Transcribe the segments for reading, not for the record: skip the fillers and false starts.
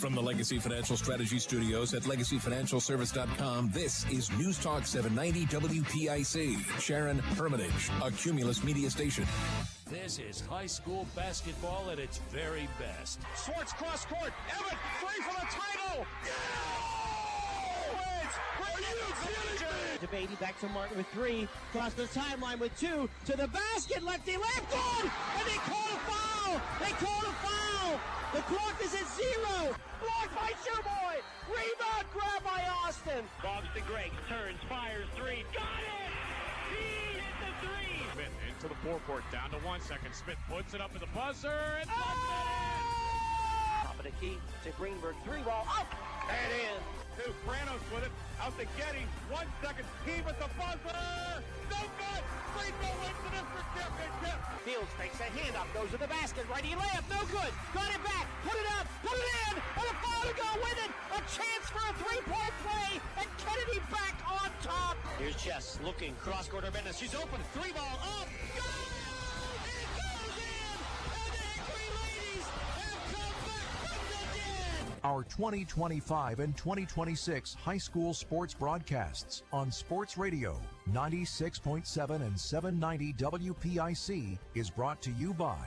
From the Legacy Financial Strategy Studios at LegacyFinancialService.com, this is News Talk 790 WPIC. Sharon Hermitage, a Cumulus media station. This is high school basketball at its very best. Swartz cross court. Everett, free for the title. DeBady back to Martin with 3. Across the timeline with 2. To the basket. Lefty left. Good. And they call a foul. The clock is at 0. Blocked by Sherboy. Rebound grab by Austin. Bobs to Greg. Turns. Fires. 3. Got it. He hit the 3. Smith into the forecourt. Down to 1 second. Smith puts it up to the buzzer. And Top of the key to Greenberg. 3-ball up and in. to Pranos with it. Out to Getty. 1 second. Heave at the buzzer. No good. Free throw wins the district championship. Fields takes a hand up. Goes to the basket. Righty layup. No good. Got it back. Put it up. Put it in. And a foul to go with it. A chance for a three-point play. And Kennedy back on top. Here's Chess looking. Cross-court Bennett. She's open. 3-ball up. Go! Our 2025 and 2026 high school sports broadcasts on Sports Radio 96.7 and 790 WPIC is brought to you by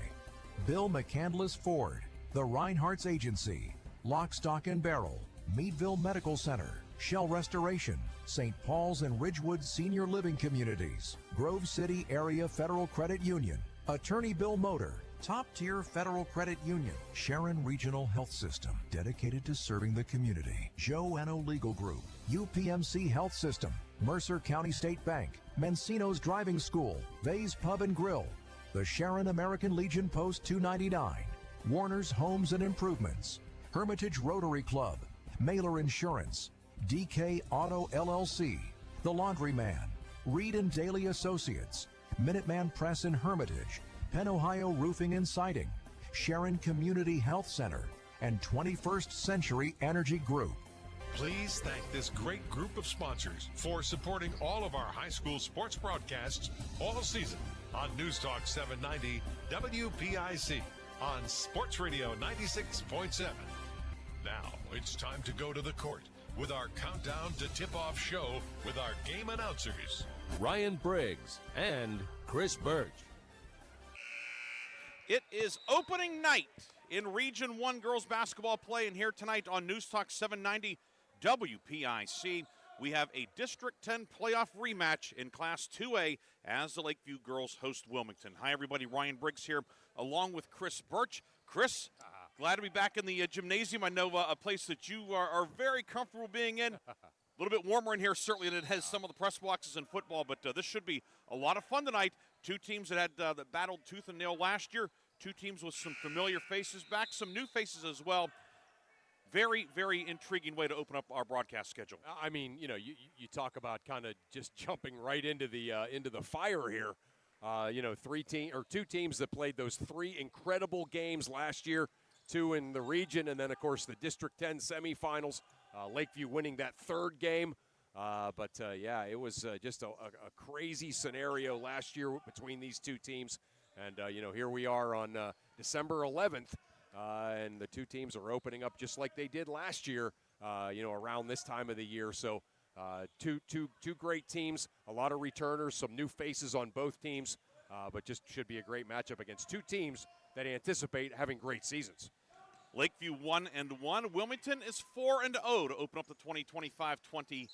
Bill McCandless Ford, the Reinhardt's Agency, Lock, Stock and Barrel, Meadville Medical Center, Shell Restoration, St. Paul's and Ridgewood Senior Living Communities, Grove City Area Federal Credit Union, Attorney Bill Motor, Top Tier Federal Credit Union, Sharon Regional Health System, dedicated to serving the community, Joanno Legal Group, UPMC Health System, Mercer County State Bank, Mencino's Driving School, Vay's Pub and Grill, the Sharon American Legion Post 299, Warner's Homes and Improvements, Hermitage Rotary Club, Mailer Insurance, DK Auto LLC, The Laundryman, Reed and Daly Associates, Minuteman Press in Hermitage, Penn Ohio Roofing and Siding, Sharon Community Health Center, and 21st Century Energy Group. Please thank this great group of sponsors for supporting all of our high school sports broadcasts all season on News Talk 790 WPIC on Sports Radio 96.7. Now it's time to go to the court with our countdown to tip-off show with our game announcers, Ryan Briggs and Chris Burtch. It is opening night in Region 1 girls basketball play, and here tonight on News Talk 790 WPIC, we have a District 10 playoff rematch in Class 2A as the Lakeview girls host Wilmington. Hi, everybody. Ryan Briggs here along with Chris Burtch. Chris, glad to be back in the gymnasium. I know a place that you are very comfortable being in. A little bit warmer in here, certainly, than it has some of the press boxes in football, but this should be a lot of fun tonight. Two teams that had that battled tooth and nail last year. Two teams with some familiar faces back, some new faces as well. Very, very intriguing way to open up our broadcast schedule. I mean, you know, you talk about kind of just jumping right into the fire here. You know, two teams that played those 3 incredible games last year, 2 in the region, and then of course the District 10 semifinals. Lakeview winning that 3rd game. Yeah, it was just a crazy scenario last year between these two teams. And, you know, here we are on December 11th, and the two teams are opening up just like they did last year, you know, around this time of the year. So two great teams, a lot of returners, some new faces on both teams, but just should be a great matchup against two teams that anticipate having great seasons. Lakeview 1-1. Wilmington is 4-0 to open up the 2025-26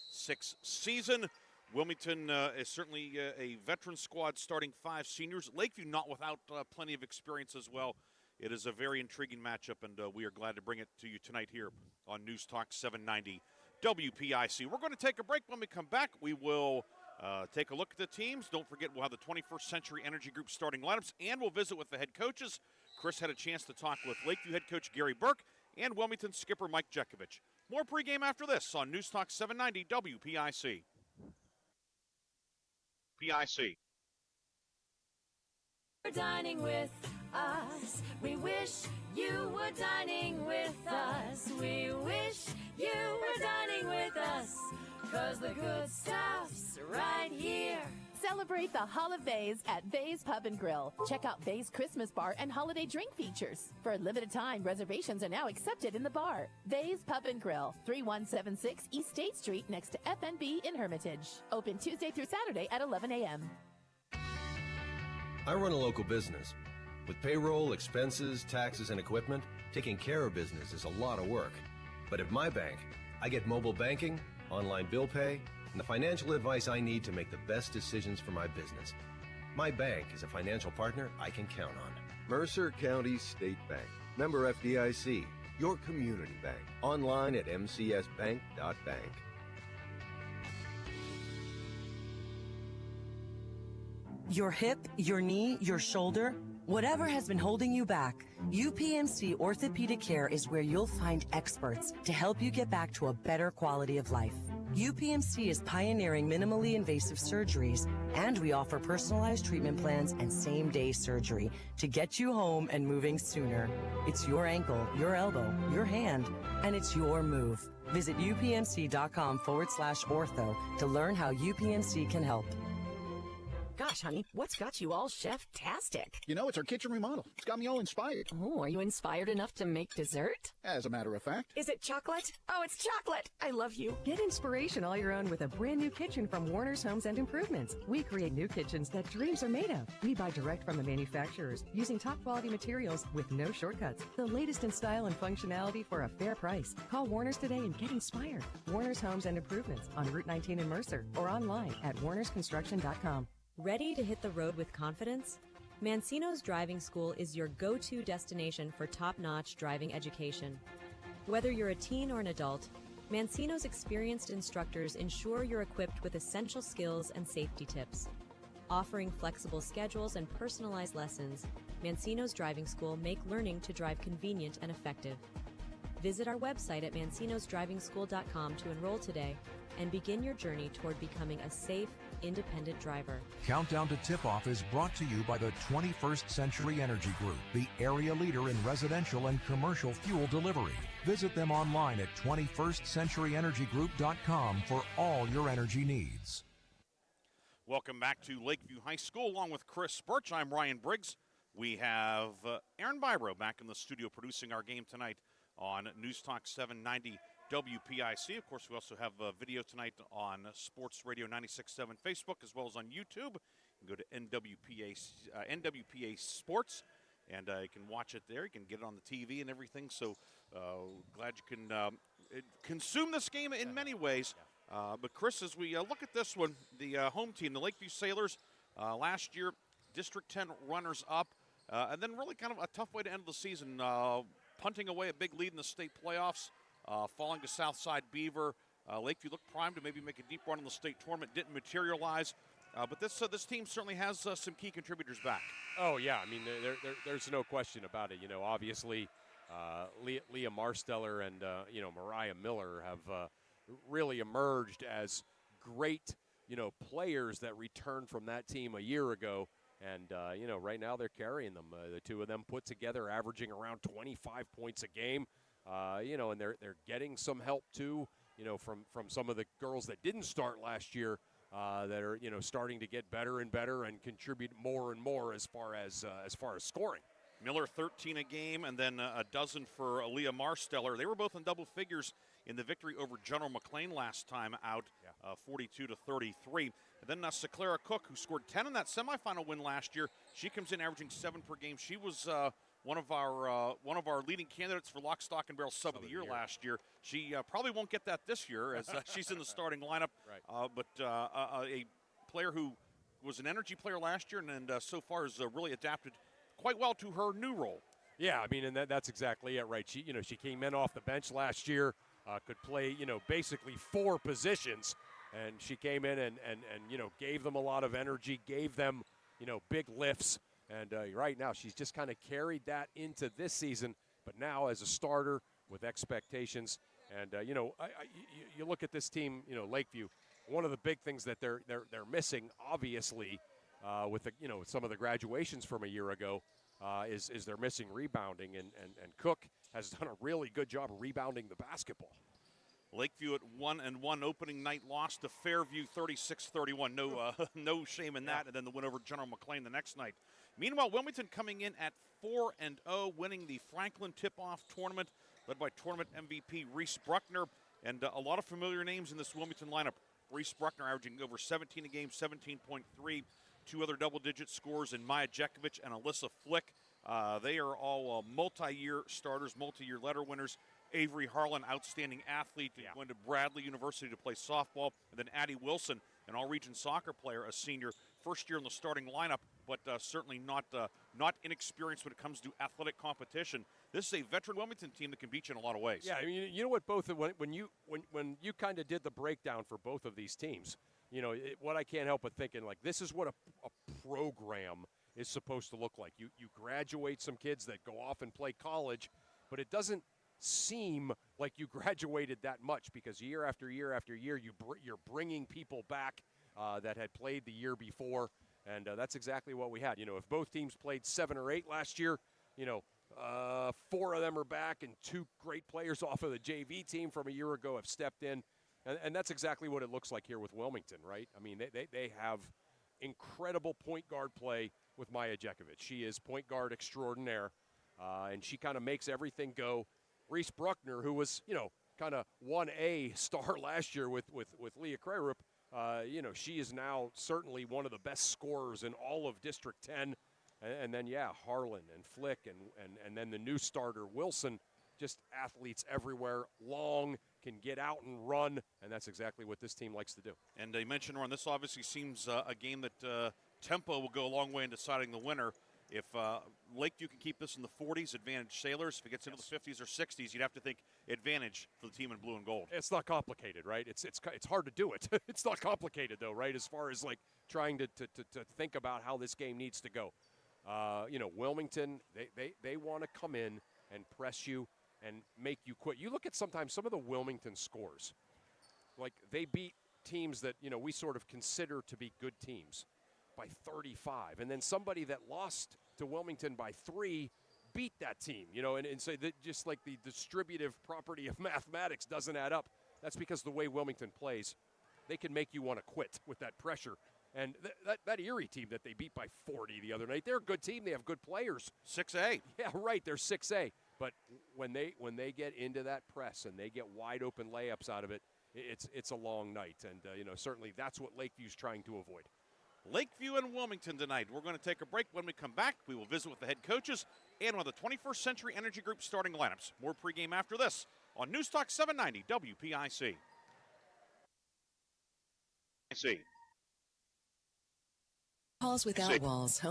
season. Wilmington is certainly a veteran squad starting 5 seniors. Lakeview not without plenty of experience as well. It is a very intriguing matchup, and we are glad to bring it to you tonight here on News Talk 790 WPIC. We're going to take a break. When we come back, we will take a look at the teams. Don't forget, we'll have the 21st Century Energy Group starting lineups, and we'll visit with the head coaches. Chris had a chance to talk with Lakeview head coach Gary Burke and Wilmington skipper Mike Jekovich. More pregame after this on News Talk 790 WPIC. PIC. Dining with us. We wish you were dining with us. We wish you were dining with us. 'Cause the good stuff's right here. Celebrate the Hall of Bays at Bays Pub and Grill. Check out Bays Christmas Bar and holiday drink features. For a limited time, reservations are now accepted in the bar. Bays Pub and Grill, 3176 East State Street next to FNB in Hermitage. Open Tuesday through Saturday at 11 a.m. I run a local business. With payroll, expenses, taxes, and equipment, taking care of business is a lot of work. But at my bank, I get mobile banking, online bill pay, and the financial advice I need to make the best decisions for my business. My bank is a financial partner I can count on. Mercer County State Bank. Member FDIC. Your community bank. Online at mcsbank.bank. Your hip, your knee, your shoulder, whatever has been holding you back, UPMC Orthopedic Care is where you'll find experts to help you get back to a better quality of life. UPMC is pioneering minimally invasive surgeries, and we offer personalized treatment plans and same-day surgery to get you home and moving sooner. It's your ankle, your elbow, your hand, and it's your move. Visit upmc.com/ortho to learn how UPMC can help. Gosh, honey, what's got you all chef-tastic? You know, it's our kitchen remodel. It's got me all inspired. Oh, are you inspired enough to make dessert? As a matter of fact. Is it chocolate? Oh, it's chocolate! I love you. Get inspiration all your own with a brand new kitchen from Warner's Homes and Improvements. We create new kitchens that dreams are made of. We buy direct from the manufacturers, using top quality materials with no shortcuts. The latest in style and functionality for a fair price. Call Warner's today and get inspired. Warner's Homes and Improvements on Route 19 in Mercer or online at warnersconstruction.com. Ready to hit the road with confidence? Mancino's Driving School is your go-to destination for top-notch driving education. Whether you're a teen or an adult, Mancino's experienced instructors ensure you're equipped with essential skills and safety tips. Offering flexible schedules and personalized lessons, Mancino's Driving School make learning to drive convenient and effective. Visit our website at mancinosdrivingschool.com to enroll today and begin your journey toward becoming a safe, independent driver. Countdown to Tip-Off is brought to you by the 21st Century Energy Group, the area leader in residential and commercial fuel delivery. Visit them online at 21stcenturyenergygroup.com for all your energy needs. Welcome back to Lakeview High School. Along with Chris Burtch, I'm Ryan Briggs. We have Aaron Bybro back in the studio producing our game tonight on News Talk 790 WPIC. Of course, we also have video tonight on Sports Radio 96.7 Facebook, as well as on YouTube. You can go to NWPA Sports, and you can watch it there. You can get it on the TV and everything. So glad you can consume this game in many ways. But, Chris, as we look at this one, the home team, the Lakeview Sailors, last year, District 10 runners-up, and then really kind of a tough way to end the season, punting away a big lead in the state playoffs. Falling to Southside Beaver. Lakeview looked primed to maybe make a deep run in the state tournament. Didn't materialize. But this team certainly has some key contributors back. Oh, yeah. I mean, there's no question about it. You know, obviously, Leah Marsteller and, Mariah Miller have really emerged as great, players that returned from that team a year ago. And, right now they're carrying them. The two of them put together averaging around 25 points a game. And they're getting some help too, from some of the girls that didn't start last year that are, starting to get better and better and contribute more and more as far as scoring. Miller 13 a game, and then a dozen for Aaliyah Marsteller. They were both in double figures in the victory over General McLean last time out, 42-33. And then Seclara Cook, who scored 10 in that semifinal win last year. She comes in averaging 7 per game. She was one of our leading candidates for Lock, Stock, and Barrel Sub of the Year last year. She probably won't get that this year as she's in the starting lineup. Right. But a player who was an energy player last year and so far has really adapted quite well to her new role. Yeah, I mean, and that's exactly it, right? She came in off the bench last year, could play, basically 4 positions, and she came in and gave them a lot of energy, gave them, big lifts. And right now, she's just kind of carried that into this season. But now, as a starter with expectations, and you look at this team, Lakeview. One of the big things that they're missing, obviously, with some of the graduations from a year ago, is they're missing rebounding. And Cook has done a really good job of rebounding the basketball. Lakeview at 1-1 opening night loss to Fairview 36-31. No shame in that. And then the win over General McLean the next night. Meanwhile, Wilmington coming in at 4-0, winning the Franklin Tip-Off Tournament, led by tournament MVP Reese Bruckner. And a lot of familiar names in this Wilmington lineup. Reese Bruckner averaging over 17 a game, 17.3. Two other double-digit scores in Maya Jekovic and Alyssa Flick. They are all multi-year starters, multi-year letter winners. Avery Harlan, outstanding athlete, going to Bradley University to play softball. And then Addie Wilson, an all-region soccer player, a senior, first year in the starting lineup, but certainly not inexperienced when it comes to athletic competition. This is a veteran Wilmington team that can beat you in a lot of ways. Yeah, I mean, you know what? When you kind of did the breakdown for both of these teams, what I can't help but thinking, like, this is what a program is supposed to look like. You graduate some kids that go off and play college, but it doesn't seem like you graduated that much, because year after year after year you're bringing people back that had played the year before, and that's exactly what we had. If both teams played 7 or 8 last year, 4 of them are back, and 2 great players off of the JV team from a year ago have stepped in, and that's exactly what it looks like here with Wilmington, right? I mean, they have incredible point guard play with Maya Jekovic. She is point guard extraordinaire, and she kind of makes everything go. Reese Bruckner, who was, kind of 1A star last year with Leah Krarup, she is now certainly one of the best scorers in all of District 10. And then, Harlan and Flick and then the new starter, Wilson, just athletes everywhere, long, can get out and run, and that's exactly what this team likes to do. And you mentioned, Ron, this obviously seems a game that tempo will go a long way in deciding the winner. If Lakeview can keep this in the 40s, advantage Sailors. If it gets into the 50s or 60s, you'd have to think advantage for the team in blue and gold. It's not complicated, right? It's hard to do it. It's not complicated, though, right, as far as, like, trying to think about how this game needs to go. Wilmington, they want to come in and press you and make you quit. You look at sometimes some of the Wilmington scores. Like, they beat teams that, we sort of consider to be good teams by 35. And then somebody that lost to Wilmington by 3 beat that team, and so that just like the distributive property of mathematics doesn't add up. That's because the way Wilmington plays, they can make you want to quit with that pressure. And that Erie team that they beat by 40 the other night, they're a good team. They have good players. 6A. Yeah, right. They're 6A. But when they get into that press and they get wide open layups out of it, it's a long night. And, certainly that's what Lakeview's trying to avoid. Lakeview and Wilmington tonight. We're going to take a break. When we come back, we will visit with the head coaches and one of the 21st Century Energy Group starting lineups. More pregame after this on News Talk 790 WPIC. Halls Without Walls.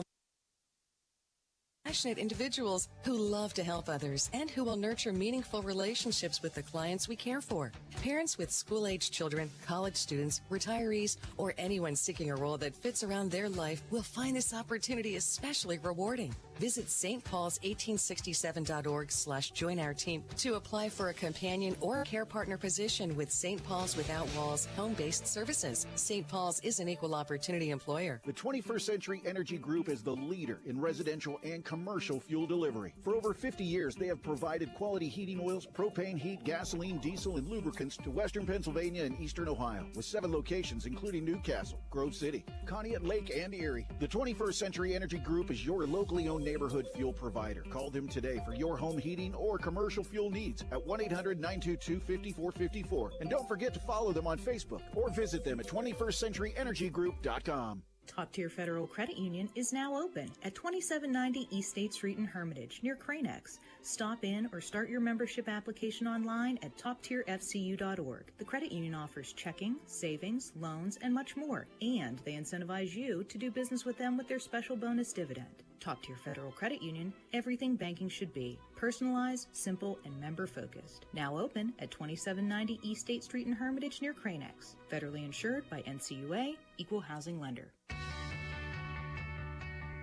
Passionate individuals who love to help others and who will nurture meaningful relationships with the clients we care for. Parents with school-age children, college students, retirees, or anyone seeking a role that fits around their life will find this opportunity especially rewarding. Visit stpaul's1867.org/join our team to apply for a companion or care partner position with St. Paul's Without Walls home-based services. St. Paul's is an equal opportunity employer. The 21st Century Energy Group is the leader in residential and commercial fuel delivery. For over 50 years, they have provided quality heating oils, propane heat, gasoline, diesel, and lubricants to western Pennsylvania and eastern Ohio, with 7 locations including Newcastle, Grove City, Conneaut Lake, and Erie. The 21st Century Energy Group is your locally owned neighborhood fuel provider. Call them today for your home heating or commercial fuel needs at 1-800-922-5454. And don't forget to follow them on Facebook or visit them at 21stCenturyEnergyGroup.com. Top Tier Federal Credit Union is now open at 2790 East State Street in Hermitage, near Cranex. Stop in or start your membership application online at toptierfcu.org. The credit union offers checking, savings, loans, and much more, and they incentivize you to do business with them with their special bonus dividend. Top Tier Federal Credit Union, everything banking should be. Personalized, simple, and member-focused. Now open at 2790 East State Street in Hermitage near Cranex. Federally insured by NCUA, Equal Housing Lender.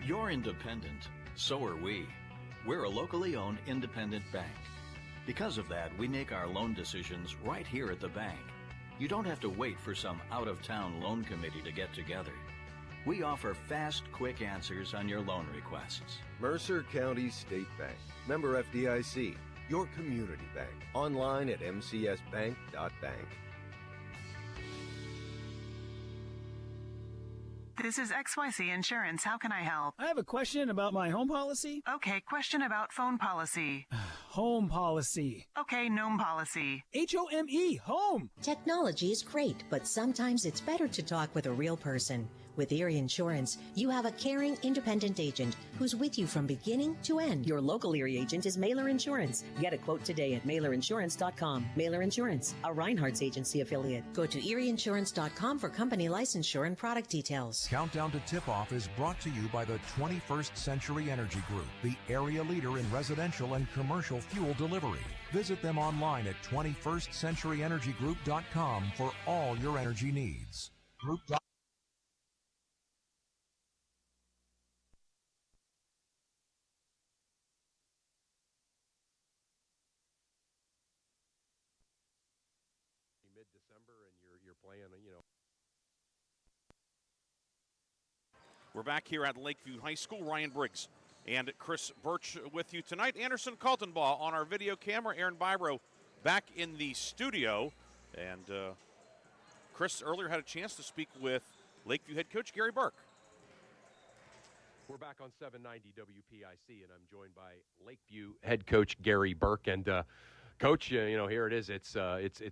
You're independent. So are we. We're a locally owned independent bank. Because of that, we make our loan decisions right here at the bank. You don't have to wait for some out-of-town loan committee to get together. We offer fast, quick answers on your loan requests. Mercer County State Bank. Member FDIC. your community bank. Online at mcsbank.bank. This is XYZ Insurance. How can I help? I have a question about my home policy. Okay, question about phone policy. Home policy. Okay, gnome policy. H-O-M-E, home. Technology is great, but sometimes it's better to talk with a real person. With Erie Insurance, you have a caring, independent agent who's with you from beginning to end. Your local Erie agent is Mailer Insurance. Get a quote today at mailerinsurance.com. Mailer Insurance, a Reinhardt's agency affiliate. Go to erieinsurance.com for company licensure and product details. Countdown to Tip-Off is brought to you by the 21st Century Energy Group, the area leader in residential and commercial fuel delivery. Visit them online at 21stcenturyenergygroup.com for all your energy needs. Group.com. Mid-December, and you're playing, We're back here at Lakeview High School. Ryan Briggs and Chris Burtch with you tonight. Anderson Kaltenbaugh on our video camera. Aaron Biro back in the studio. And Chris earlier had a chance to speak with Lakeview head coach Gary Burke. We're back on 790 WPIC, and I'm joined by Lakeview head coach Gary Burke. And Coach, here it is. It's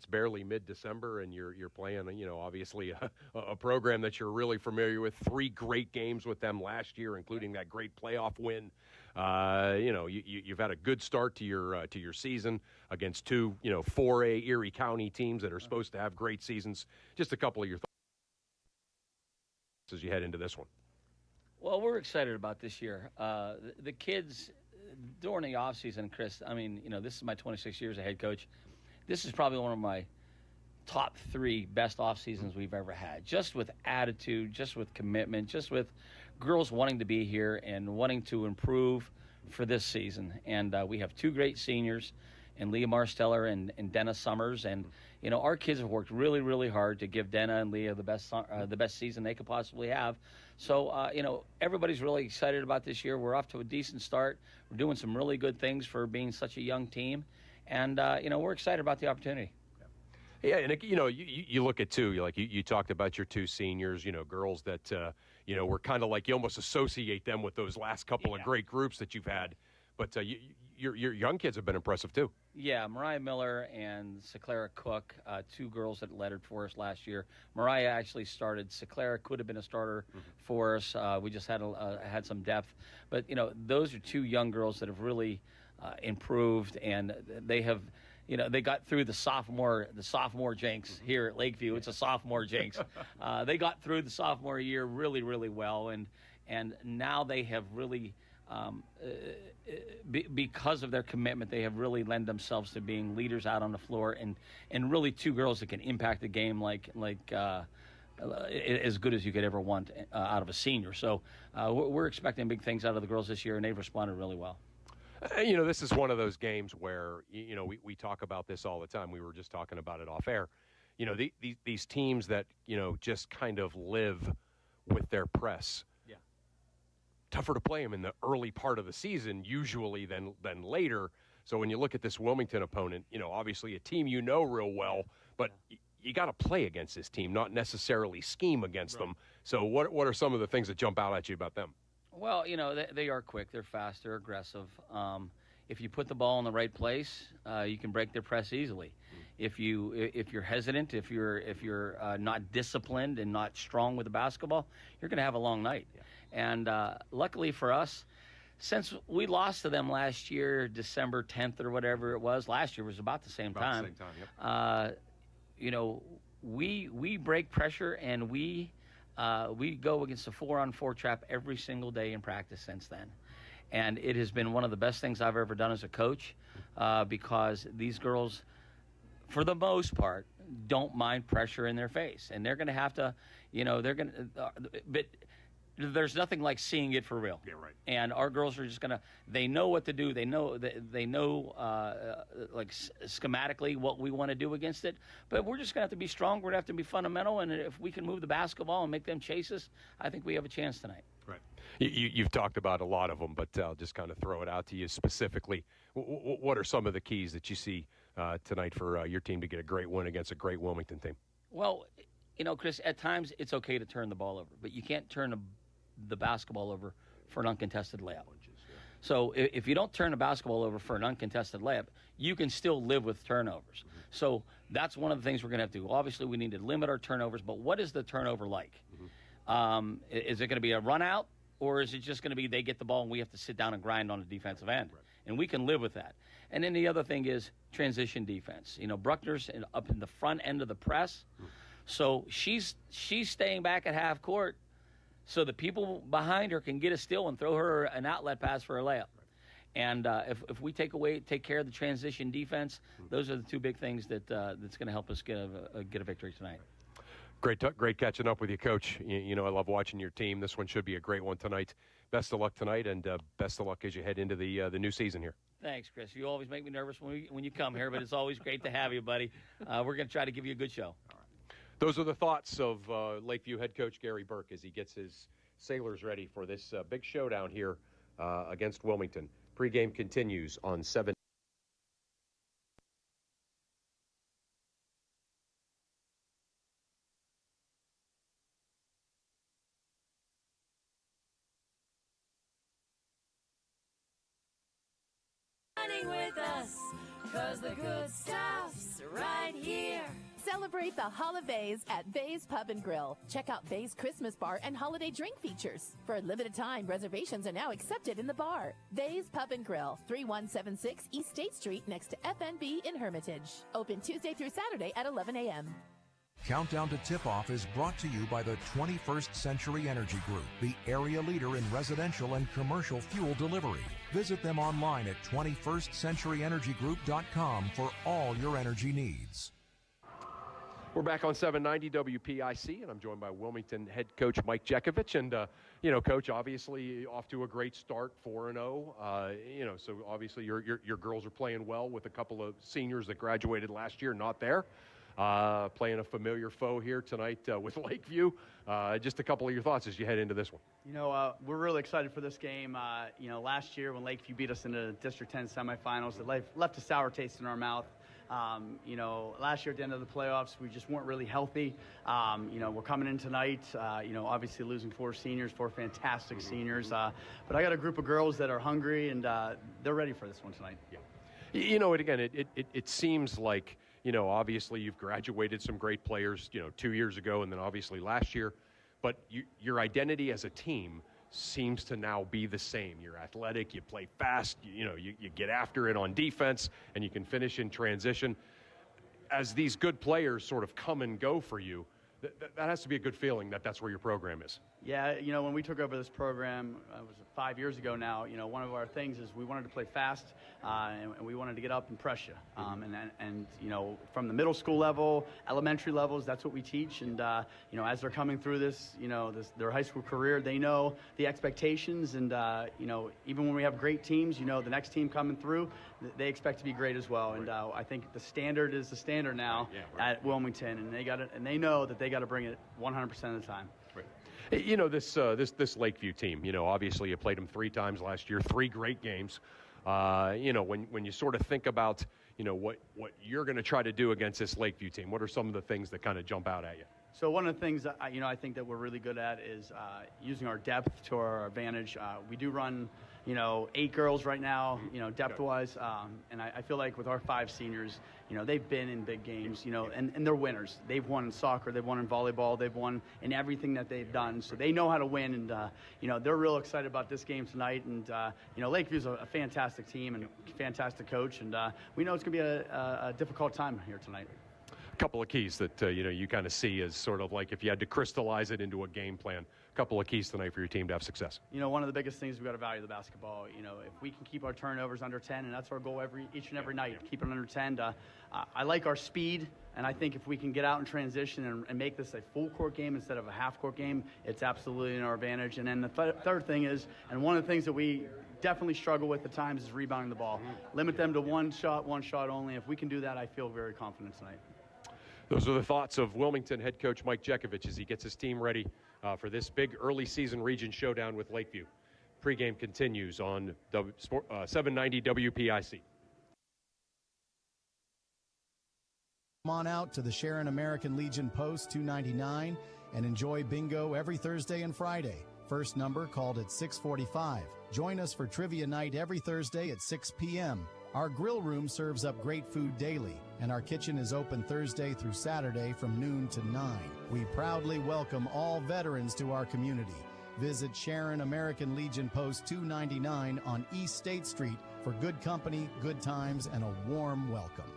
barely mid-December, and you're playing, obviously a program that you're really familiar with. 3 great games with them last year, including that great playoff win. You've had a good start to your season against 2, 4A Erie County teams that are supposed to have great seasons. Just a couple of your thoughts as you head into this one. Well, we're excited about this year. The kids. During the offseason, Chris, this is my 26 years as head coach. This is probably one of my top 3 best off seasons we've ever had. Just with attitude, just with commitment, just with girls wanting to be here and wanting to improve for this season. And we have 2 great seniors, and Leah Marsteller and Denna Summers. And, our kids have worked really, really hard to give Denna and Leah the best season they could possibly have. So, everybody's really excited about this year. We're off to a decent start. We're doing some really good things for being such a young team. And, we're excited about the opportunity. Yeah, and, you look at, too, you talked about your 2 seniors, girls that, were kind of like you almost associate them with those last couple of great groups that you've had. But your young kids have been impressive, too. Yeah, Mariah Miller and Seclara Cook, 2 girls that lettered for us last year. Mariah actually started. Seclara could have been a starter for us. We just had some depth. But, those are 2 young girls that have really improved, and they have – they got through the sophomore jinx here at Lakeview. It's a sophomore jinx. They got through the sophomore year really, really well, and now they have really because of their commitment, they have really lent themselves to being leaders out on the floor, and really 2 girls that can impact the game like as good as you could ever want out of a senior. So we're expecting big things out of the girls this year, and they've responded really well. This is one of those games where, we talk about this all the time. We were just talking about it off air. These teams that, just kind of live with their press. Yeah. Tougher to play them in the early part of the season, usually, than later. So when you look at this Wilmington opponent, obviously a team real well, but you got to play against this team, not necessarily scheme against them. So what are some of the things that jump out at you about them? Well, they are quick. They're fast. They're aggressive. If you put the ball in the right place, you can break their press easily. If you're hesitant, if you're not disciplined and not strong with the basketball, you're going to have a long night. Yeah. And luckily for us, since we lost to them last year, December 10th or whatever it was, last year was about the same time. Yep. We break pressure, and we go against a 4-on-4 trap every single day in practice since then. And it has been one of the best things I've ever done as a coach because these girls, for the most part, don't mind pressure in their face. And they're going to have to, but there's nothing like seeing it for real. Yeah, right. And our girls are just going to, they know what to do. They know like schematically what we want to do against it. But we're just going to have to be strong. We're going to have to be fundamental. And if we can move the basketball and make them chase us, I think we have a chance tonight. Right. You've talked about a lot of them, but I'll just kind of throw it out to you specifically. What are some of the keys that you see tonight for your team to get a great win against a great Wilmington team? Well, Chris, at times it's okay to turn the ball over, but you can't turn the basketball over for an uncontested layup. So if you don't turn the basketball over for an uncontested layup, you can still live with turnovers. So that's one of the things we're going to have to do. Obviously, we need to limit our turnovers, but what is the turnover like? Is it going to be a run out, or is it just going to be they get the ball and we have to sit down and grind on the defensive end? Right. And we can live with that. And then the other thing is transition defense. Bruckner's up in the front end of the press, so she's staying back at half court so the people behind her can get a steal and throw her an outlet pass for a layup. And if we take care of the transition defense, those are the two big things that's going to help us get a victory tonight. Great catching up with you, Coach. I love watching your team. This one should be a great one tonight. Best of luck tonight, and best of luck as you head into the new season here. Thanks, Chris. You always make me nervous when you come here, but it's always great to have you, buddy. We're going to try to give you a good show. Those are the thoughts of Lakeview head coach Gary Burke as he gets his Sailors ready for this big showdown here against Wilmington. Pregame continues on 7. With us, 'cause the good stuff's right here. Celebrate the Hall of Bays at Bays Pub and Grill. Check out Bays Christmas Bar and holiday drink features. For a limited time, reservations are now accepted in the bar. Bays Pub and Grill, 3176 East State Street next to FNB in Hermitage. Open Tuesday through Saturday at 11 a.m. Countdown to Tip-Off is brought to you by the 21st Century Energy Group, the area leader in residential and commercial fuel delivery. Visit them online at 21stcenturyenergygroup.com for all your energy needs. We're back on 790 WPIC, and I'm joined by Wilmington head coach Mike Jekovich. And, Coach, obviously off to a great start, 4-0. So obviously your girls are playing well with a couple of seniors that graduated last year, not there. Playing a familiar foe here tonight with Lakeview. Just a couple of your thoughts as you head into this one. We're really excited for this game. Last year when Lakeview beat us in the District 10 semifinals, it left a sour taste in our mouth. Last year at the end of the playoffs, we just weren't really healthy. We're coming in tonight, obviously losing 4 fantastic seniors. But I got a group of girls that are hungry, and they're ready for this one tonight. Yeah. It seems like, obviously you've graduated some great players, 2 years ago and then obviously last year. But your identity as a team seems to now be the same. You're athletic, you play fast, you get after it on defense, and you can finish in transition. As these good players sort of come and go for you, that has to be a good feeling that's where your program is. Yeah, when we took over this program, it was 5 years ago now, one of our things is we wanted to play fast, and we wanted to get up and press you. And from the middle school level, elementary levels, that's what we teach. And, as they're coming through their high school career, they know the expectations. And, even when we have great teams, the next team coming through, they expect to be great as well. Right. And I think the standard is the standard now at Wilmington, and they know that they got to bring it 100% of the time. Right. This Lakeview team, obviously you played them 3 times last year, 3 great games. When you sort of think about, what you're going to try to do against this Lakeview team, what are some of the things that kind of jump out at you? So one of the things that, I think that we're really good at is using our depth to our advantage. We do run, 8 girls right now, depth-wise. And I feel like with our 5 seniors, they've been in big games, and they're winners. They've won in soccer, they've won in volleyball, they've won in everything that they've done. So they know how to win, and, they're real excited about this game tonight. And, Lakeview's a fantastic team and fantastic coach, and we know it's going to be a difficult time here tonight. Couple of keys that you kind of see as sort of like if you had to crystallize it into a game plan. Couple of keys tonight for your team to have success. One of the biggest things we've got to value the basketball. If we can keep our turnovers under 10, and that's our goal each and every night, keep it under 10. I like our speed, and I think if we can get out in transition and make this a full court game instead of a half court game, it's absolutely in our advantage. And then the third thing is, and one of the things that we definitely struggle with at times is rebounding the ball. Limit them to one shot only. If we can do that, I feel very confident tonight. Those are the thoughts of Wilmington head coach Mike Jekovich as he gets his team ready for this big early season region showdown with Lakeview. Pregame continues on 790 WPIC. Come on out to the Sharon American Legion Post 299 and enjoy bingo every Thursday and Friday. First number called at 6:45. Join us for trivia night every Thursday at 6 p.m. Our grill room serves up great food daily, and our kitchen is open Thursday through Saturday from noon to 9. We proudly welcome all veterans to our community. Visit Sharon American Legion Post 299 on East State Street for good company, good times, and a warm welcome.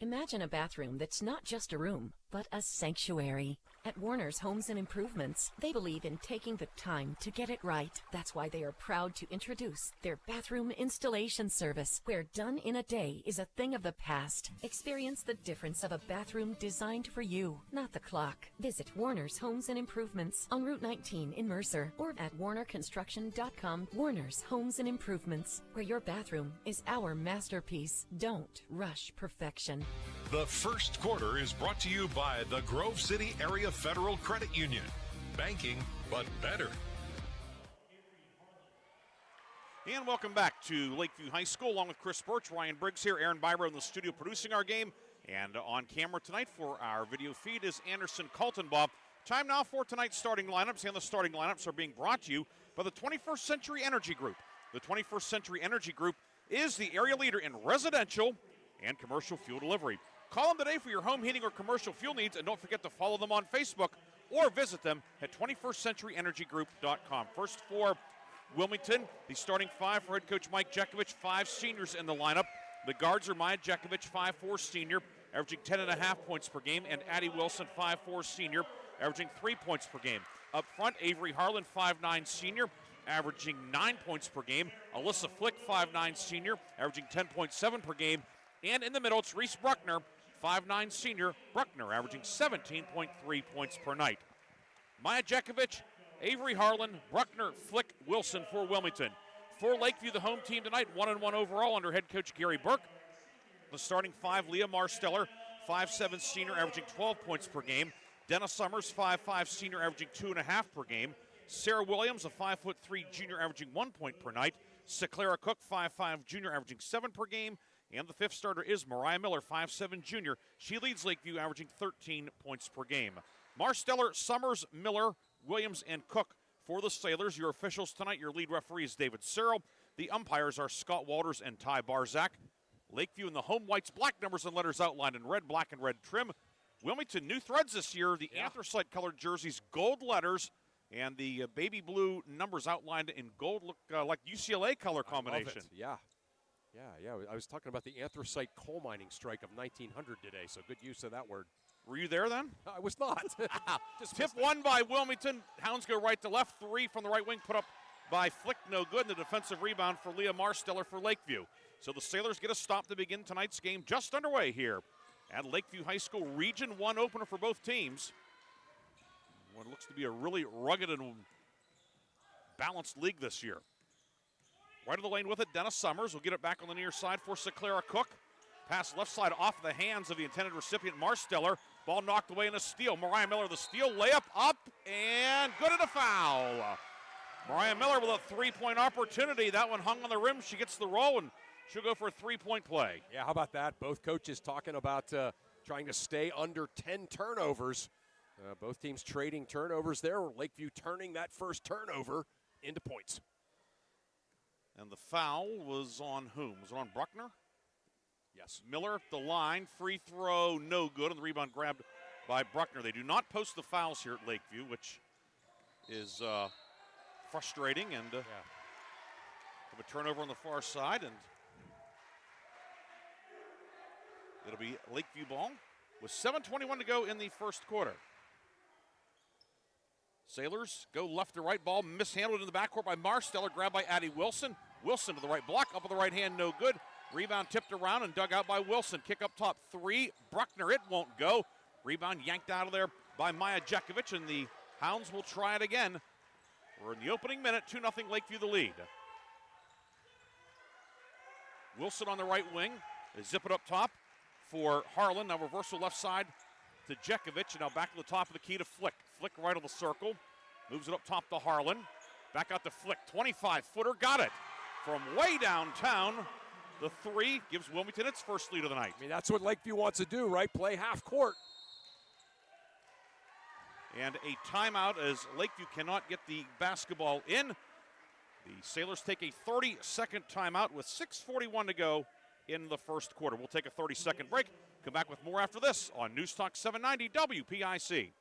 Imagine a bathroom that's not just a room, but a sanctuary. At Warner's Homes and Improvements, they believe in taking the time to get it right. That's why they are proud to introduce their bathroom installation service, where done in a day is a thing of the past. Experience the difference of a bathroom designed for you, not the clock. Visit Warner's Homes and Improvements on Route 19 in Mercer or at warnerconstruction.com. Warner's Homes and Improvements, where your bathroom is our masterpiece. Don't rush perfection. The first quarter is brought to you by the Grove City Area Federal Credit Union. Banking, but better. And welcome back to Lakeview High School, along with Chris Burtch, Ryan Briggs here, Aaron Byber in the studio producing our game. And on camera tonight for our video feed is Anderson Kaltenbaugh. Time now for tonight's starting lineups, and the starting lineups are being brought to you by the 21st Century Energy Group. The 21st Century Energy Group is the area leader in residential and commercial fuel delivery. Call them today for your home heating or commercial fuel needs, and don't forget to follow them on Facebook or visit them at 21stcenturyenergygroup.com. First for Wilmington, the starting five for head coach Mike Jekovich, 5 seniors in the lineup. The guards are Maya Jekovich, 5'4" senior, averaging 10.5 points per game, and Addie Wilson, 5'4" senior, averaging 3 points per game. Up front, Avery Harlan, 5'9" senior, averaging 9 points per game. Alyssa Flick, 5'9" senior, averaging 10.7 per game. And in the middle, it's Reese Bruckner, 5'9" senior. Bruckner averaging 17.3 points per night. Maya Jekovich, Avery Harlan, Bruckner, Flick, Wilson for Wilmington. For Lakeview, the home team tonight, 1-1 overall under head coach Gary Burke. The starting five, Leah Marsteller, 5'7" senior, averaging 12 points per game. Dennis Summers, 5'5" senior, averaging 2.5 per game. Sarah Williams, a 5'3" junior, averaging 1 point per night. Seclara Cook, 5'5" junior, averaging 7 per game. And the fifth starter is Mariah Miller, 5'7" junior. She leads Lakeview, averaging 13 points per game. Marsteller, Summers, Miller, Williams, and Cook for the Sailors. Your officials tonight, your lead referee is David Searle. The umpires are Scott Walters and Ty Barzak. Lakeview in the home whites, black numbers and letters outlined in red, black, and red trim. Wilmington, new threads this year. The anthracite-colored jerseys, gold letters, and the baby blue numbers outlined in gold look like UCLA color combination. Yeah. I was talking about the anthracite coal mining strike of 1900 today, so good use of that word. Were you there then? I was not. Just tip one by Wilmington. Hounds go right to left. 3 from the right wing put up by Flick, no good. And the defensive rebound for Leah Marsteller for Lakeview. So the Sailors get a stop to begin tonight's game, just underway here at Lakeview High School. Region 1 opener for both teams. What looks to be a really rugged and balanced league this year. Right of the lane with it, Dennis Summers will get it back on the near side for Seclara Cook. Pass left side off the hands of the intended recipient, Marsteller. Ball knocked away in a steal. Mariah Miller, the steal, layup up, and good at a foul. Mariah Miller with a 3-point opportunity. That one hung on the rim. She gets the roll, and she'll go for a 3-point play. Yeah, how about that? Both coaches talking about trying to stay under 10 turnovers. Both teams trading turnovers there. Lakeview turning that first turnover into points. And the foul was on whom? Was it on Bruckner? Yes. Miller at the line. Free throw, no good. And the rebound grabbed by Bruckner. They do not post the fouls here at Lakeview, which is frustrating. And have a turnover on the far side. And it'll be Lakeview ball with 7:21 to go in the first quarter. Sailors go left to right. Ball mishandled in the backcourt by Marsteller. Grabbed by Addie Wilson. Wilson to the right block. Up with the right hand, no good. Rebound tipped around and dug out by Wilson. Kick up top, 3. Bruckner, it won't go. Rebound yanked out of there by Maya Jekovich, and the Hounds will try it again. We're in the opening minute, 2-0 Lakeview the lead. Wilson on the right wing. They zip it up top for Harlan. Now reversal left side to Jekovich, and now back to the top of the key to Flick. Flick right of the circle. Moves it up top to Harlan. Back out to Flick. 25-footer. Got it. From way downtown. The three gives Wilmington its first lead of the night. I mean, that's what Lakeview wants to do, right? Play half court. And a timeout as Lakeview cannot get the basketball in. The Sailors take a 30-second timeout with 6:41 to go in the first quarter. We'll take a 30-second break. Come back with more after this on News Talk 790 WPIC.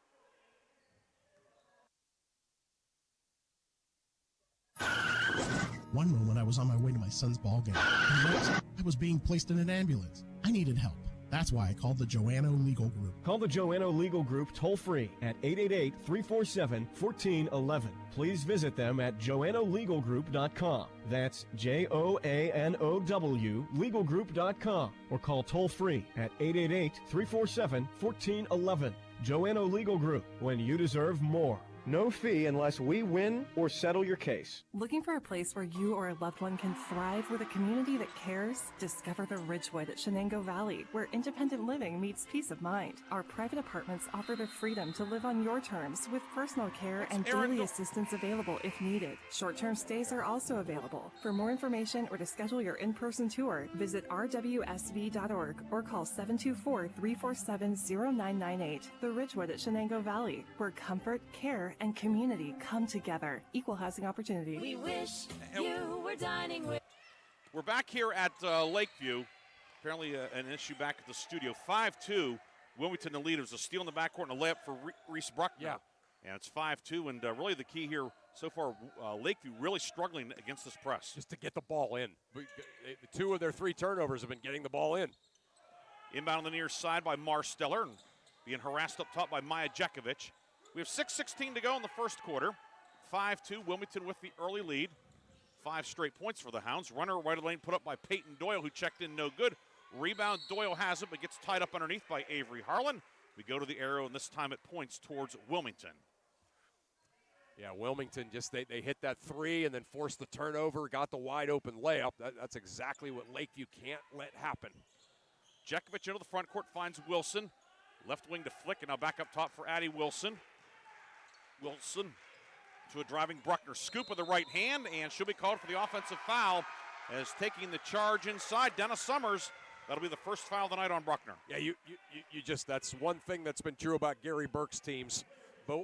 One moment I was on my way to my son's ball game. The next, I was being placed in an ambulance. I needed help. That's why I called the Joanno Legal Group. Call the Joanno Legal Group toll-free at 888-347-1411. Please visit them at joannolegalgroup.com. That's Joanow legalgroup.com. Or call toll-free at 888-347-1411. Joanno Legal Group, when you deserve more. No fee unless we win or settle your case. Looking for a place where you or a loved one can thrive with a community that cares? Discover the Ridgewood at Shenango Valley, where independent living meets peace of mind. Our private apartments offer the freedom to live on your terms with personal care and daily assistance available if needed. Short-term stays are also available. For more information or to schedule your in-person tour, visit rwsv.org or call 724-347-0998. The Ridgewood at Shenango Valley, where comfort, care, and community come together. Equal housing opportunity. We wish you were dining with. We're back here at Lakeview. Apparently an issue back at the studio. 5-2, Wilmington the lead. It was a steal in the backcourt and a layup for Reese Bruckner. Yeah. And it's 5-2, and really the key here so far, Lakeview really struggling against this press. Just to get the ball in. Two of their three turnovers have been getting the ball in. Inbound on the near side by Marsteller, and being harassed up top by Maya Jekovic. We have 6:16 to go in the first quarter. 5-2, Wilmington with the early lead. 5 straight points for the Hounds. Runner right of the lane put up by Peyton Doyle, who checked in no good. Rebound, Doyle has it, but gets tied up underneath by Avery Harlan. We go to the arrow, and this time it points towards Wilmington. Yeah, Wilmington just they hit that three and then forced the turnover, got the wide open layup. That's exactly what Lakeview can't let happen. Jekovic into the front court finds Wilson. Left wing to Flick, and now back up top for Addie Wilson. Wilson to a driving Bruckner. Scoop with the right hand, and she'll be called for the offensive foul as taking the charge inside. Dennis Summers. That'll be the first foul of the night on Bruckner. Yeah, you just, that's one thing that's been true about Gary Burke's teams,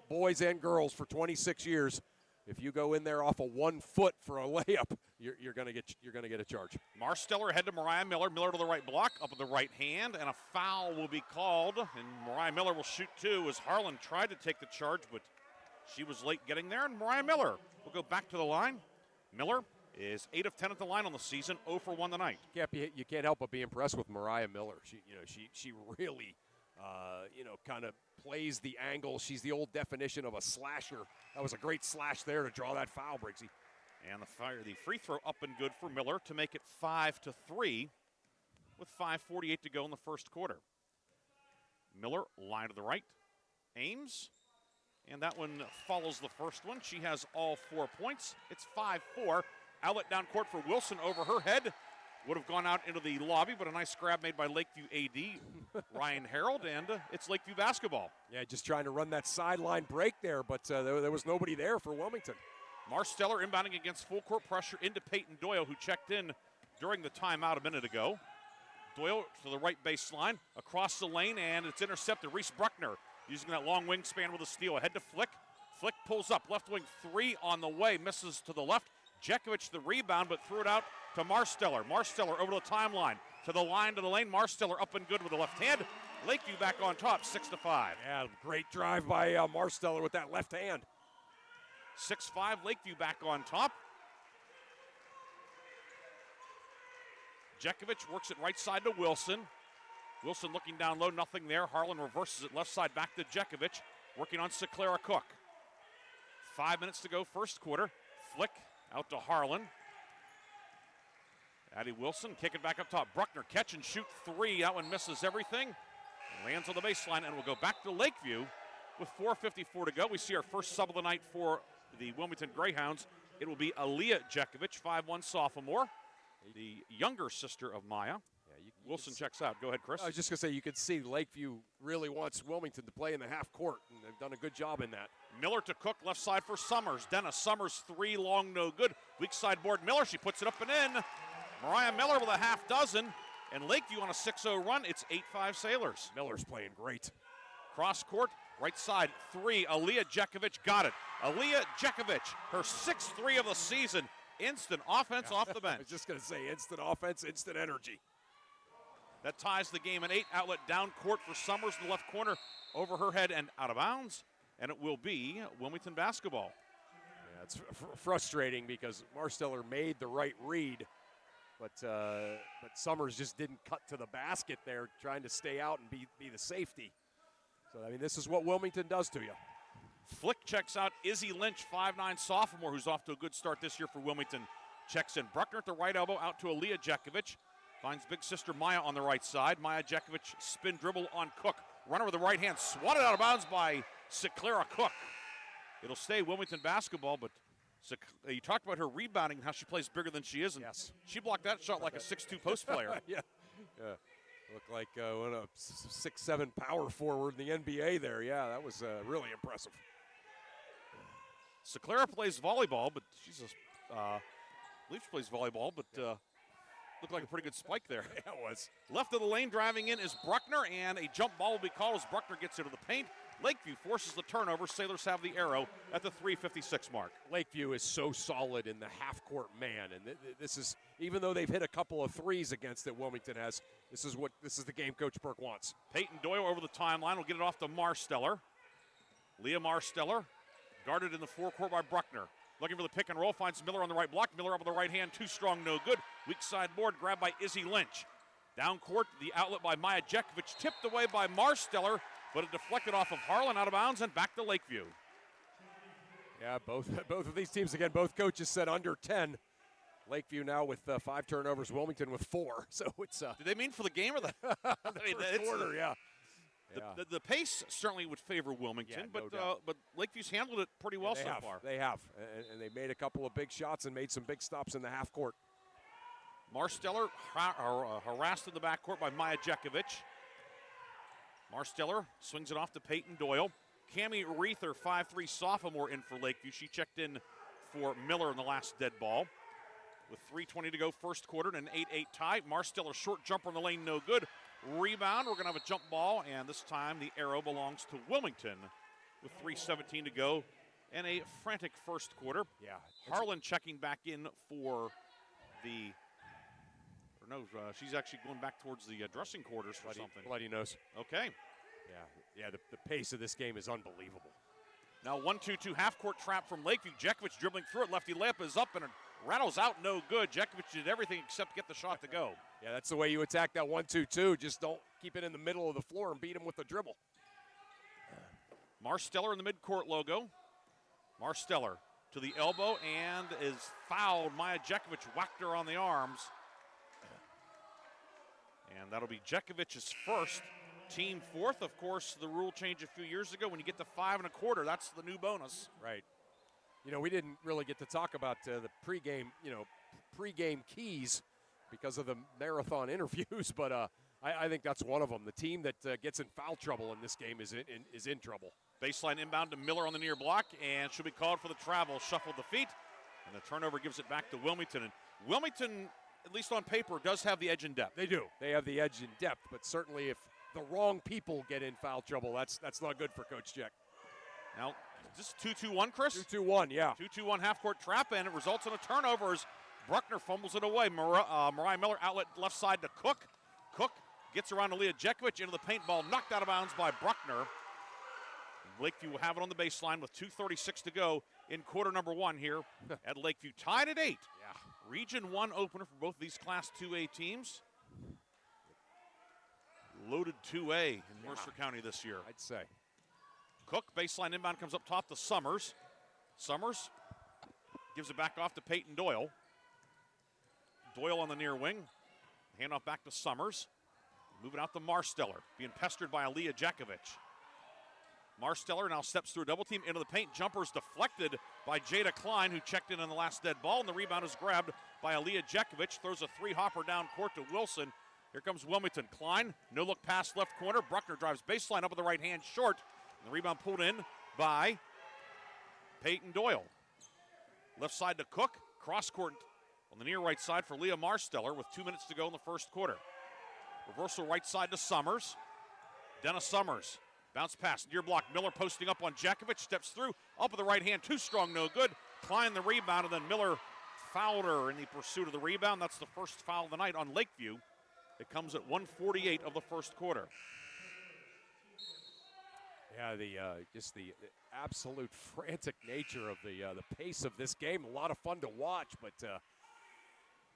boys and girls, for 26 years. If you go in there off of 1 foot for a layup, you're gonna get a charge. Marsteller ahead to Mariah Miller. Miller to the right block, up with the right hand, and a foul will be called. And Mariah Miller will shoot two as Harlan tried to take the charge, but she was late getting there. And Mariah Miller will go back to the line. Miller is 8 of 10 at the line on the season, 0 for 1 tonight. You can't help but be impressed with Mariah Miller. She really, kind of plays the angle. She's the old definition of a slasher. That was a great slash there to draw that foul, Briggsy. And the free throw up and good for Miller to make it 5-3 with 5:48 to go in the first quarter. Miller, line to the right, aims, and that one follows the first one. She has all 4 points. It's 5-4. Outlet down court for Wilson over her head. Would have gone out into the lobby, but a nice grab made by Lakeview AD, Ryan Harold, and it's Lakeview basketball. Yeah, just trying to run that sideline break there, but there was nobody there for Wilmington. Marsteller inbounding against full court pressure into Peyton Doyle, who checked in during the timeout a minute ago. Doyle to the right baseline, across the lane, and it's intercepted. Reese Bruckner using that long wingspan with a steal. Ahead to Flick. Flick pulls up, left wing three on the way, misses to the left. Jekovic the rebound, but threw it out to Marsteller. Marsteller over the timeline, to the line, to the lane. Marsteller up and good with the left hand. Lakeview back on top, 6-5. Yeah, great drive by Marsteller with that left hand. 6-5, Lakeview back on top. Jekovic works it right side to Wilson. Wilson looking down low, nothing there. Harlan reverses it left side back to Jekovic, working on Seclara Cook. 5 minutes to go, first quarter. Flick out to Harlan. Addie Wilson kick it back up top. Bruckner catch and shoot three. That one misses everything. Lands on the baseline, and we'll go back to Lakeview with 4:54 to go. We see our first sub of the night for the Wilmington Greyhounds. It will be Aaliyah Jekovic, 5'1" sophomore, the younger sister of Maya. Yeah, Wilson checks out. Go ahead, Chris. I was just going to say, you could see Lakeview really wants Wilmington to play in the half court, and they've done a good job in that. Miller to Cook, left side for Summers. Dennis Summers, 3 long, no good. Weak side board, Miller. She puts it up and in. Mariah Miller with a half dozen. And Lakeview on a 6-0 run. It's 8-5 Sailors. Miller's playing great. Cross court, right side, 3. Aaliyah Jekovic got it. Aaliyah Jekovic, her 6th 3 of the season. Instant offense off the bench. I was just going to say, instant offense, instant energy. That ties the game at 8. Outlet down court for Summers in the left corner, over her head and out of bounds. And it will be Wilmington basketball. Yeah, it's frustrating because Marsteller made the right read, but Summers just didn't cut to the basket there, trying to stay out and be the safety. So, I mean, this is what Wilmington does to you. Flick checks out Izzy Lynch, 5'9" sophomore, who's off to a good start this year for Wilmington. Checks in Bruckner at the right elbow, out to Aaliyah Jekovic. Finds big sister Maya on the right side. Maya Jekovic, spin dribble on Cook. Runner with the right hand, swatted out of bounds by Seclara Cook. It'll stay Wilmington basketball, but you talked about her rebounding and how she plays bigger than she is. And yes. She blocked that shot like a 6'2" post player. Yeah. Looked like a 6'7" power forward in the NBA there. Yeah, that was really impressive. Seclara plays volleyball, but I believe she plays volleyball, but looked like a pretty good spike there. Yeah, it was. Left of the lane, driving in is Bruckner, and a jump ball will be called as Bruckner gets into the paint. Lakeview forces the turnover. Sailors have the arrow at the 3:56 mark. Lakeview is so solid in the half-court man, and this is, even though they've hit a couple of threes against it, Wilmington has, this is the game Coach Burke wants. Peyton Doyle over the timeline will get it off to Marsteller. Leah Marsteller guarded in the forecourt by Bruckner. Looking for the pick and roll, finds Miller on the right block. Miller up with the right hand, too strong, no good. Weak side board, grabbed by Izzy Lynch. Down court, the outlet by Maya Jekovic, tipped away by Marsteller, but it deflected off of Harlan, out of bounds, and back to Lakeview. Yeah, both of these teams, again, both coaches said under 10. Lakeview now with 5 turnovers, Wilmington with 4. So it's did they mean for the game or the first quarter? Yeah. The pace certainly would favor Wilmington, yeah, but Lakeview handled it pretty well so far. They have, and they made a couple of big shots and made some big stops in the half court. Marsteller harassed in the backcourt by Maya Jekovic. Marsteller swings it off to Peyton Doyle. Cammie Reether, 5'3" sophomore, in for Lakeview. She checked in for Miller in the last dead ball. With 3:20 to go, first quarter, and an 8-8 tie. Marsteller, short jumper in the lane, no good. Rebound, we're going to have a jump ball, and this time the arrow belongs to Wilmington with 3:17 to go and a frantic first quarter. Yeah. Harlan checking back in for she's actually going back towards the dressing quarters for something. Bloody nose. Okay. Yeah, the pace of this game is unbelievable. Now 1-2-2 half-court trap from Lakeview. Jekovic dribbling through it. Lefty layup is up, and it rattles out, no good. Jekovic did everything except get the shot to go. Yeah, that's the way you attack that 1-2-2. Just don't keep it in the middle of the floor and beat him with the dribble. Marsteller in the midcourt logo. Marsteller to the elbow and is fouled. Maya Jekovic whacked her on the arms. And that'll be Jekovic's first, team fourth. Of course, the rule change a few years ago. When you get to 5 1/4, that's the new bonus. Right. You know, we didn't really get to talk about the pregame keys because of the marathon interviews, but I think that's one of them. The team that gets in foul trouble in this game is in trouble. Baseline inbound to Miller on the near block, and she'll be called for the travel. Shuffled the feet, and the turnover gives it back to Wilmington. And Wilmington, at least on paper, does have the edge in depth. They do. They have the edge in depth, but certainly if the wrong people get in foul trouble, that's not good for Coach Jeck. Now, just 2-2-1, Chris? 2-2-1, yeah. 2-2-1 half-court trap, and it results in a turnover as Bruckner fumbles it away. Mariah Miller outlet left side to Cook. Cook gets around to Leah Jekovic into the paint, ball knocked out of bounds by Bruckner. Lakeview will have it on the baseline with 2:36 to go in quarter number 1 here at Lakeview. Tied at 8. Yeah. Region 1 opener for both these Class 2A teams. Loaded 2A in Mercer County this year. I'd say. Cook, baseline inbound, comes up top to Summers. Summers gives it back off to Peyton Doyle. Doyle on the near wing. Handoff back to Summers. Moving out to Marsteller, being pestered by Aaliyah Jekovic. Marsteller now steps through a double team into the paint. Jumper's deflected by Jada Klein, who checked in on the last dead ball, and the rebound is grabbed by Aaliyah Jekovic. Throws a 3-hopper down court to Wilson. Here comes Wilmington. Klein, no-look pass left corner. Bruckner drives baseline up with the right hand short. And the rebound pulled in by Peyton Doyle. Left side to Cook. Cross court on the near right side for Leah Marsteller with 2 minutes to go in the first quarter. Reversal right side to Summers. Dennis Summers. Bounce pass, near block. Miller posting up on Jakovic. Steps through. Up with the right hand. Too strong, no good. Klein the rebound, and then Miller fouled her in the pursuit of the rebound. That's the first foul of the night on Lakeview. It comes at 1:48 of the first quarter. Yeah, just the absolute frantic nature of the pace of this game. A lot of fun to watch, but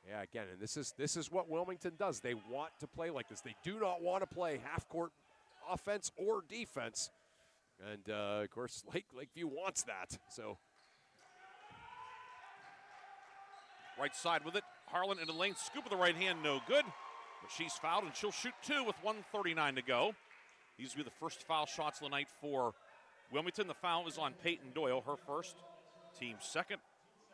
yeah, again, and this is what Wilmington does. They want to play like this. They do not want to play half-court offense or defense, and of course, Lakeview wants that. So, right side with it. Harlan into the lane. Scoop with the right hand, no good. But she's fouled, and she'll shoot two with 1:39 to go. These will be the first foul shots of the night for Wilmington. The foul is on Peyton Doyle, her first, team second.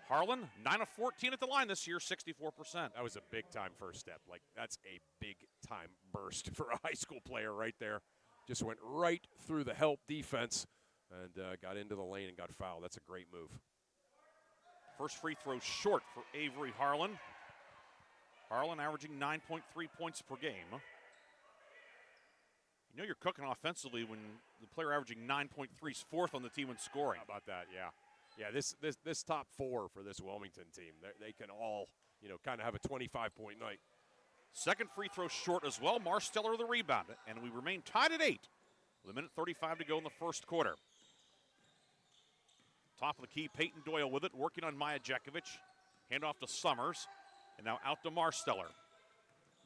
Harlan, 9 of 14 at the line this year, 64%. that was a big-time first step. Like, that's a big-time burst for a high school player right there. Just went right through the help defense and got into the lane and got fouled. That's a great move. First free throw short for Avery Harlan. Harlan averaging 9.3 points per game. You know you're cooking offensively when the player averaging 9.3 is fourth on the team in scoring. How about that? Yeah. Yeah, this top four for this Wilmington team, they can all, kind of have a 25-point night. Second free throw short as well. Marsteller the rebound, and we remain tied at 8 with 1:35 to go in the first quarter. Top of the key, Peyton Doyle with it, working on Maya Jakovic. Hand off to Summers, and now out to Marsteller.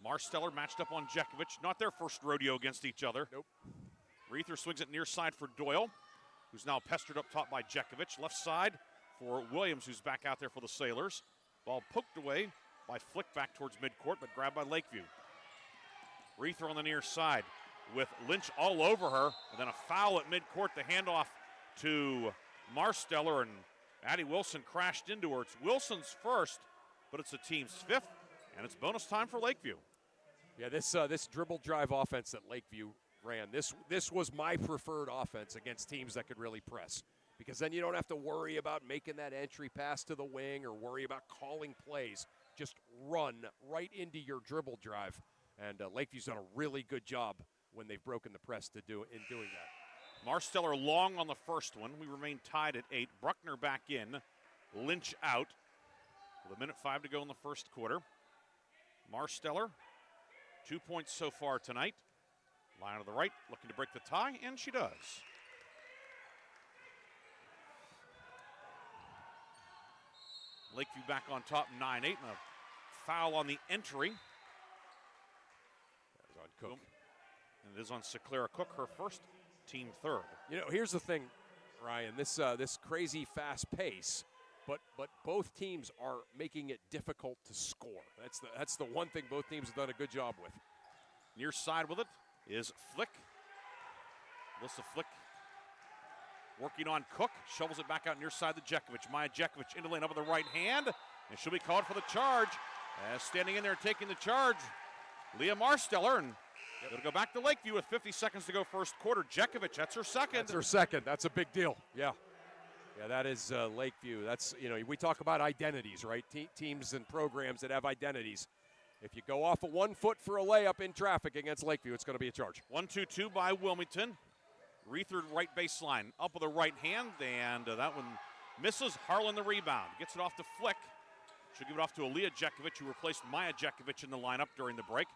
Marsteller matched up on Jakovic. Not their first rodeo against each other. Nope. Reether swings it near side for Doyle, who's now pestered up top by Jakovic. Left side for Williams, who's back out there for the Sailors. Ball poked away by Flick back towards midcourt, but grabbed by Lakeview. Reether on the near side with Lynch all over her, and then a foul at midcourt. The handoff to Marsteller, and Addie Wilson crashed into her. It's Wilson's first, but it's the team's fifth, and it's bonus time for Lakeview. Yeah, this dribble drive offense that Lakeview ran, this was my preferred offense against teams that could really press, because then you don't have to worry about making that entry pass to the wing or worry about calling plays. Just run right into your dribble drive, and Lakeview's done a really good job when they've broken the press in doing that. Marsteller long on the first one. We remain tied at 8. Bruckner back in. Lynch out. With 1:05 to go in the first quarter. Marsteller, 2 points so far tonight. Line to the right, looking to break the tie, and she does. Lakeview back on top, 9-8, and a foul on the entry. That was on Cook. And it is on Seclara Cook, her first, team third. Here's the thing, Ryan. This crazy fast pace, but both teams are making it difficult to score. That's the one thing both teams have done a good job with. Near side with it is Flick. Alyssa Flick working on Cook. Shovels it back out near side to Jakovic. Maya Jakovic into the lane up with the right hand. And she'll be called for the charge. Standing in there taking the charge, Leah Marsteller. And it'll go back to Lakeview with 50 seconds to go first quarter. Jakovic, that's her second. That's her second. That's a big deal. Yeah. Yeah, that is Lakeview. That's, we talk about identities, right? Teams and programs that have identities. If you go off of 1 foot for a layup in traffic against Lakeview, it's going to be a charge. 1-2-2 by Wilmington. Reether right baseline, up with the right hand, and that one misses. Harlan the rebound. Gets it off to Flick. She'll give it off to Aaliyah Jakovic, who replaced Maya Jakovic in the lineup during the break.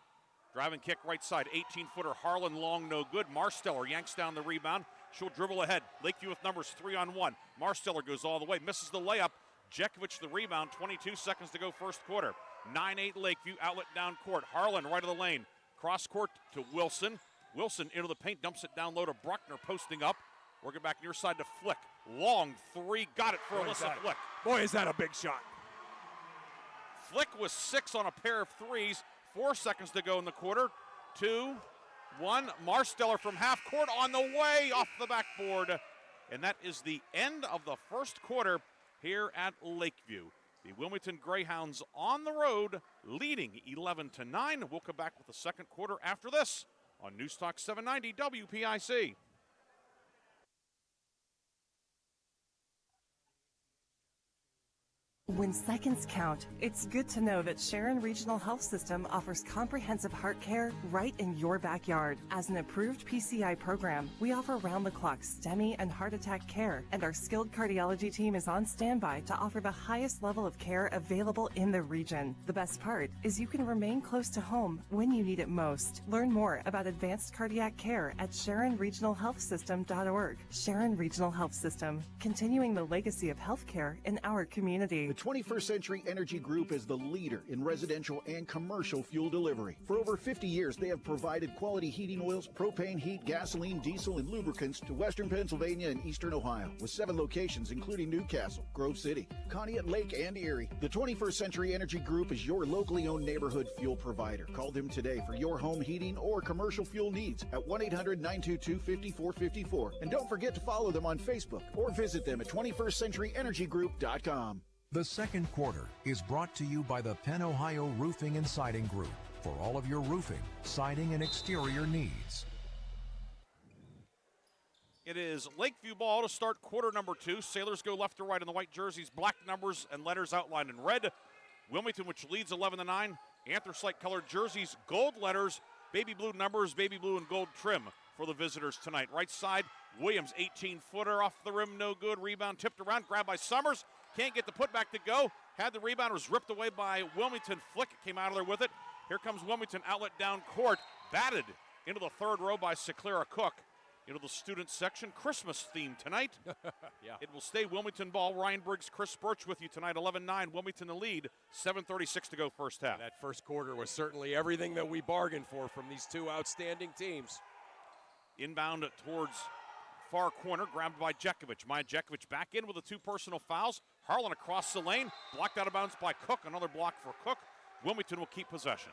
Driving kick right side, 18-footer. Harlan long, no good. Marsteller yanks down the rebound. She'll dribble ahead. Lakeview with numbers 3-on-1. Marsteller goes all the way, misses the layup. Jakovic the rebound, 22 seconds to go first quarter. 9-8 Lakeview, outlet down court. Harlan right of the lane. Cross court to Wilson. Wilson into the paint, dumps it down low to Bruckner, posting up. Working back near side to Flick. Long three, got it for Alyssa Flick. Boy, is that a big shot. Flick was 6 on a pair of threes. 4 seconds to go in the quarter. 2-1. Marsteller from half court on the way off the backboard. And that is the end of the first quarter here at Lakeview. The Wilmington Greyhounds on the road, leading 11-9. We'll come back with the second quarter after this on News Talk 790 WPIC. When seconds count, it's good to know that Sharon Regional Health System offers comprehensive heart care right in your backyard. As an approved PCI program, we offer round-the-clock STEMI and heart attack care, and our skilled cardiology team is on standby to offer the highest level of care available in the region. The best part is you can remain close to home when you need it most. Learn more about advanced cardiac care at SharonRegionalHealthSystem.org. Sharon Regional Health System, continuing the legacy of healthcare in our community. The 21st Century Energy Group is the leader in residential and commercial fuel delivery. For over 50 years, they have provided quality heating oils, propane, heat, gasoline, diesel, and lubricants to western Pennsylvania and eastern Ohio, with 7 locations including Newcastle, Grove City, Conneaut Lake, and Erie. The 21st Century Energy Group is your locally owned neighborhood fuel provider. Call them today for your home heating or commercial fuel needs at 1-800-922-5454. And don't forget to follow them on Facebook or visit them at 21stCenturyEnergyGroup.com. The second quarter is brought to you by the Penn Ohio Roofing and Siding Group for all of your roofing, siding, and exterior needs. It is Lakeview ball to start quarter number 2. Sailors go left to right in the white jerseys, black numbers and letters outlined in red. Wilmington, which leads 11-9, anthracite colored jerseys, gold letters, baby blue numbers, baby blue and gold trim for the visitors tonight. Right side, Williams, 18-footer off the rim, no good. Rebound tipped around, grabbed by Summers. Can't get the putback to go. Had the rebound, was ripped away by Wilmington. Flick came out of there with it. Here comes Wilmington, outlet down court. Batted into the third row by Seclara Cook. Into the student section, Christmas theme tonight. Yeah. It will stay Wilmington ball. Ryan Briggs, Chris Burtch with you tonight. 11-9, Wilmington the lead. 7:36 to go first half. That first quarter was certainly everything that we bargained for from these two outstanding teams. Inbound towards far corner, grabbed by Jekovic. Maya Jekovic back in with the 2 personal fouls. Harlan across the lane, blocked out of bounds by Cook. Another block for Cook. Wilmington will keep possession.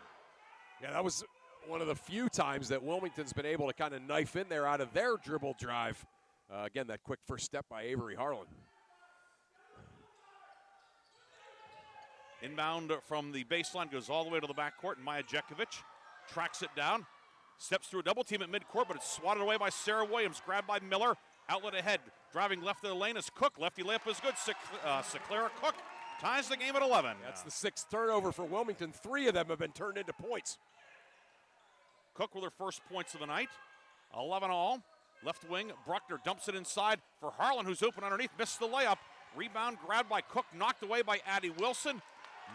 Yeah, that was one of the few times that Wilmington's been able to kind of knife in there out of their dribble drive. Again, that quick first step by Avery Harlan. Inbound from the baseline goes all the way to the backcourt, and Maya Jekovic tracks it down. Steps through a double team at midcourt, but it's swatted away by Sarah Williams. Grabbed by Miller. Outlet ahead. Driving left of the lane is Cook. Lefty layup is good. Seclara Cook ties the game at 11. That's the 6th turnover for Wilmington. 3 of them have been turned into points. Cook with her first points of the night. 11 all. Left wing. Bruckner dumps it inside for Harlan, who's open underneath. Missed the layup. Rebound grabbed by Cook. Knocked away by Addie Wilson.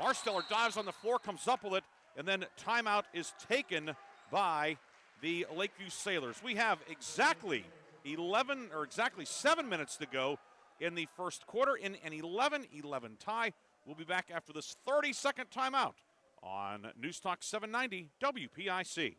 Marsteller dives on the floor, comes up with it, and then timeout is taken by the Lakeview Sailors. We have exactly 7 minutes to go in the first quarter in an 11-11 tie. We'll be back after this 30-second timeout on News Talk 790 WPIC.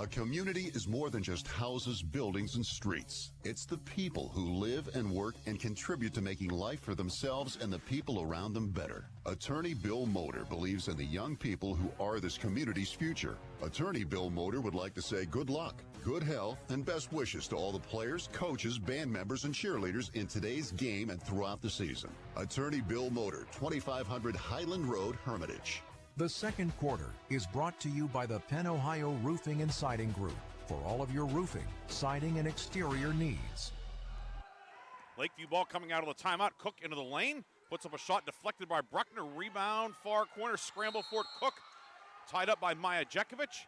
A community is more than just houses, buildings, and streets. It's the people who live and work and contribute to making life for themselves and the people around them better. Attorney Bill Motor believes in the young people who are this community's future. Attorney Bill Motor would like to say good luck, good health, and best wishes to all the players, coaches, band members, and cheerleaders in today's game and throughout the season. Attorney Bill Motor, 2500 Highland Road, Hermitage. The second quarter is brought to you by the Penn Ohio Roofing and Siding Group for all of your roofing, siding, and exterior needs. Lakeview ball coming out of the timeout. Cook into the lane. Puts up a shot deflected by Bruckner. Rebound, far corner, scramble for it. Cook tied up by Maya Jekovic.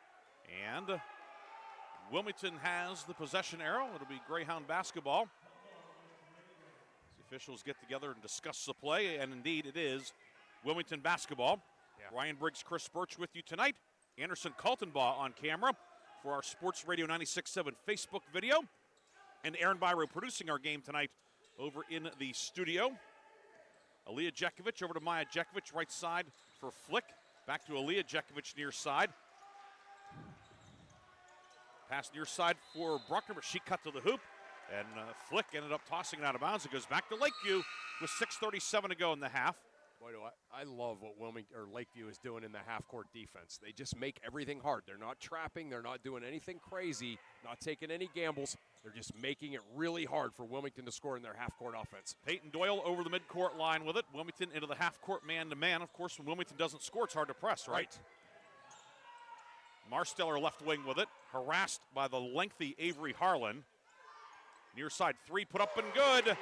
And Wilmington has the possession arrow. It'll be Greyhound basketball. The officials get together and discuss the play, and indeed it is Wilmington basketball. Yeah. Ryan Briggs, Chris Burtch with you tonight. Anderson Kaltenbaugh on camera for our Sports Radio 96.7 Facebook video. And Aaron Byro producing our game tonight over in the studio. Aaliyah Jekovic over to Maya Jekovic, right side for Flick. Back to Aaliyah Jekovic near side. Pass near side for Bruckner, but she cut to the hoop. And Flick ended up tossing it out of bounds. It goes back to Lakeview with 6:37 to go in the half. Boy, do I love what Lakeview is doing in the half-court defense. They just make everything hard. They're not trapping. They're not doing anything crazy, not taking any gambles. They're just making it really hard for Wilmington to score in their half-court offense. Peyton Doyle over the midcourt line with it. Wilmington into the half-court man-to-man. Of course, when Wilmington doesn't score, it's hard to press, right? Marsteller left wing with it, harassed by the lengthy Avery Harlan. Near side three, put up and good.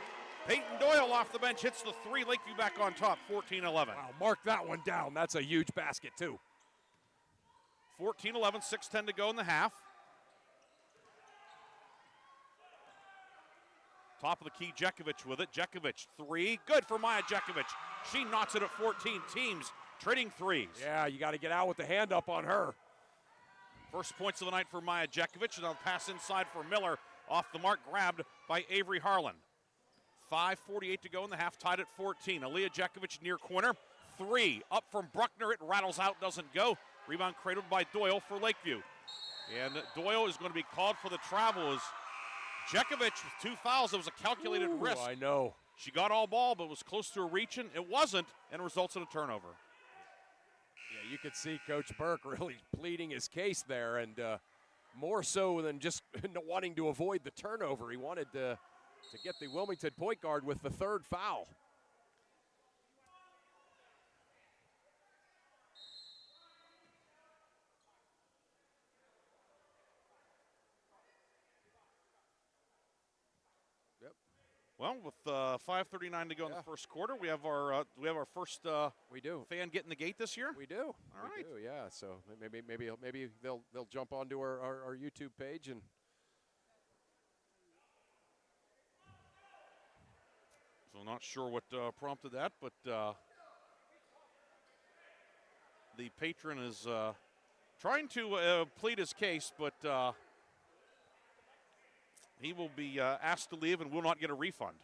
Peyton Doyle off the bench hits the three. Lakeview back on top, 14-11. Wow, mark that one down. That's a huge basket, too. 14-11, 6:10 to go in the half. Top of the key, Jekovic with it. Jekovic, three. Good for Maya Jekovic. She knocks it at 14. Teams trading threes. Yeah, you got to get out with the hand up on her. First points of the night for Maya Jekovic. And a pass inside for Miller. Off the mark, grabbed by Avery Harlan. 5:48 to go in the half, tied at 14. Aaliyah Jekovic near corner. Three up from Bruckner. It rattles out, doesn't go. Rebound cradled by Doyle for Lakeview. And Doyle is going to be called for the travel as Jekovic with two fouls. It was a calculated risk. I know. She got all ball, but was close to a reaching. It wasn't, and results in a turnover. Yeah, you could see Coach Burke really pleading his case there, and more so than just wanting to avoid the turnover. He wanted to get the Wilmington point guard with the third foul. Well, with 5:39 to go in the first quarter, we have our first fan get in the gate this year. We do. All right. We do, yeah. So maybe they'll jump onto our YouTube page and. So not sure what prompted that, but the patron is trying to plead his case, but he will be asked to leave and will not get a refund.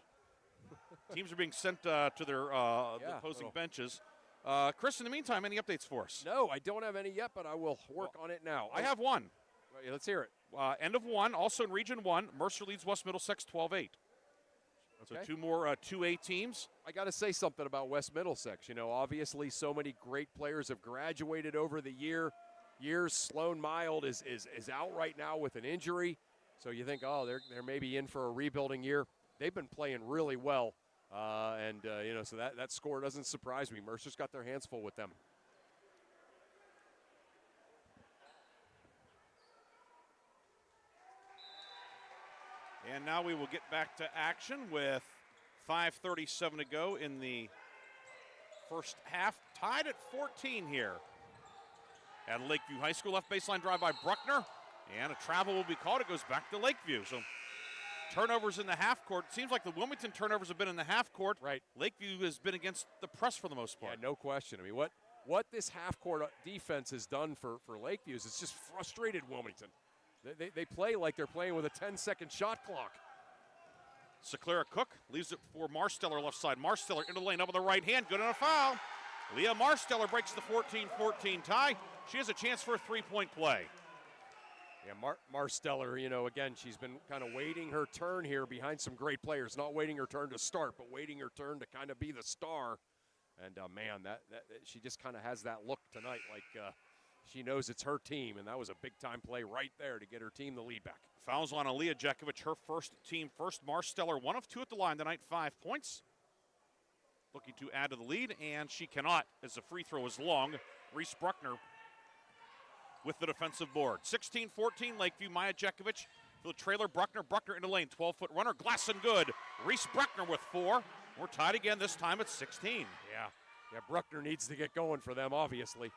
Teams are being sent to their the opposing benches. Chris, in the meantime, any updates for us? No, I don't have any yet, but I will work on it now. I have one. Right, let's hear it. End of one, also in Region 1, Mercer leads West Middlesex 12-8. So two more 2A teams. I got to say something about West Middlesex. You know, obviously so many great players have graduated over the years. Sloan Mild is out right now with an injury. So you think, oh, they're maybe in for a rebuilding year. They've been playing really well. So that score doesn't surprise me. Mercer's got their hands full with them. And now we will get back to action with 5:37 to go in the first half. Tied at 14 here at Lakeview High School. Left baseline drive by Bruckner. And a travel will be called. It goes back to Lakeview. So turnovers in the half court. It seems like the Wilmington turnovers have been in the half court. Right. Lakeview has been against the press for the most part. Yeah, no question. I mean, what this half court defense has done for Lakeview is it's just frustrated Wilmington. They play like they're playing with a 10-second shot clock. Seclara Cook leaves it for Marsteller left side. Marsteller into the lane up with the right hand. Good on a foul. Leah Marsteller breaks the 14-14 tie. She has a chance for a three-point play. Yeah, Marsteller, you know, again, she's been kind of waiting her turn here behind some great players. Not waiting her turn to start, but waiting her turn to kind of be the star. And, man, that she just kind of has that look tonight like she knows it's her team, and that was a big-time play right there to get her team the lead back. Fouls on Aaliyah Jekovic, her team first. Marsteller, 1 of 2 at the line tonight, 5 points. Looking to add to the lead, and she cannot as the free throw is long. Reese Bruckner with the defensive board. 16-14, Lakeview, Maya Jekovic for the trailer. Bruckner into lane, 12-foot runner, glass and good. Reese Bruckner with 4. We're tied again, this time at 16. Yeah, Bruckner needs to get going for them, obviously.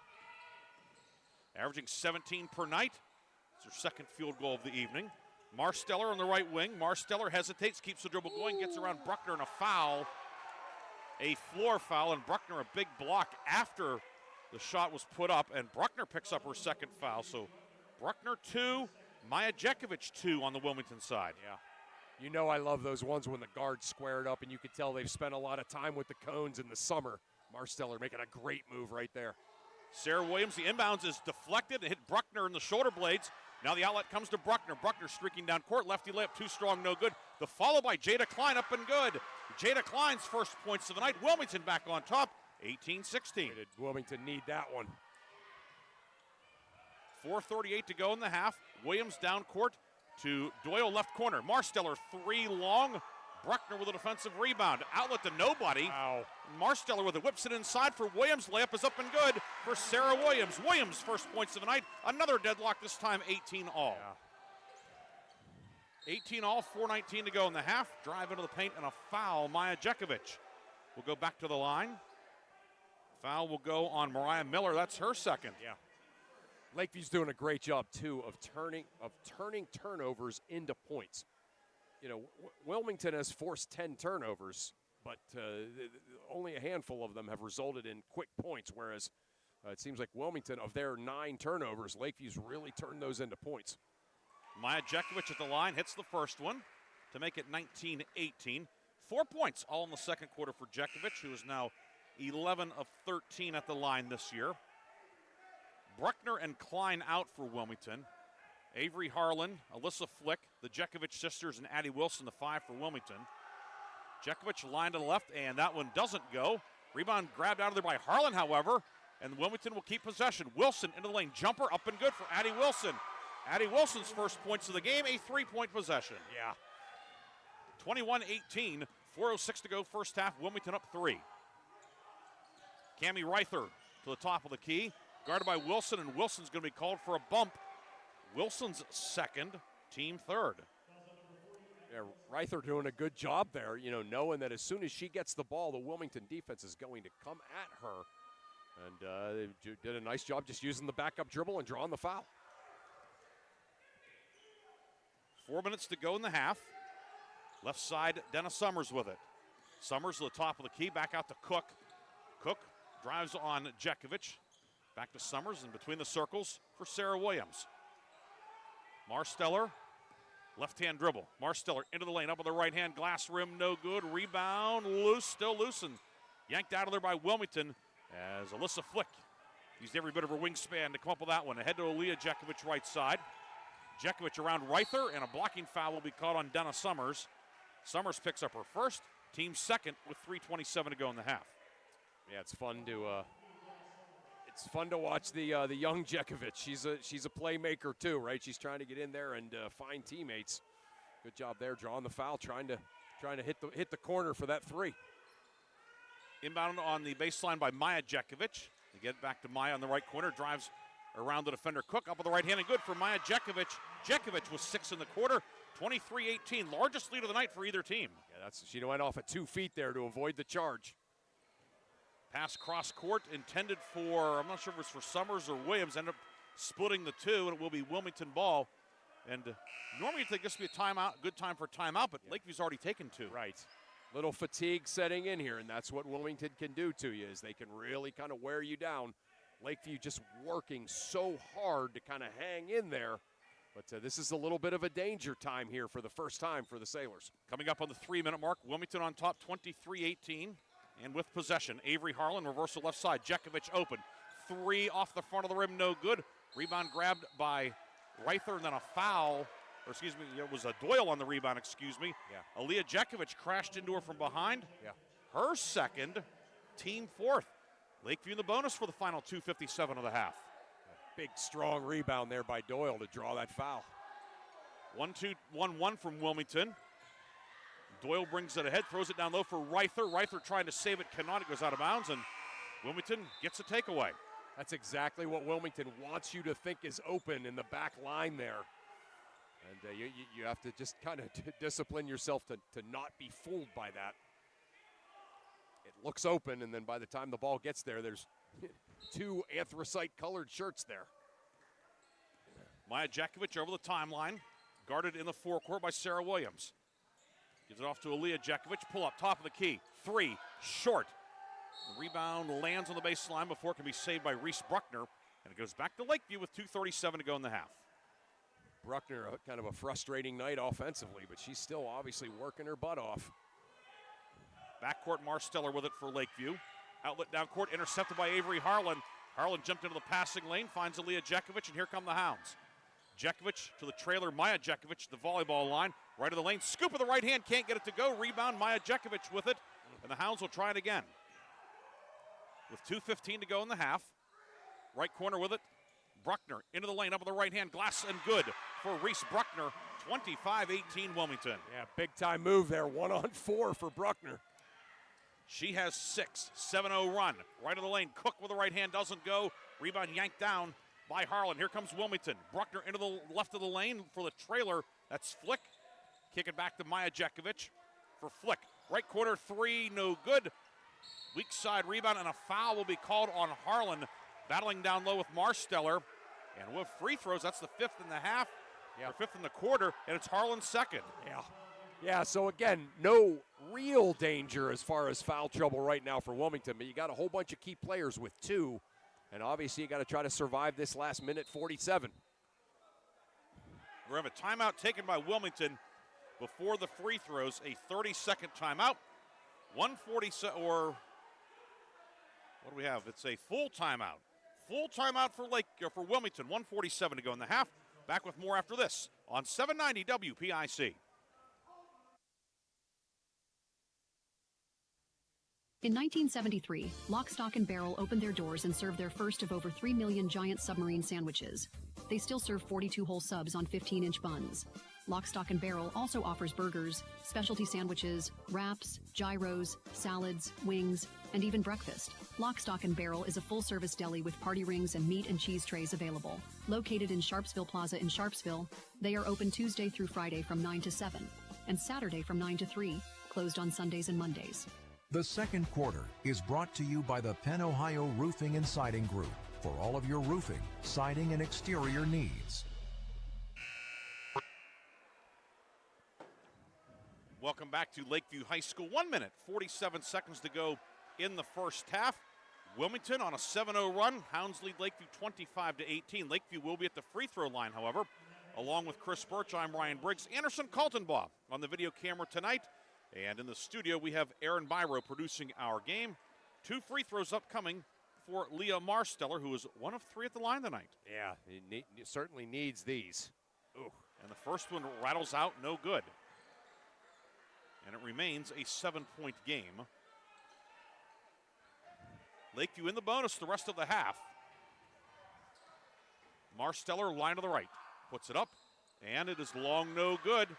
Averaging 17 per night. It's her second field goal of the evening. Marsteller on the right wing. Marsteller hesitates, keeps the dribble going, gets around Bruckner and a foul. A floor foul, and Bruckner a big block after the shot was put up, and Bruckner picks up her second foul. So Bruckner 2, Maya Jekovic 2 on the Wilmington side. Yeah. You know I love those ones when the guards squared up, and you could tell they've spent a lot of time with the cones in the summer. Marsteller making a great move right there. Sarah Williams, the inbounds is deflected and hit Bruckner in the shoulder blades. Now the outlet comes to Bruckner. Bruckner streaking down court. Lefty layup, too strong, no good. The follow by Jada Klein, up and good. Jada Klein's first points of the night. Wilmington back on top, 18-16. Did Wilmington need that one? 4:38 to go in the half. Williams down court to Doyle, left corner. Marsteller, 3 long. Bruckner with a defensive rebound. Outlet to nobody. Wow. Marsteller with it, whips it inside for Williams. Layup is up and good for Sarah Williams. Williams, first points of the night. Another deadlock, this time 18 all. Yeah. 18 all, 4:19 to go in the half. Drive into the paint and a foul. Maya Jekovic will go back to the line. Foul will go on Mariah Miller. That's her second. Yeah. Lakeview's doing a great job, too, of turning turnovers into points. You know, Wilmington has forced 10 turnovers, but only a handful of them have resulted in quick points, whereas it seems like Wilmington, of their 9 turnovers, Lakeview's really turned those into points. Maya Jekovic at the line, hits the first one to make it 19-18. 4 points all in the second quarter for Jekovic, who is now 11 of 13 at the line this year. Bruckner and Klein out for Wilmington. Avery Harlan, Alyssa Flick, the Jekovic sisters, and Addie Wilson, the 5 for Wilmington. Jekovic line to the left, and that one doesn't go. Rebound grabbed out of there by Harlan, however, and Wilmington will keep possession. Wilson into the lane, jumper up and good for Addie Wilson. Addie Wilson's first points of the game, a 3-point possession. Yeah. 21-18, 4:06 to go first half, Wilmington up 3. Cammie Reither to the top of the key, guarded by Wilson, and Wilson's going to be called for a bump. Wilson's second, team third. Yeah, Reither doing a good job there, you know, knowing that as soon as she gets the ball, the Wilmington defense is going to come at her. And they did a nice job just using the backup dribble and drawing the foul. 4 minutes to go in the half. Left side, Denna Summers with it. Summers to the top of the key, back out to Cook. Cook drives on Jekovic. Back to Summers and between the circles for Sarah Williams. Marsteller, left-hand dribble. Marsteller into the lane, up on the right hand, glass rim, no good. Rebound, loose, still loose, and yanked out of there by Wilmington as Alyssa Flick used every bit of her wingspan to come up with that one. Ahead to Aaliyah Jekovic, right side. Jekovic around Reither, and a blocking foul will be caught on Denna Summers. Summers picks up her first, team second with 3:27 to go in the half. Yeah, it's fun to watch the young Jekovic. She's a playmaker too, right? She's trying to get in there and find teammates. Good job there, drawing the foul, trying to hit the corner for that 3. Inbound on the baseline by Maya Jekovic. They get back to Maya on the right corner, drives around the defender Cook, up on the right hand, and good for Maya Jekovic. Jekovic was 6 in the quarter, 23-18, largest lead of the night for either team. Yeah, she went off at 2 feet there to avoid the charge. Pass cross court intended for, I'm not sure if it was for Summers or Williams, ended up splitting the 2, and it will be Wilmington ball. And normally you'd think this would be a timeout, good time for a timeout, but Lakeview's already taken 2. Right. Little fatigue setting in here, and that's what Wilmington can do to you, is they can really kind of wear you down. Lakeview just working so hard to kind of hang in there. But this is a little bit of a danger time here for the first time for the Sailors. Coming up on the 3-minute mark, Wilmington on top 23-18. And with possession, Avery Harlan, reversal left side. Jekovic open. 3 off the front of the rim, no good. Rebound grabbed by Reither, and then a foul. Or excuse me, it was a Doyle on the rebound, excuse me. Yeah. Aaliyah Jekovic crashed into her from behind. Yeah. Her second, team fourth. Lakeview in the bonus for the final 2:57 of the half. Big, strong rebound there by Doyle to draw that foul. 1-2-1-1 from Wilmington. Doyle brings it ahead, throws it down low for Reither. Reither trying to save it, cannot. It goes out of bounds, and Wilmington gets a takeaway. That's exactly what Wilmington wants you to think is open in the back line there. And you have to just kind of discipline yourself to not be fooled by that. It looks open, and then by the time the ball gets there, there's 2 anthracite-colored shirts there. Maya Jekovic over the timeline, guarded in the forecourt by Sarah Williams. Gives it off to Aaliyah Jekovic. Pull up, top of the key. 3, short. The rebound lands on the baseline before it can be saved by Reese Bruckner. And it goes back to Lakeview with 2:37 to go in the half. Bruckner, kind of a frustrating night offensively, but she's still obviously working her butt off. Backcourt Marsteller with it for Lakeview. Outlet down court, intercepted by Avery Harlan. Harlan jumped into the passing lane, finds Aaliyah Jekovic, and here come the Hounds. Jekovic to the trailer, Maya Jekovic, the volleyball line. Right of the lane, scoop of the right hand, can't get it to go. Rebound, Maya Jekovic with it, and the Hounds will try it again. With 2:15 to go in the half. Right corner with it, Bruckner into the lane, up on the right hand, glass and good for Reese Bruckner. 25-18 Wilmington. Yeah, big-time move there. 1-on-4 for Bruckner. She has 6, 7-0 run. Right of the lane, Cook with the right hand, doesn't go. Rebound yanked down by Harlan. Here comes Wilmington. Bruckner into the left of the lane for the trailer. That's Flick. Kick it back to Maya Jekovic for Flick. Right corner 3, no good. Weak side rebound, and a foul will be called on Harlan. Battling down low with Marsteller. And with free throws, that's the 5th in the half, or 5th in the quarter, and it's Harlan's second. Yeah, so again, no real danger as far as foul trouble right now for Wilmington, but you got a whole bunch of key players with 2, and obviously you got to try to survive this last minute 47. We're going to have a timeout taken by Wilmington before the free throws, a 30-second timeout. 147, or what do we have? It's a full timeout. Full timeout for Wilmington, 1:47 to go in the half. Back with more after this on 790 WPIC. In 1973, Lock, Stock, and Barrel opened their doors and served their first of over 3 million giant submarine sandwiches. They still serve 42-hole subs on 15-inch buns. Lock, Stock, and Barrel also offers burgers, specialty sandwiches, wraps, gyros, salads, wings, and even breakfast. Lock, Stock, and Barrel is a full-service deli with party rings and meat and cheese trays available. Located in Sharpsville Plaza in Sharpsville, they are open Tuesday through Friday from 9 to 7, and Saturday from 9 to 3, closed on Sundays and Mondays. The second quarter is brought to you by the Penn Ohio Roofing and Siding Group for all of your roofing, siding, and exterior needs. Welcome back to Lakeview High School. 1 minute, 47 seconds to go in the first half. Wilmington on a 7-0 run. Hounds lead Lakeview 25-18. Lakeview will be at the free throw line, however. Along with Chris Burtch, I'm Ryan Briggs. Anderson Kaltenbaugh on the video camera tonight. And in the studio, we have Aaron Byro producing our game. 2 free throws upcoming for Leah Marsteller, who is 1 of 3 at the line tonight. Yeah, he certainly needs these. Ooh, and the first one rattles out, no good. And it remains a 7-point game. Lakeview in the bonus the rest of the half. Marsteller, line to the right. Puts it up, and it is long, no good.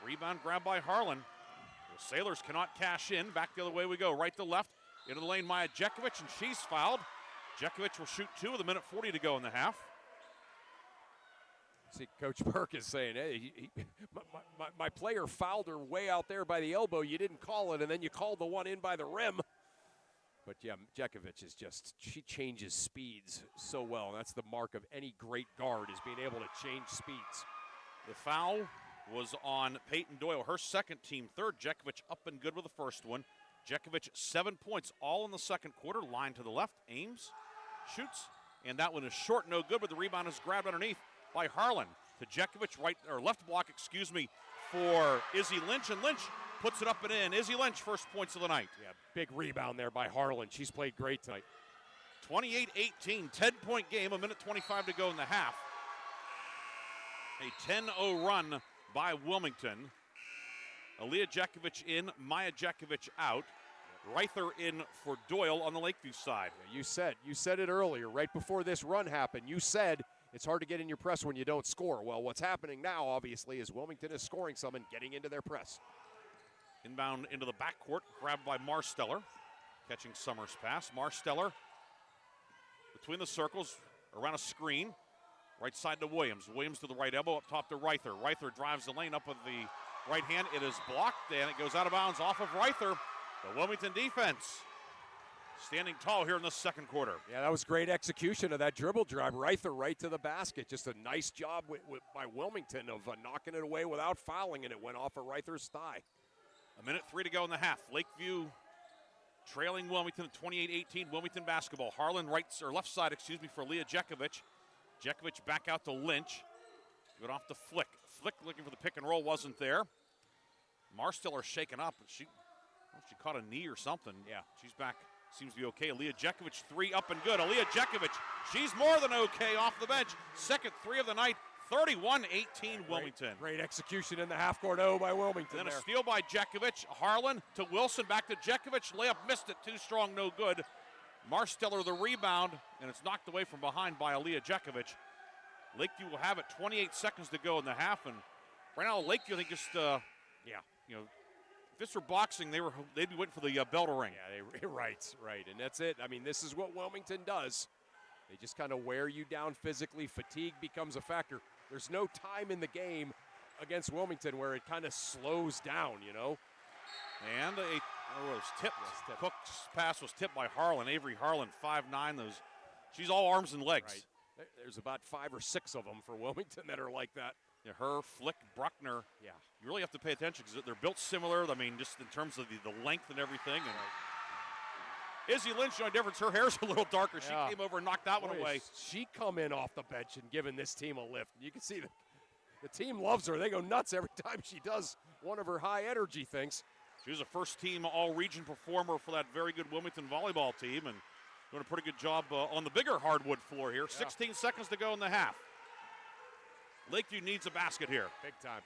Rebound grabbed by Harlan. The Sailors cannot cash in. Back the other way we go. Right to left. Into the lane, Maya Jekovic, and she's fouled. Jekovic will shoot 2 with a minute 40 to go in the half. See, Coach Burke is saying, hey, my player fouled her way out there by the elbow. You didn't call it, and then you called the one in by the rim. But, yeah, Jekovic is just, she changes speeds so well. And that's the mark of any great guard, is being able to change speeds. The foul was on Peyton Doyle, her second, team third. Jekovic up and good with the first one. Jekovic 7 points, all in the second quarter. Line to the left, Ames shoots, and that one is short, no good, but the rebound is grabbed underneath by Harlan to Jekovic, right or left block, for Izzy Lynch, and Lynch puts it up and in. Izzy Lynch, first points of the night. Yeah, big rebound there by Harlan. She's played great tonight. 28-18, 10-point game, a minute 25 to go in the half. A 10-0 run by Wilmington. Aaliyah Jekovic in, Maya Jekovic out. Reither in for Doyle on the Lakeview side. Yeah, you said it earlier, right before this run happened. You said it's hard to get in your press when you don't score. Well, what's happening now, obviously, is Wilmington is scoring some and getting into their press. Inbound into the backcourt, grabbed by Marsteller. Catching Summers' pass. Marsteller between the circles, around a screen. Right side to Williams. Williams to the right elbow, up top to Reither. Reither drives the lane up with the right hand. It is blocked, and it goes out of bounds off of Reither. The Wilmington defense standing tall here in the second quarter. Yeah, that was great execution of that dribble drive. Reither right to the basket. Just a nice job by Wilmington of knocking it away without fouling, and it went off of Reither's thigh. A minute 3 to go in the half. Lakeview trailing Wilmington 28-18. Wilmington basketball. Harlan left side, for Leah Jekovic. Jekovic back out to Lynch. Good off to Flick. Flick looking for the pick and roll, wasn't there. Marsteller shaken up. She caught a knee or something. Yeah, she's back. Seems to be okay. Aaliyah Jekovic, 3 up and good. Aaliyah Jekovic, she's more than okay off the bench. Second 3 of the night, 31-18 Wilmington. Great execution in the half court by Wilmington. And then a steal by Jekovic. Harlan to Wilson, back to Jekovic. Layup missed it, too strong, no good. Marsteller the rebound, and it's knocked away from behind by Aaliyah Jekovic. Lakeview will have it, 28 seconds to go in the half, and Right now, Lakeview, I think just, if this were boxing, they'd be waiting for the bell to ring. Yeah, right. And that's it. I mean, this is what Wilmington does. They just kind of wear you down physically. Fatigue becomes a factor. There's no time in the game against Wilmington where it kind of slows down, And was tipped. Cook's pass was tipped by Harlan. Avery Harlan, 5'9". She's all arms and legs. Right. There's about 5 or 6 of them for Wilmington that are like that. Yeah, her, Flick, Bruckner. Yeah. You really have to pay attention because they're built similar. I mean, just in terms of the length and everything. And Izzy Lynch, no difference. Her hair's a little darker. She came over and knocked that one away. She come in off the bench and giving this team a lift. You can see the team loves her. They go nuts every time she does one of her high energy things. She was a first-team all-region performer for that very good Wilmington volleyball team and doing a pretty good job on the bigger hardwood floor here. 16 seconds to go in the half. Lakeview needs a basket here. Big time.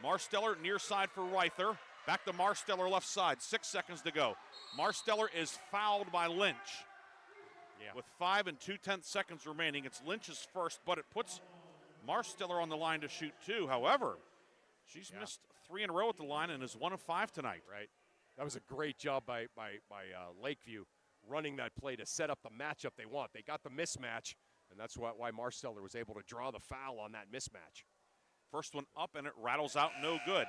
Marsteller near side for Reither. Back to Marsteller left side. 6 seconds to go. Marsteller is fouled by Lynch. With 5 2/10 seconds remaining, it's Lynch's first, but it puts Marsteller on the line to shoot 2. However, she's missed 3 in a row at the line and is 1 of 5 tonight. Right. That was a great job by Lakeview running that play to set up the matchup they want. They got the mismatch, and that's why Marsteller was able to draw the foul on that mismatch. First one up, and it rattles out no good.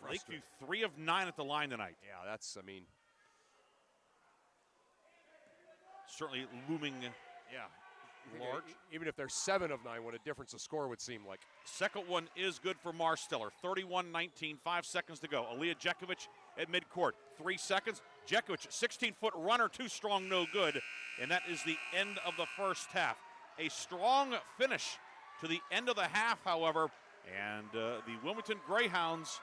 Lakeview 3 of 9 at the line tonight. Yeah, that's, certainly looming large. Even if they're 7 of 9, what a difference a score would seem like. Second one is good for Marsteller. 31-19, 5 seconds to go. Aaliyah Jekovic at midcourt. 3 seconds. Jekovic, 16-foot runner, too strong, no good. And that is the end of the first half. A strong finish to the end of the half, however. And the Wilmington Greyhounds,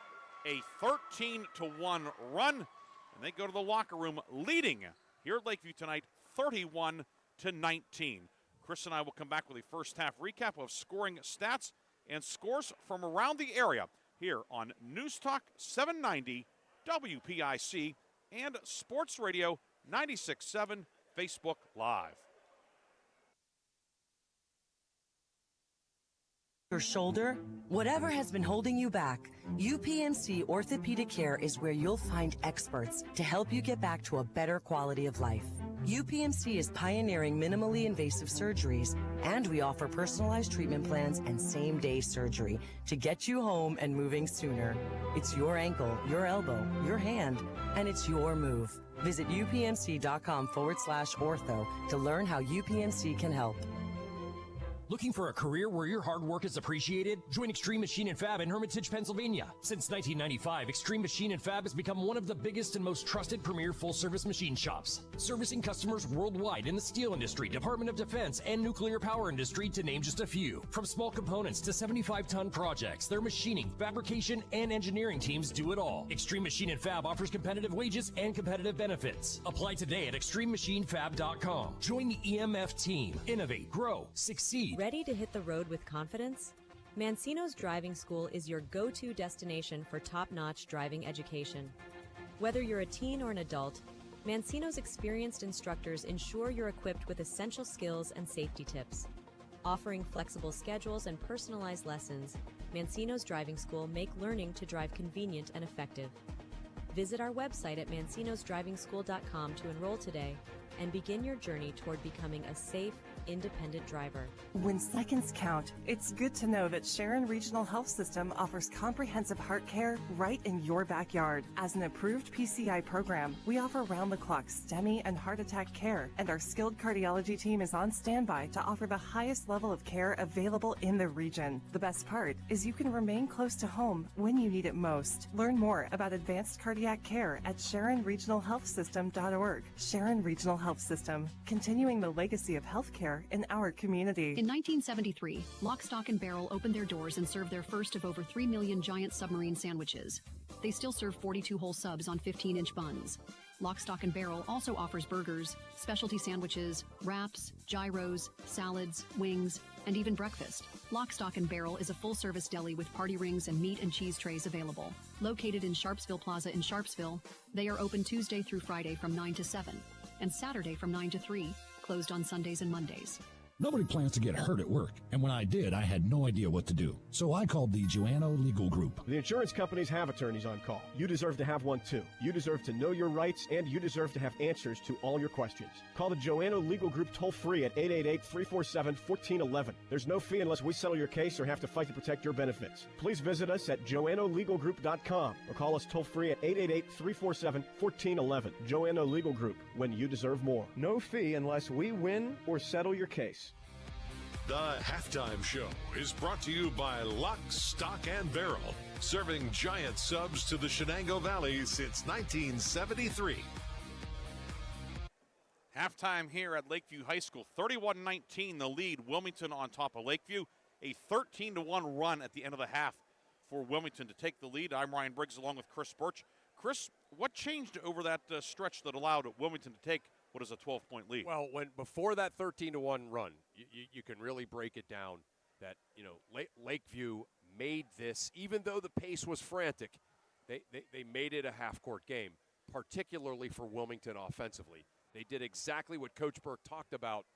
a 13-1 run. And they go to the locker room leading here at Lakeview tonight, 31-19. Chris and I will come back with a first half recap of scoring stats and scores from around the area here on News Talk 790 WPIC and Sports Radio 96.7 Facebook Live. Your shoulder? Whatever has been holding you back, UPMC Orthopedic Care is where you'll find experts to help you get back to a better quality of life. UPMC is pioneering minimally invasive surgeries, and we offer personalized treatment plans and same-day surgery to get you home and moving sooner. It's your ankle, your elbow, your hand, and it's your move. Visit upmc.com/ortho to learn how UPMC can help. Looking for a career where your hard work is appreciated? Join Extreme Machine and Fab in Hermitage, Pennsylvania. Since 1995, Extreme Machine and Fab has become one of the biggest and most trusted premier full-service machine shops, servicing customers worldwide in the steel industry, Department of Defense, and nuclear power industry, to name just a few. From small components to 75-ton projects, their machining, fabrication, and engineering teams do it all. Extreme Machine and Fab offers competitive wages and competitive benefits. Apply today at extrememachinefab.com. Join the EMF team. Innovate, grow, succeed. Ready to hit the road with confidence? Mancino's Driving School is your go-to destination for top-notch driving education. Whether you're a teen or an adult, Mancino's experienced instructors ensure you're equipped with essential skills and safety tips. Offering flexible schedules and personalized lessons, Mancino's Driving School make learning to drive convenient and effective. Visit our website at mancinosdrivingschool.com to enroll today and begin your journey toward becoming a safe, independent driver. When seconds count, it's good to know that Sharon Regional Health System offers comprehensive heart care right in your backyard. As an approved PCI program, we offer round-the-clock STEMI and heart attack care, and our skilled cardiology team is on standby to offer the highest level of care available in the region. The best part is you can remain close to home when you need it most. Learn more about advanced cardiac care at SharonRegionalHealthSystem.org. Sharon Regional Health System, continuing the legacy of healthcare in our community. In 1973, Lock, Stock, and Barrel opened their doors and served their first of over 3 million giant submarine sandwiches. They still serve 42-hole subs on 15-inch buns. Lock, Stock, and Barrel also offers burgers, specialty sandwiches, wraps, gyros, salads, wings, and even breakfast. Lock, Stock, and Barrel is a full-service deli with party rings and meat and cheese trays available. Located in Sharpsville Plaza in Sharpsville, they are open Tuesday through Friday from 9 to 7, and Saturday from 9 to 3, closed on Sundays and Mondays. Nobody plans to get hurt at work, and when I did, I had no idea what to do. So I called the Joanno Legal Group. The insurance companies have attorneys on call. You deserve to have one too. You deserve to know your rights, and you deserve to have answers to all your questions. Call the Joanno Legal Group toll-free at 888-347-1411. There's no fee unless we settle your case or have to fight to protect your benefits. Please visit us at joannolegalgroup.com or call us toll-free at 888-347-1411. Joanno Legal Group, when you deserve more. No fee unless we win or settle your case. The Halftime Show is brought to you by Lock, Stock, and Barrel, serving giant subs to the Shenango Valley since 1973. Halftime here at Lakeview High School, 31-19 the lead. Wilmington on top of Lakeview. A 13-1 run at the end of the half for Wilmington to take the lead. I'm Ryan Briggs along with Chris Burtch. Chris, what changed over that stretch that allowed Wilmington to take what is a 12-point lead? Well, before that 13-1 run, you can really break it down that, Lakeview made this, even though the pace was frantic, they made it a half-court game, particularly for Wilmington offensively. They did exactly what Coach Burke talked about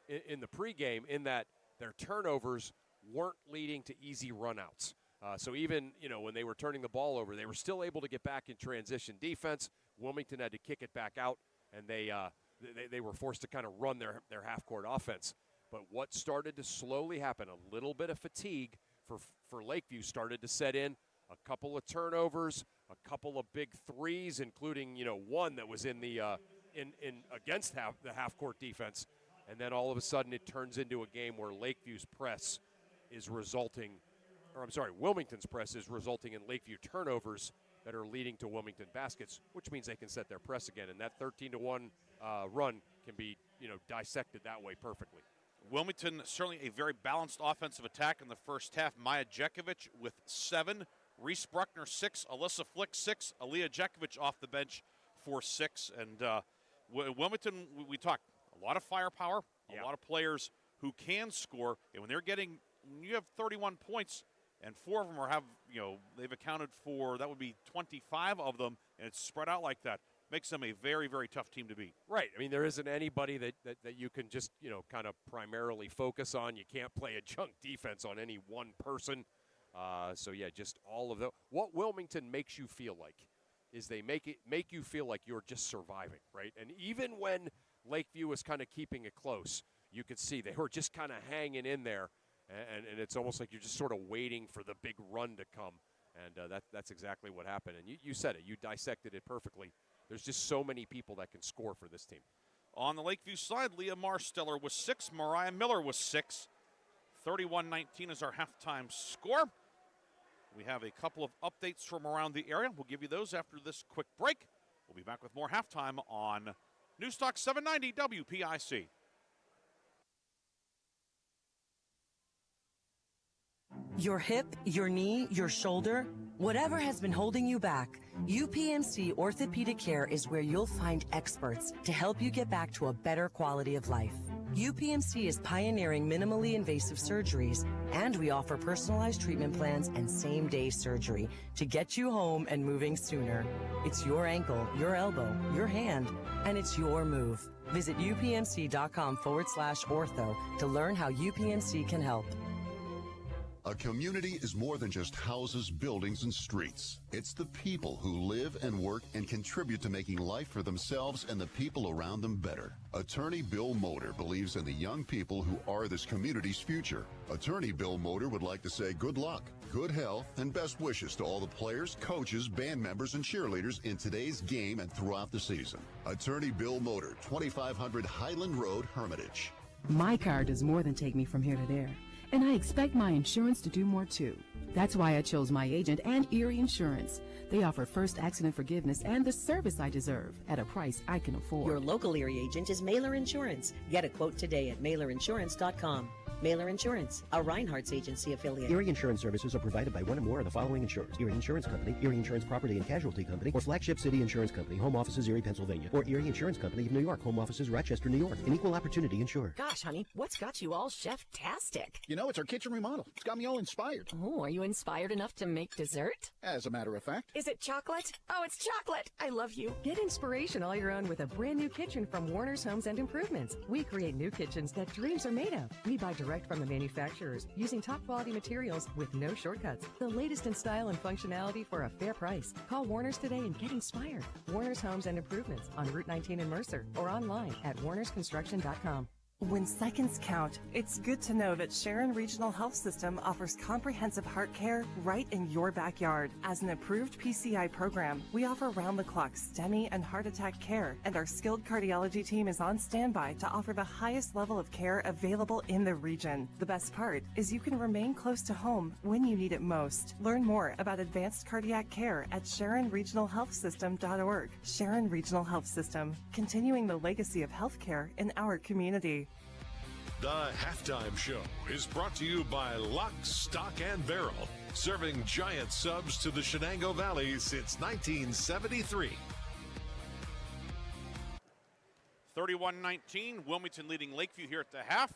in the pregame, in that their turnovers weren't leading to easy runouts. So even, when they were turning the ball over, they were still able to get back in transition defense. Wilmington had to kick it back out, and they were forced to kind of run their half-court offense. But what started to slowly happen, a little bit of fatigue for Lakeview started to set in. A couple of turnovers, a couple of big threes, including, one that was in the against the half-court defense. And then all of a sudden it turns into a game where Wilmington's press is resulting in Lakeview turnovers that are leading to Wilmington baskets, which means they can set their press again. And that 13-1 run can be, dissected that way perfectly. Wilmington, certainly a very balanced offensive attack in the first half. Maya Jekovic with 7, Reese Bruckner 6, Alyssa Flick 6, Aaliyah Jekovic off the bench for 6. And Wilmington, we talked a lot of firepower, a lot of players who can score. And when you have 31 points, and 4 of them they've accounted for, that would be 25 of them, and it's spread out like that. Makes them a very, very tough team to beat. Right. I mean, there isn't anybody that you can just, kind of primarily focus on. You can't play a junk defense on any one person. Just all of those. What Wilmington makes you feel like is they make you feel like you're just surviving, right? And even when Lakeview was kind of keeping it close, you could see they were just kind of hanging in there. And it's almost like you're just sort of waiting for the big run to come. And that's exactly what happened. And you said it. You dissected it perfectly. There's just so many people that can score for this team. On the Lakeview side, Leah Marsteller was 6. Mariah Miller was 6. 31-19 is our halftime score. We have a couple of updates from around the area. We'll give you those after this quick break. We'll be back with more halftime on News Talk 790 WPIC. Your hip, your knee, your shoulder, whatever has been holding you back, UPMC Orthopedic Care is where you'll find experts to help you get back to a better quality of life. UPMC is pioneering minimally invasive surgeries, and we offer personalized treatment plans and same-day surgery to get you home and moving sooner. It's your ankle, your elbow, your hand, and it's your move. Visit upmc.com/ortho to learn how UPMC can help. A community is more than just houses, buildings, and streets. It's the people who live and work and contribute to making life for themselves and the people around them better. Attorney Bill Motor believes in the young people who are this community's future. Attorney Bill Motor would like to say good luck, good health, and best wishes to all the players, coaches, band members, and cheerleaders in today's game and throughout the season. Attorney Bill Motor, 2500 Highland Road, Hermitage. My car does more than take me from here to there. And I expect my insurance to do more too. That's why I chose my agent and Erie Insurance. They offer first accident forgiveness and the service I deserve at a price I can afford. Your local Erie agent is Mailer Insurance. Get a quote today at mailerinsurance.com. Mailer Insurance, a Reinhardt's Agency affiliate. Erie Insurance Services are provided by one or more of the following insurers: Erie Insurance Company, Erie Insurance Property and Casualty Company, or Flagship City Insurance Company, home offices Erie, Pennsylvania, or Erie Insurance Company of New York, home offices Rochester, New York. An equal opportunity insurer. Gosh, honey, what's got you all chef-tastic? You know, it's our kitchen remodel. It's got me all inspired. Oh, are you inspired enough to make dessert? As a matter of fact. Is it chocolate? Oh, it's chocolate. I love you. Get inspiration all your own with a brand new kitchen from Warner's Homes and Improvements. We create new kitchens that dreams are made of. We buy direct from the manufacturers using top quality materials with no shortcuts. The latest in style and functionality for a fair price. Call Warner's today and get inspired. Warner's Homes and Improvements on Route 19 in Mercer or online at warnersconstruction.com. When seconds count, it's good to know that Sharon Regional Health System offers comprehensive heart care right in your backyard. As an approved PCI program, we offer round-the-clock STEMI and heart attack care, and our skilled cardiology team is on standby to offer the highest level of care available in the region. The best part is you can remain close to home when you need it most. Learn more about advanced cardiac care at SharonRegionalHealthSystem.org. Sharon Regional Health System, continuing the legacy of healthcare in our community. The Halftime Show is brought to you by Lock, Stock, and Barrel, serving giant subs to the Shenango Valley since 1973. 31-19, Wilmington leading Lakeview here at the half.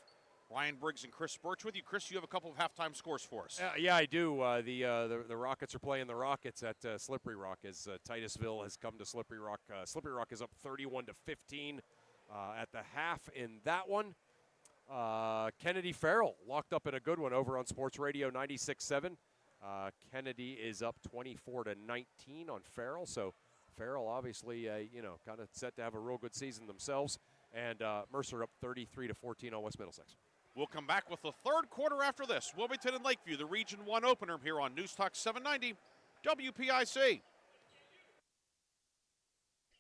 Ryan Briggs and Chris Burtch with you. Chris, you have a couple of halftime scores for us. Yeah, I do. The Rockets are playing the Rockets at Slippery Rock as Titusville has come to Slippery Rock. Slippery Rock is up 31-15 at the half in that one. Kennedy Farrell locked up in a good one over on Sports Radio 96.7. Kennedy is up 24-19 on Farrell. So Farrell obviously, kind of set to have a real good season themselves. And Mercer up 33-14 on West Middlesex. We'll come back with the third quarter after this. Wilmington and Lakeview, the Region 1 opener here on News Talk 790 WPIC.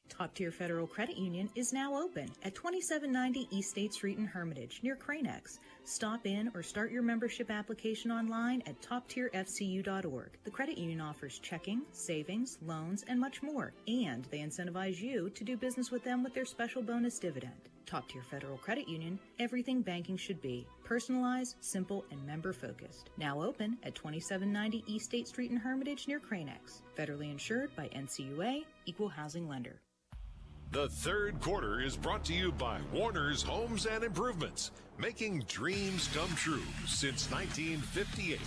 Top Tier Federal Credit Union is now open at 2790 East State Street in Hermitage, near Cranex. Stop in or start your membership application online at toptierfcu.org. The credit union offers checking, savings, loans, and much more, and they incentivize you to do business with them with their special bonus dividend. Top Tier Federal Credit Union, everything banking should be. Personalized, simple, and member-focused. Now open at 2790 East State Street in Hermitage, near Cranex. Federally insured by NCUA, Equal Housing Lender. The third quarter is brought to you by Warner's Homes and Improvements, making dreams come true since 1958.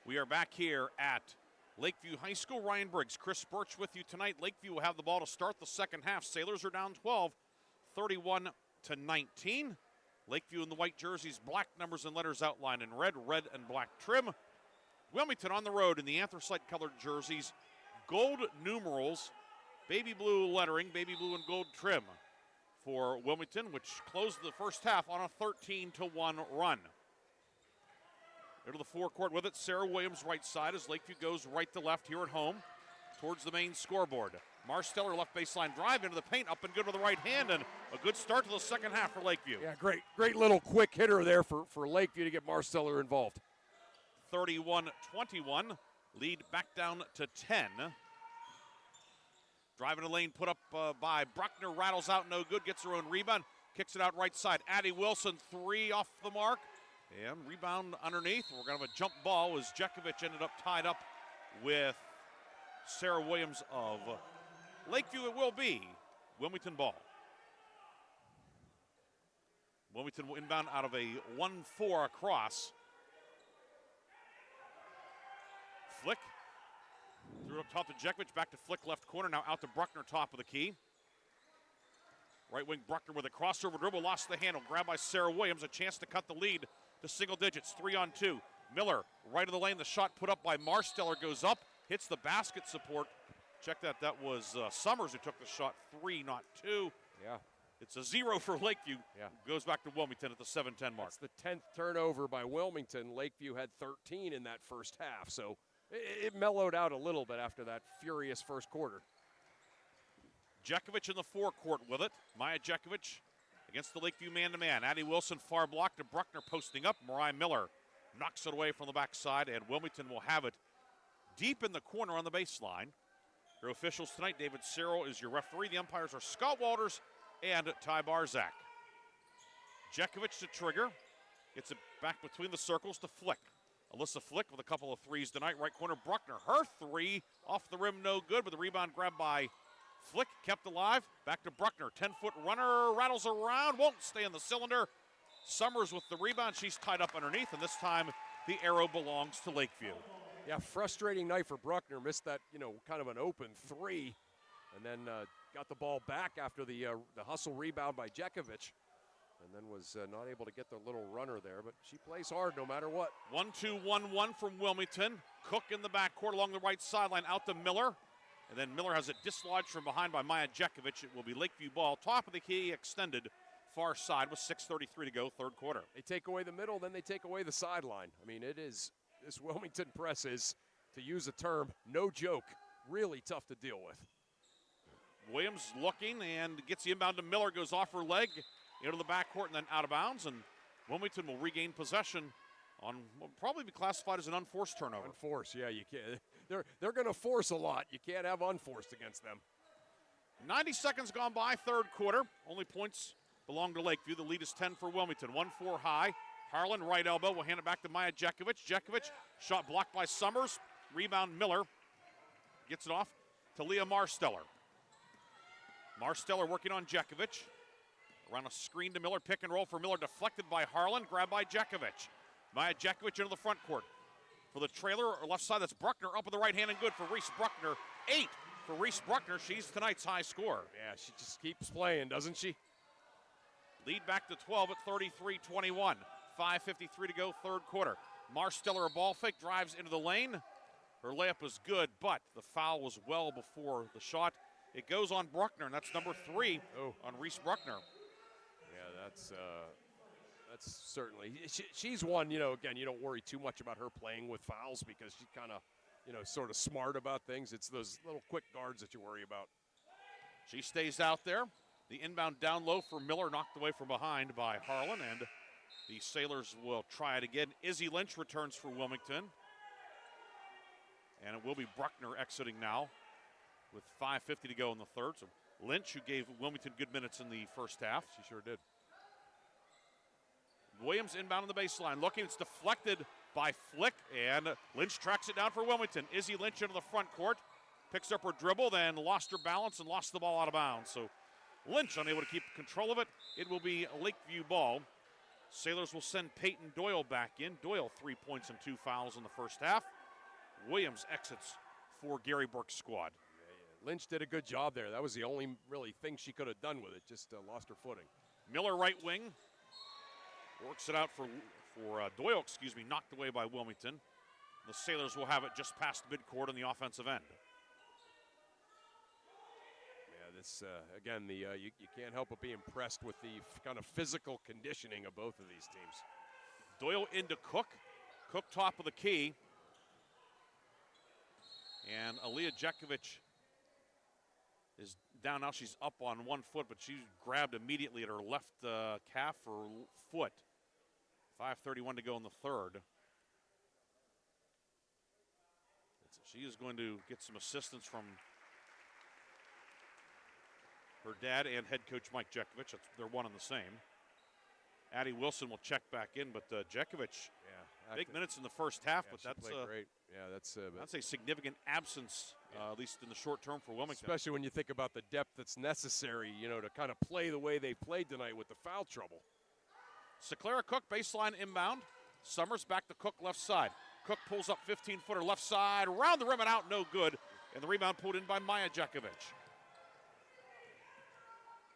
We are back here at Lakeview High School. Ryan Briggs, Chris Burtch with you tonight. Lakeview will have the ball to start the second half. Sailors are down 12, 31-19. Lakeview in the white jerseys, black numbers and letters outlined in red and black trim. Wilmington on the road in the anthracite-colored jerseys, gold numerals, baby blue lettering, baby blue and gold trim for Wilmington, which closed the first half on a 13-1 run. Into the forecourt with it, Sarah Williams right side as Lakeview goes right to left here at home towards the main scoreboard. Marsteller left baseline drive into the paint, up and good with the right hand, and a good start to the second half for Lakeview. Yeah, great little quick hitter there for Lakeview to get Marsteller involved. 31-21, lead back down to 10. Driving the lane, put up by Bruckner, rattles out, no good, gets her own rebound, kicks it out right side. Addie Wilson, three off the mark, and rebound underneath. We're going to have a jump ball as Jekovic ended up tied up with Sarah Williams of Lakeview. It will be Wilmington ball. Wilmington will inbound out of a 1-4 across. Flick threw it up top to Jekovic, back to Flick, left corner, now out to Bruckner, top of the key. Right wing Bruckner with a crossover dribble, lost the handle, grabbed by Sarah Williams, a chance to cut the lead to single digits, 3-on-2. Miller, right of the lane, the shot put up by Marsteller goes up, hits the basket support. Check that was Summers who took the shot, 3, not 2. Yeah. It's a 0 for Lakeview. Yeah. Goes back to Wilmington at the 7-10 mark. It's the 10th turnover by Wilmington. Lakeview had 13 in that first half, so it mellowed out a little bit after that furious first quarter. Jekovic in the forecourt with it. Maya Jekovic against the Lakeview man-to-man. Addie Wilson far block to Bruckner posting up. Mariah Miller knocks it away from the backside, and Wilmington will have it deep in the corner on the baseline. Your officials tonight, David Serrell is your referee. The umpires are Scott Walters and Ty Barzak. Jekovic to trigger. Gets it back between the circles to Flick. Alyssa Flick with a couple of threes tonight. Right corner, Bruckner. Her three off the rim, no good, but the rebound grabbed by Flick, kept alive. Back to Bruckner. 10-foot runner, rattles around, won't stay in the cylinder. Summers with the rebound. She's tied up underneath, and this time the arrow belongs to Lakeview. Yeah, frustrating night for Bruckner. Missed that, kind of an open three, and then got the ball back after the hustle rebound by Jekovic, and then was not able to get the little runner there, but she plays hard no matter what. 1-2-1-1 from Wilmington. Cook in the backcourt along the right sideline out to Miller, and then Miller has it dislodged from behind by Maya Jekovic. It will be Lakeview ball. Top of the key, extended far side with 6:33 to go, third quarter. They take away the middle, then they take away the sideline. I mean, this Wilmington press is, to use a term, no joke, really tough to deal with. Williams looking and gets the inbound to Miller, goes off her leg into the backcourt and then out of bounds, and Wilmington will regain possession on what will probably be classified as an unforced turnover. Unforced, yeah, you can't. They're going to force a lot. You can't have unforced against them. 90 seconds gone by, third quarter. Only points belong to Lakeview. The lead is 10 for Wilmington. 1-4 high. Harlan, right elbow, will hand it back to Maya Jekovic. Jekovic, shot blocked by Summers. Rebound, Miller. Gets it off to Leah Marsteller. Marsteller working on Jekovic. Around a screen to Miller, pick and roll for Miller, deflected by Harlan, grabbed by Jekovic. Maya Jekovic into the front court. For the trailer, or left side, that's Bruckner, up with the right hand and good for Reese Bruckner. 8 for Reese Bruckner. She's tonight's high scorer. Yeah, she just keeps playing, doesn't she? Lead back to 12 at 33-21. 5:53 to go, third quarter. Marsteller, a ball fake, drives into the lane. Her layup was good, but the foul was well before the shot. It goes on Bruckner, and that's number 3 on Reese Bruckner. Yeah, that's certainly. She's one, again, you don't worry too much about her playing with fouls because she's kind of, sort of smart about things. It's those little quick guards that you worry about. She stays out there. The inbound down low for Miller, knocked away from behind by Harlan, and the Sailors will try it again. Izzy Lynch returns for Wilmington. And it will be Bruckner exiting now with 5:50 to go in the third. So Lynch, who gave Wilmington good minutes in the first half. She sure did. Williams inbound on the baseline. Looking, it's deflected by Flick, and Lynch tracks it down for Wilmington. Izzy Lynch into the front court. Picks up her dribble, then lost her balance and lost the ball out of bounds. So Lynch unable to keep control of it. It will be Lakeview ball. Sailors will send Peyton Doyle back in. Doyle 3 points and 2 fouls in the first half. Williams exits for Gary Burke's squad. Lynch did a good job there. That was the only really thing she could have done with it. Just lost her footing. Miller right wing. Works it out for Doyle, knocked away by Wilmington. The Sailors will have it just past midcourt on the offensive end. This, again, you can't help but be impressed with the kind of physical conditioning of both of these teams. Doyle into Cook. Cook top of the key. And Aaliyah Jekovic is down now. She's up on 1 foot, but she's grabbed immediately at her left calf or foot. 5:31 to go in the third. She is going to get some assistance from her dad and head coach Mike Jekovic. They're one and the same. Addie Wilson will check back in, but Jekovic, big minutes in the first half, but that's great. Yeah, that's a significant absence, at least in the short term for Wilmington. Especially when you think about the depth that's necessary, to kind of play the way they played tonight with the foul trouble. Seclara Cook, baseline inbound. Summers back to Cook, left side. Cook pulls up 15-footer left side, around the rim and out, no good. And the rebound pulled in by Maya Jekovic.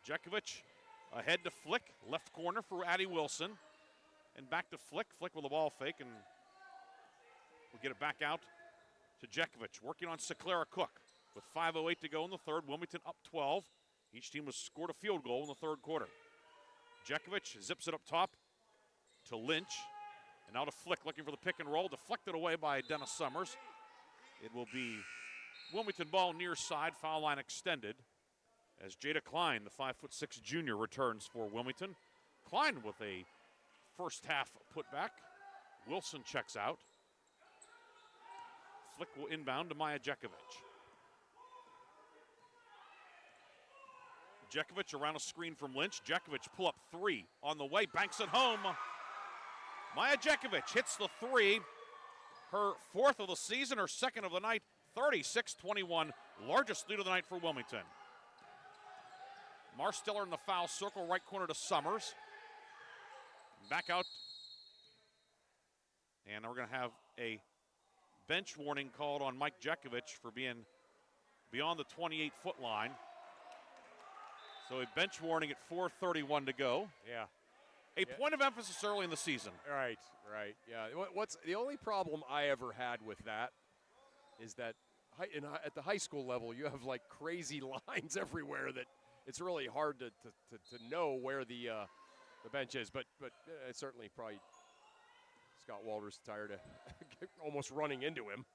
Jekovic ahead to Flick, left corner for Addie Wilson. And back to Flick. Flick with a ball fake, and we'll get it back out to Jekovic. Working on Seclara Cook with 5:08 to go in the third. Wilmington up 12. Each team has scored a field goal in the third quarter. Jekovic zips it up top to Lynch. And now to Flick, looking for the pick and roll. Deflected away by Dennis Summers. It will be Wilmington ball near side, foul line extended. As Jada Klein, the 5'6" junior, returns for Wilmington. Klein with a first half putback. Wilson checks out. Flick will inbound to Maya Jekovic. Jekovic around a screen from Lynch. Jekovic pull up three on the way, banks it home. Maya Jekovic hits the three. Her fourth of the season, her second of the night, 36-21, largest lead of the night for Wilmington. Marsteller in the foul circle, right corner to Summers. Back out. And we're going to have a bench warning called on Mike Jekovic for being beyond the 28-foot line. So a bench warning at 4:31 to go. Yeah. A point of emphasis early in the season. Right. Yeah. What's the only problem I ever had with that is that at the high school level, you have like crazy lines everywhere that it's really hard to know where the bench is. But it's certainly probably Scott Walters tired of almost running into him.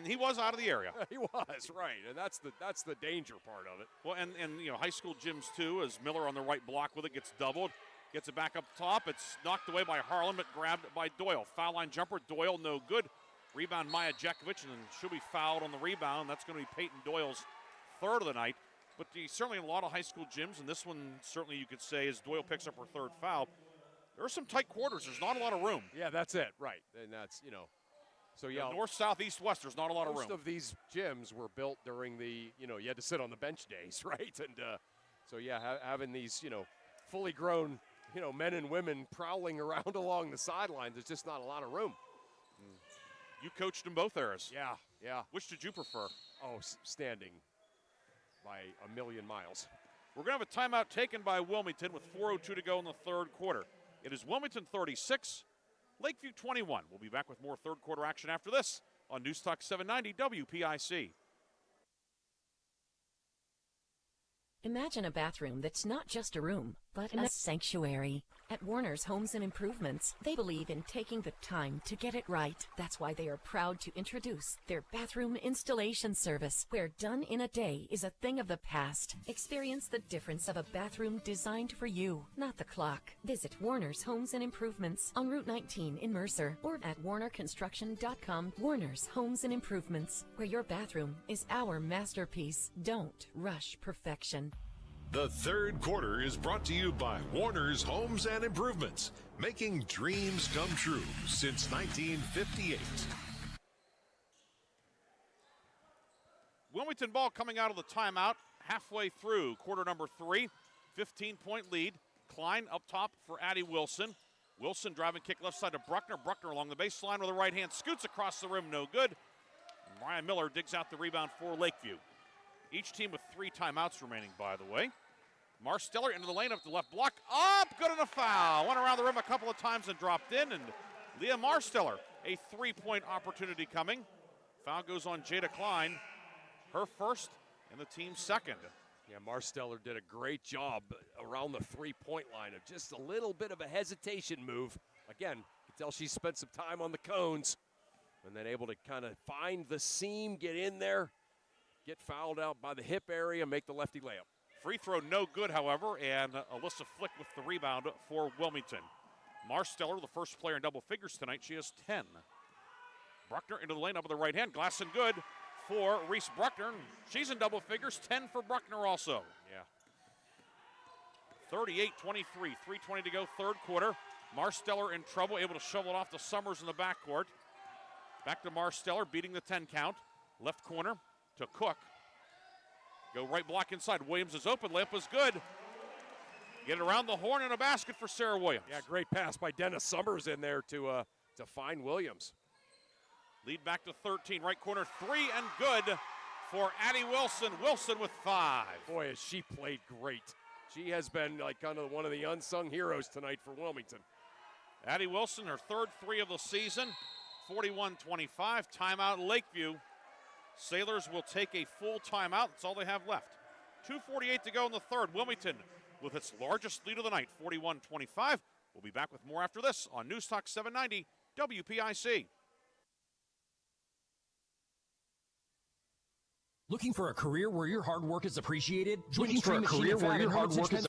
He was out of the area. He was, right, and that's the danger part of it. Well, and high school gyms too, as Miller on the right block with it, gets doubled, gets it back up top. It's knocked away by Harlan, but grabbed by Doyle. Foul line jumper, Doyle no good. Rebound Maya Jekovic, and then she'll be fouled on the rebound. That's going to be Peyton Doyle's third of the night. But certainly in a lot of high school gyms, and this one certainly you could say as Doyle picks up her third foul, there are some tight quarters. There's not a lot of room. Yeah, that's it, right, and that's, So, yeah. North, south, east, west, there's not a lot of room. Most of these gyms were built during the, you had to sit on the bench days, right? And so, yeah, having these, fully grown, men and women prowling around along the sidelines, there's just not a lot of room. You coached in both eras. Yeah. Which did you prefer? Oh, standing by a million miles. We're going to have a timeout taken by Wilmington with 4:02 to go in the third quarter. It is Wilmington 36, Lakeview 21. We'll be back with more third quarter action after this on News Talk 790 WPIC. Imagine a bathroom that's not just a room, but a sanctuary. At Warner's Homes and Improvements, they believe in taking the time to get it right. That's why they are proud to introduce their bathroom installation service, where done in a day is a thing of the past. Experience the difference of a bathroom designed for you, not the clock. Visit Warner's Homes and Improvements on Route 19 in Mercer or at warnerconstruction.com. Warner's Homes and Improvements, where your bathroom is our masterpiece. Don't rush perfection. The third quarter is brought to you by Warner's Homes and Improvements, making dreams come true since 1958. Wilmington ball coming out of the timeout halfway through quarter number 3. 15-point lead. Klein up top for Addie Wilson. Wilson driving kick left side to Bruckner. Bruckner along the baseline with a right hand. Scoots across the rim, no good. Ryan Miller digs out the rebound for Lakeview. Each team with 3 timeouts remaining, by the way. Marsteller into the lane up the left block. Up, good on a foul. Went around the rim a couple of times and dropped in. And Leah Marsteller, a 3-point opportunity coming. Foul goes on Jada Klein. Her first and the team's second. Yeah, Marsteller did a great job around the 3-point line of just a little bit of a hesitation move. Again, you can tell she spent some time on the cones and then able to kind of find the seam, get in there, get fouled out by the hip area, make the lefty layup. Free throw no good, however, and Alyssa Flick with the rebound for Wilmington. Marsteller, the first player in double figures tonight. She has 10. Bruckner into the lane up with the right hand. Glass and good for Reese Bruckner. She's in double figures, 10 for Bruckner also. Yeah. 38-23, 3:20 to go, third quarter. Marsteller in trouble, able to shovel it off to Summers in the backcourt. Back to Marsteller, beating the 10 count. Left corner to Cook. Go right block inside. Williams is open. Layup is good. Get it around the horn and a basket for Sarah Williams. Yeah, great pass by Dennis Summers in there to find Williams. Lead back to 13. Right corner, 3 and good for Addie Wilson. Wilson with 5. Boy, has she played great. She has been like kind of one of the unsung heroes tonight for Wilmington. Addie Wilson, her third 3 of the season. 41-25. Timeout Lakeview. Sailors will take a full timeout. That's all they have left. 2:48 to go in the third. Wilmington with its largest lead of the night, 41-25. We'll be back with more after this on News Talk 790 WPIC. Looking for a career where your hard work is appreciated? Looking for a career where your hard work is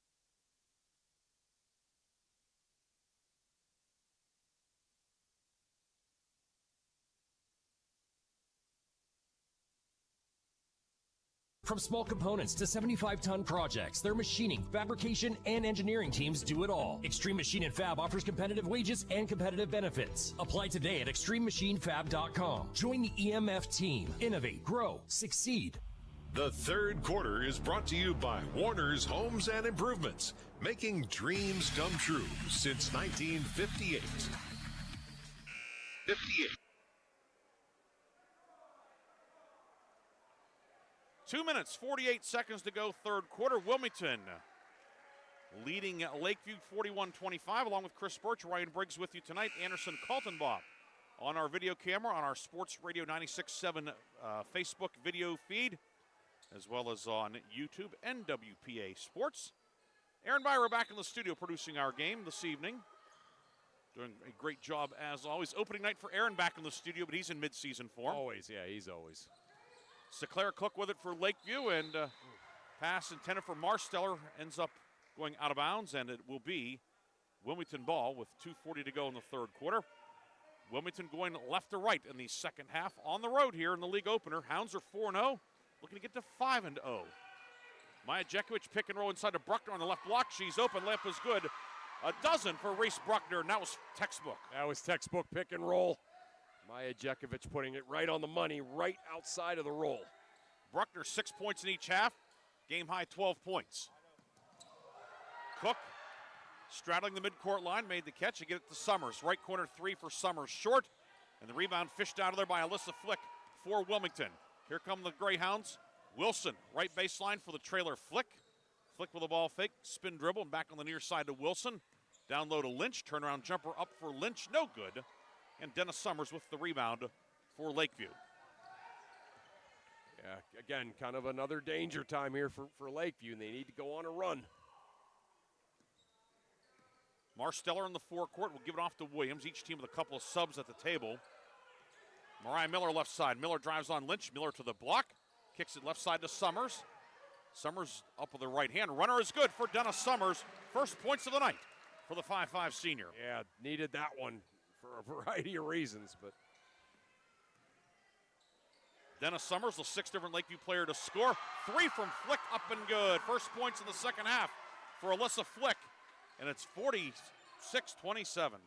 From small components to 75-ton projects, their machining, fabrication, and engineering teams do it all. Extreme Machine and Fab offers competitive wages and competitive benefits. Apply today at extrememachinefab.com. Join the EMF team. Innovate, grow, succeed. The third quarter is brought to you by Warner's Homes and Improvements, making dreams come true since 1958. 2 minutes, 48 seconds to go, third quarter. Wilmington leading Lakeview 41-25, along with Chris Burtch, Ryan Briggs with you tonight. Anderson Kaltenbaugh on our video camera, on our Sports Radio 96.7 Facebook video feed, as well as on YouTube and WPA Sports. Aaron Byra back in the studio producing our game this evening. Doing a great job as always. Opening night for Aaron back in the studio, but he's in mid-season form. Always, yeah, he's always. Seclair Cook with it for Lakeview, and pass intended for Marsteller ends up going out of bounds, and it will be Wilmington ball with 2:40 to go in the third quarter. Wilmington going left to right in the second half on the road here in the league opener. Hounds are 4-0, looking to get to 5-0. Maya Jekovic pick and roll inside of Bruckner on the left block. She's open, layup is good. A dozen for Reese Bruckner, and that was textbook. That was textbook pick and roll. Maya Jekovic putting it right on the money, right outside of the roll. Bruckner 6 points in each half, game high 12 points. Cook straddling the midcourt line, made the catch. You get it to Summers. Right corner three for Summers, short. And the rebound fished out of there by Alyssa Flick for Wilmington. Here come the Greyhounds. Wilson, right baseline for the trailer Flick. Flick with a ball fake, spin dribble, and back on the near side to Wilson. Down low to Lynch, turnaround jumper up for Lynch, no good. And Dennis Summers with the rebound for Lakeview. Yeah, again, kind of another danger time here for Lakeview, and they need to go on a run. Marsteller in the forecourt will give it off to Williams. Each team with a couple of subs at the table. Mariah Miller left side. Miller drives on Lynch. Miller to the block. Kicks it left side to Summers. Summers up with the right hand. Runner is good for Dennis Summers. First points of the night for the 5'5 senior. Yeah, needed that one for a variety of reasons, but Dennis Summers, the sixth different Lakeview player to score. Three from Flick, up and good. First points in the second half for Alyssa Flick, and it's 46-27.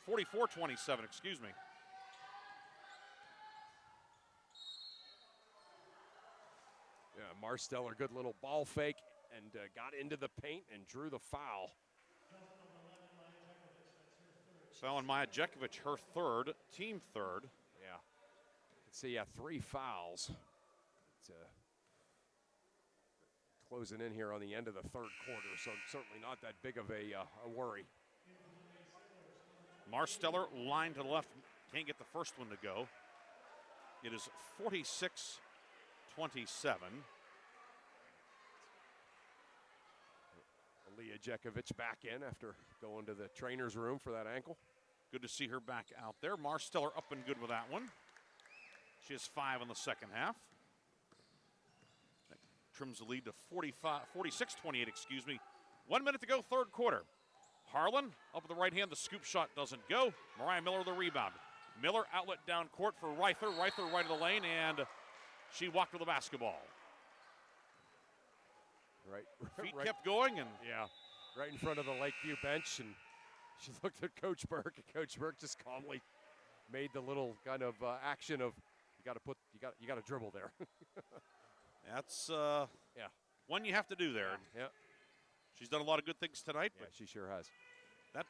44-27, excuse me. Yeah, Marsteller, good little ball fake, and got into the paint and drew the foul. Foul on Maya Jekovic, her third, team third. Yeah. So, yeah, 3 fouls. It's, closing in here on the end of the third quarter, so certainly not that big of a worry. Marsteller, line to the left, can't get the first one to go. It is 46-27. Leah Jekovic back in after going to the trainer's room for that ankle. Good to see her back out there. Marsteller up and good with that one. She has 5 in the second half. That trims the lead to 46-28, excuse me. 1 minute to go, third quarter. Harlan up with the right hand. The scoop shot doesn't go. Mariah Miller the rebound. Miller outlet down court for Reither. Reither right of the lane, and she walked with the basketball. Feet kept going, and yeah, right in front of the Lakeview bench, and she looked at Coach Burke, and Coach Burke just calmly made the little kind of action of you got to dribble there. That's yeah, one you have to do there. Yeah. She's done a lot of good things tonight. Yeah, she sure has. That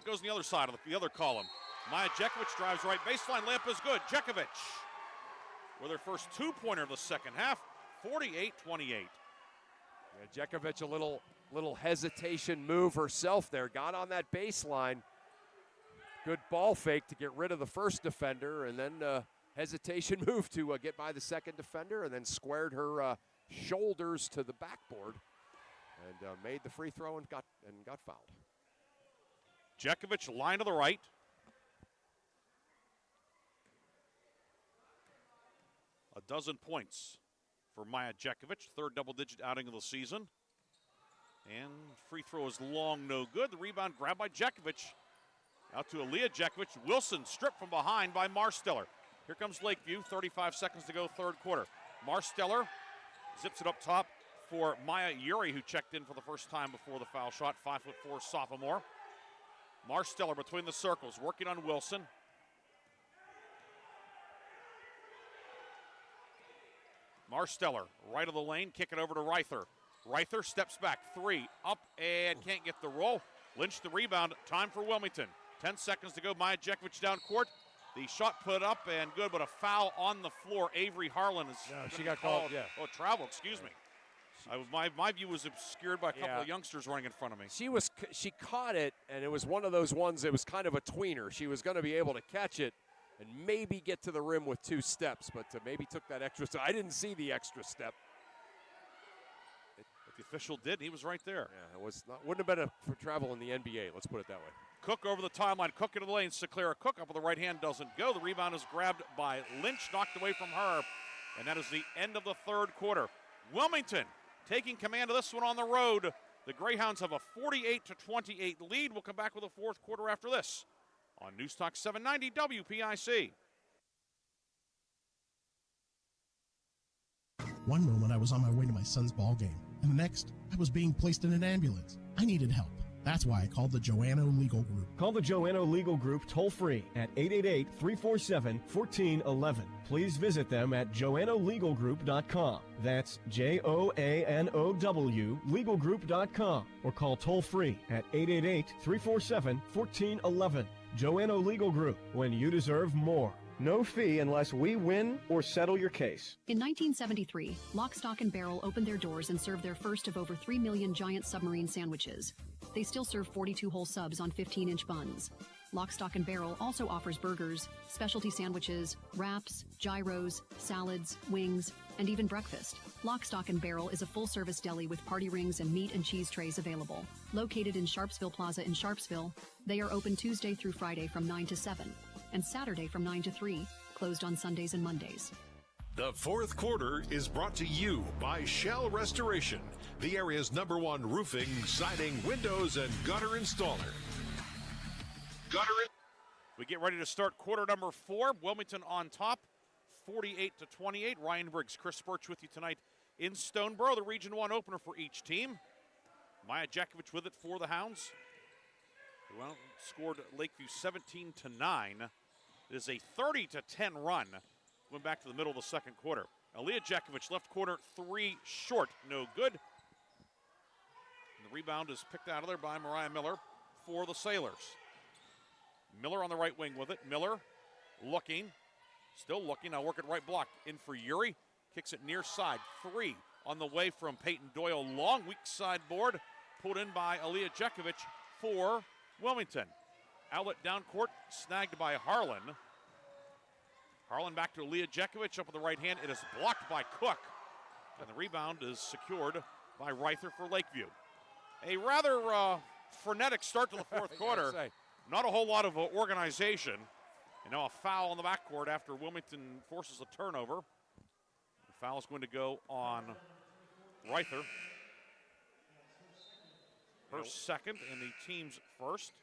goes on the other side of the other column. Maya Jekovic drives right baseline. Layup is good. Jekovic with her first 2-pointer of the second half. 48-28. Yeah, Jekovic, a little hesitation move herself there. Got on that baseline. Good ball fake to get rid of the first defender, and then hesitation move to get by the second defender, and then squared her shoulders to the backboard, and made the free throw and got fouled. Jekovic, line to the right. A dozen points for Maya Jekovic, third double-digit outing of the season. And free throw is long, no good. The rebound grabbed by Jekovic. Out to Aaliyah Jekovic. Wilson stripped from behind by Marsteller. Here comes Lakeview, 35 seconds to go, third quarter. Marsteller zips it up top for Maya Uri, who checked in for the first time before the foul shot, 5'4" sophomore. Marsteller between the circles, working on Wilson. Marsteller, right of the lane, kick it over to Reither. Reither steps back, 3, up, and can't get the roll. Lynch the rebound, time for Wilmington. 10 seconds to go, Maya Jekovic down court. The shot put up and good, but a foul on the floor. Avery Harlan is she got called, yeah. Oh, travel, excuse me. My view was obscured by a couple of youngsters running in front of me. She caught it, and it was one of those ones that was kind of a tweener. She was going to be able to catch it and maybe get to the rim with 2 steps, but maybe took that extra step. I didn't see the extra step. But the official did. He was right there. Yeah, it was not. Wouldn't have been for travel in the NBA. Let's put it that way. Cook over the timeline. Cook into the lane. Seclara Cook up with the right hand doesn't go. The rebound is grabbed by Lynch, knocked away from her, and that is the end of the third quarter. Wilmington taking command of this one on the road. The Greyhounds have a 48-28 lead. We'll come back with a fourth quarter after this on News Talk 790 WPIC. One moment I was on my way to my son's ball game, and the next I was being placed in an ambulance. I needed help. That's why I called the Joanno Legal Group. Call the Joanno Legal Group toll-free at 888-347-1411. Please visit them at joannolegalgroup.com. That's Joanow legalgroup.com. Or call toll-free at 888-347-1411. Joanno Legal Group, when you deserve more. No fee unless we win or settle your case. In 1973, Lock, Stock, and Barrel opened their doors and served their first of over 3 million giant submarine sandwiches. They still serve 42-whole subs on 15-inch buns. Lock, Stock, and Barrel also offers burgers, specialty sandwiches, wraps, gyros, salads, wings, and even breakfast. Lock, Stock, and Barrel is a full-service deli with party rings and meat and cheese trays available. Located in Sharpsville Plaza in Sharpsville, they are open Tuesday through Friday from 9 to 7, and Saturday from 9 to 3, closed on Sundays and Mondays. The fourth quarter is brought to you by Shell Restoration, the area's #1 roofing, siding, windows, and gutter installer. We get ready to start quarter number 4. Wilmington on top, 48-28. Ryan Briggs, Chris Burtch with you tonight in Stoneboro, the Region 1 opener for each team. Maya Jekovic with it for the Hounds. Well, scored Lakeview 17-9. It is a 30-10 run. Went back to the middle of the second quarter. Aaliyah Jekovic, left corner, 3 short, no good. And the rebound is picked out of there by Mariah Miller for the Sailors. Miller on the right wing with it. Miller looking, still looking. Now work it right block. In for Uri. Kicks it near side. 3 on the way from Peyton Doyle. Long, weak side board. Pulled in by Aaliyah Jekovic for Wilmington. Outlet down court, snagged by Harlan. Harlan back to Aaliyah Jekovic up with the right hand. It is blocked by Cook. And the rebound is secured by Reither for Lakeview. A rather frenetic start to the fourth quarter. Not a whole lot of organization. And now a foul on the backcourt after Wilmington forces a turnover. The foul is going to go on Reither. Her second and the team's first.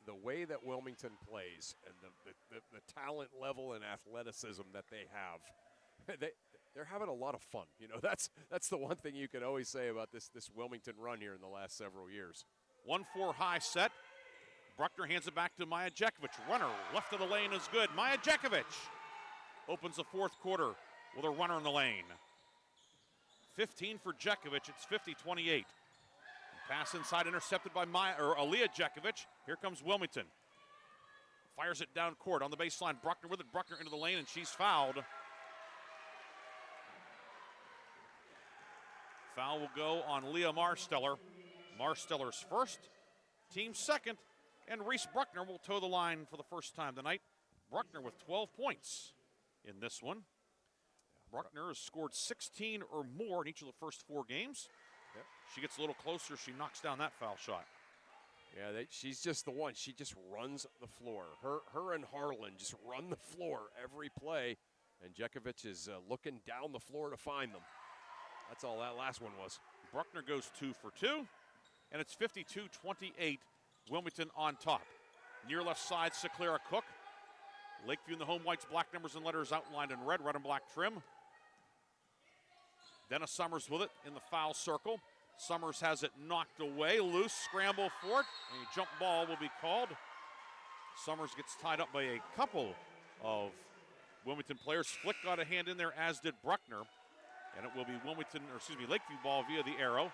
The way that Wilmington plays and the talent level and athleticism that they have, they're having a lot of fun. You know, that's the one thing you can always say about this Wilmington run here in the last several years. 1-4 high set. Bruckner hands it back to Maya Jekovic. Runner left of the lane is good. Maya Jekovic opens the fourth quarter with a runner in the lane. 15 for Jekovic. It's 50-28. Pass inside intercepted by Aaliyah Jekovic. Here comes Wilmington. Fires it down court on the baseline. Bruckner with it. Bruckner into the lane, and she's fouled. Foul will go on Leah Marsteller. Marsteller's first, team's second, and Reese Bruckner will toe the line for the first time tonight. Bruckner with 12 points in this one. Bruckner has scored 16 or more in each of the first 4 games. Yep. She gets a little closer. She knocks down that foul shot. Yeah, she's just the one. She just runs the floor. Her and Harlan just run the floor every play, and Jekovic is looking down the floor to find them. That's all that last one was. Bruckner goes 2 for 2, and it's 52-28. Wilmington on top. Near left side, Seclara Cook. Lakeview in the home whites, black numbers and letters outlined in red and black trim. Dennis Summers with it in the foul circle. Summers has it knocked away, loose, scramble for it. A jump ball will be called. Summers gets tied up by a couple of Wilmington players. Flick got a hand in there, as did Bruckner. And it will be Lakeview ball via the arrow.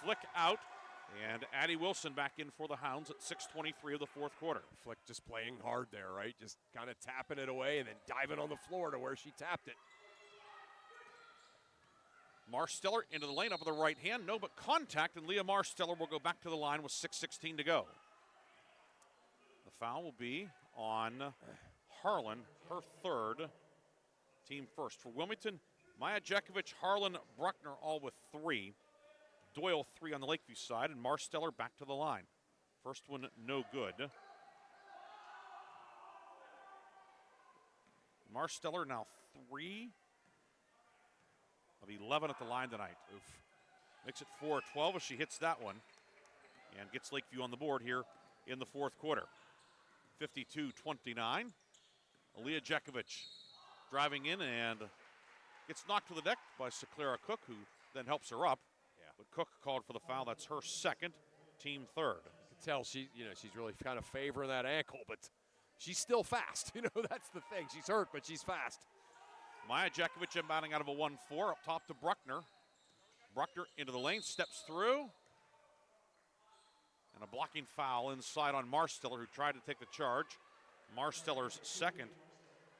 Flick out, and Addie Wilson back in for the Hounds at 6:23 of the fourth quarter. Flick just playing hard there, right? Just kind of tapping it away and then diving on the floor to where she tapped it. Marsteller into the lane up with the right hand. No, but contact, and Leah Marsteller will go back to the line with 6:16 to go. The foul will be on Harlan, her third, team first. For Wilmington, Maya Jekovic, Harlan, Bruckner all with 3. Doyle 3 on the Lakeview side, and Marsteller back to the line. First one no good. Marsteller now 3 of 11 at the line tonight. Oof. Makes it 4-12 as she hits that one and gets Lakeview on the board here in the fourth quarter. 52-29. Aaliyah Jekovic driving in and gets knocked to the deck by Seclara Cook, who then helps her up. Yeah. But Cook called for the foul. That's her second, team third. You can tell she's really kind of favoring that ankle, but she's still fast. That's the thing. She's hurt, but she's fast. Maya Jekovic inbounding out of a 1-4 up top to Bruckner. Bruckner into the lane, steps through. And a blocking foul inside on Marsteller, who tried to take the charge. Marsteller's second,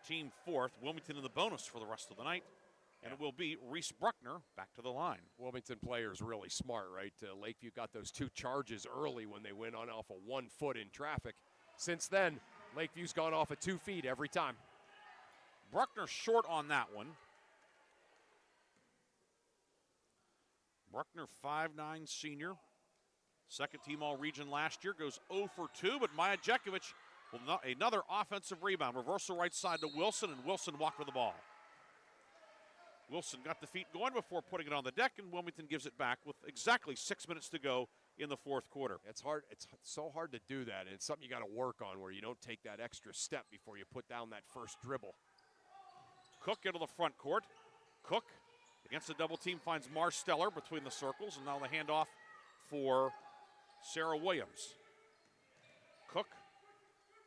team fourth. Wilmington in the bonus for the rest of the night. And it will be Reese Bruckner back to the line. Wilmington players really smart, right? Lakeview got those 2 charges early when they went on off of 1 foot in traffic. Since then, Lakeview's gone off of 2 feet every time. Bruckner short on that one. Bruckner, 5'9" senior. Second team all-region last year, goes 0 for 2, but Maya Jekovic with another offensive rebound. Reversal right side to Wilson, and Wilson walked with the ball. Wilson got the feet going before putting it on the deck, and Wilmington gives it back with exactly 6 minutes to go in the fourth quarter. It's hard. It's so hard to do that, and it's something you got to work on, where you don't take that extra step before you put down that first dribble. Cook into the front court. Cook against the double team finds Marsteller between the circles, and now the handoff for Sarah Williams. Cook,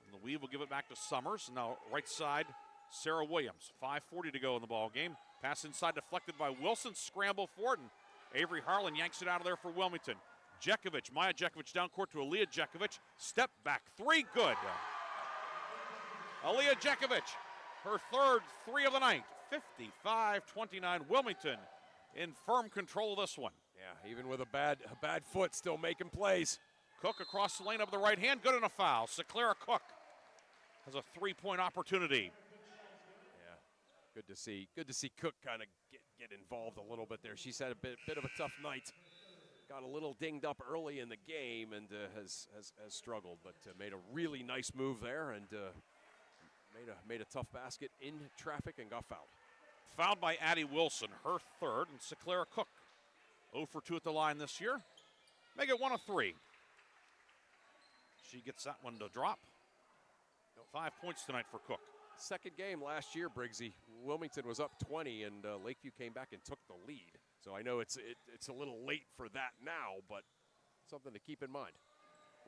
and the weave will give it back to Summers. Now right side, Sarah Williams. 5:40 to go in the ball game. Pass inside deflected by Wilson. Scramble for it, and Avery Harlan yanks it out of there for Wilmington. Jekovic, Maya Jekovic down court to Aaliyah Jekovic. Step back 3, good. Aaliyah Jekovic, her third 3 of the night. 55-29, Wilmington in firm control of this one. Yeah, even with a bad foot, still making plays. Cook across the lane up the right hand, good in a foul. Seclara Cook has a 3-point opportunity. Yeah, good to see Cook kind of get involved a little bit there. She's had a bit of a tough night. Got a little dinged up early in the game and has struggled, but made a really nice move there and made a tough basket in traffic and got fouled. Fouled by Addie Wilson, her third, and Seclara Cook 0 for 2 at the line this year. Make it 1 of 3. She gets that one to drop. 5 points tonight for Cook. Second game last year, Briggsy. Wilmington was up 20, and Lakeview came back and took the lead. So I know it's a little late for that now, but something to keep in mind.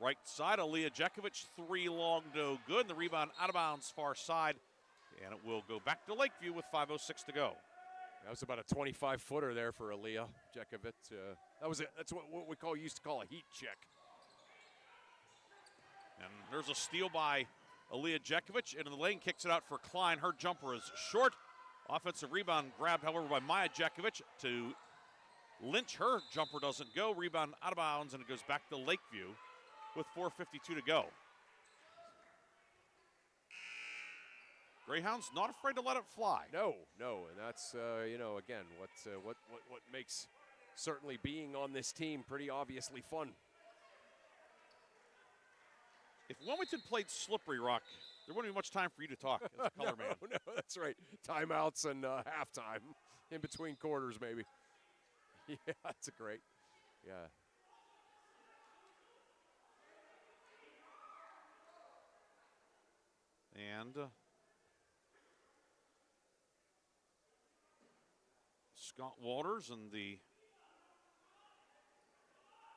Right side, Aaliyah Jekovic, 3 long, no good. And the rebound out of bounds far side, and it will go back to Lakeview with 5:06 to go. That was about a 25-footer there for Aaliyah Jekovic. That's what we used to call a heat check. And there's a steal by Aaliyah Jekovic into the lane, kicks it out for Klein. Her jumper is short. Offensive rebound grabbed, however, by Maya Jekovic to Lynch. Her jumper doesn't go. Rebound out of bounds, and it goes back to Lakeview with 4:52 to go. Greyhounds not afraid to let it fly. No, and that's again what makes certainly being on this team pretty obviously fun. If Wilmington played Slippery Rock, there wouldn't be much time for you to talk as a color man. No, that's right. Timeouts and halftime in between quarters, maybe. Yeah, that's a great. Yeah. And And Scott Walters and the,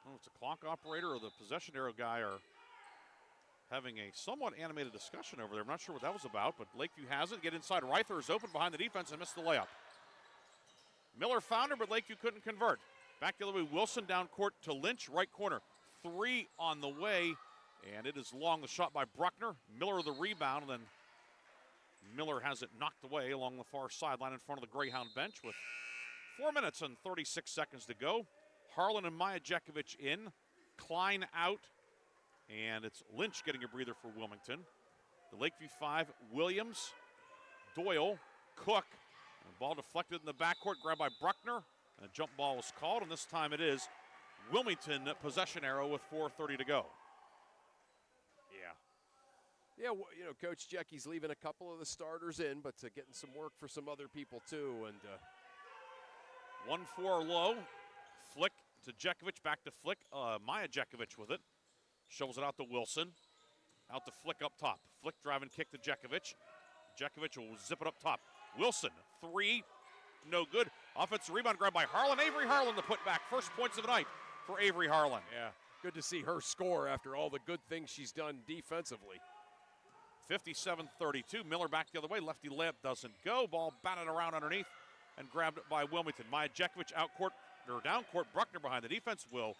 I don't know if it's a clock operator or the possession arrow guy are having a somewhat animated discussion over there. I'm not sure what that was about, but Lakeview has it. Get inside. Reither is open behind the defense and missed the layup. Miller found her, but Lakeview couldn't convert. Back the other way, Wilson down court to Lynch, right corner. 3 on the way, and it is long. The shot by Bruckner. Miller the rebound, and then Miller has it knocked away along the far sideline in front of the Greyhound bench with 4 minutes and 36 seconds to go. Harlan and Majajekovic in. Klein out. And it's Lynch getting a breather for Wilmington. The Lakeview 5, Williams, Doyle, Cook. And ball deflected in the backcourt, grabbed by Bruckner. And a jump ball was called, and this time it is Wilmington possession arrow with 4:30 to go. Yeah, well, you know, Coach Jecky's leaving a couple of the starters in, but getting some work for some other people too. And 1-4 low. Flick to Jekovic, back to Flick. Majajekovic with it. Shovels it out to Wilson. Out to Flick up top. Flick driving kick to Jekovic. Jekovic will zip it up top. Wilson, 3, no good. Offensive rebound grabbed by Harlan. Avery Harlan, the putback. First points of the night for Avery Harlan. Yeah, good to see her score after all the good things she's done defensively. 57-32. Miller back the other way. Lefty layup doesn't go. Ball batted around underneath and grabbed by Wilmington. Majajekovic out court, or down court. Bruckner behind the defense will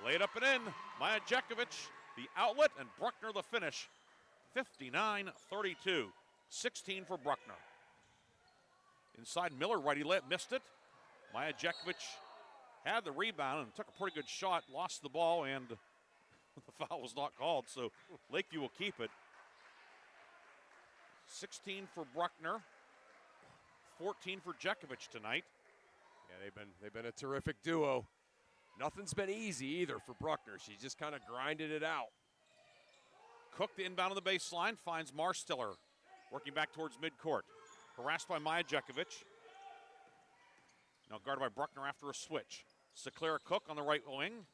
lay it up and in. Majajekovic the outlet, and Bruckner the finish. 59-32. 16 for Bruckner. Inside Miller, righty layup, missed it. Majajekovic had the rebound and took a pretty good shot, lost the ball, and the foul was not called, so Lakeview will keep it. 16 for Bruckner, 14 for Jekovic tonight. Yeah, they've been a terrific duo. Nothing's been easy either for Bruckner. She's just kind of grinded it out. Cook the inbound on the baseline, finds Marsteller working back towards midcourt. Harassed by Majajekovic. Now guarded by Bruckner after a switch. Seclair Cook on the right wing.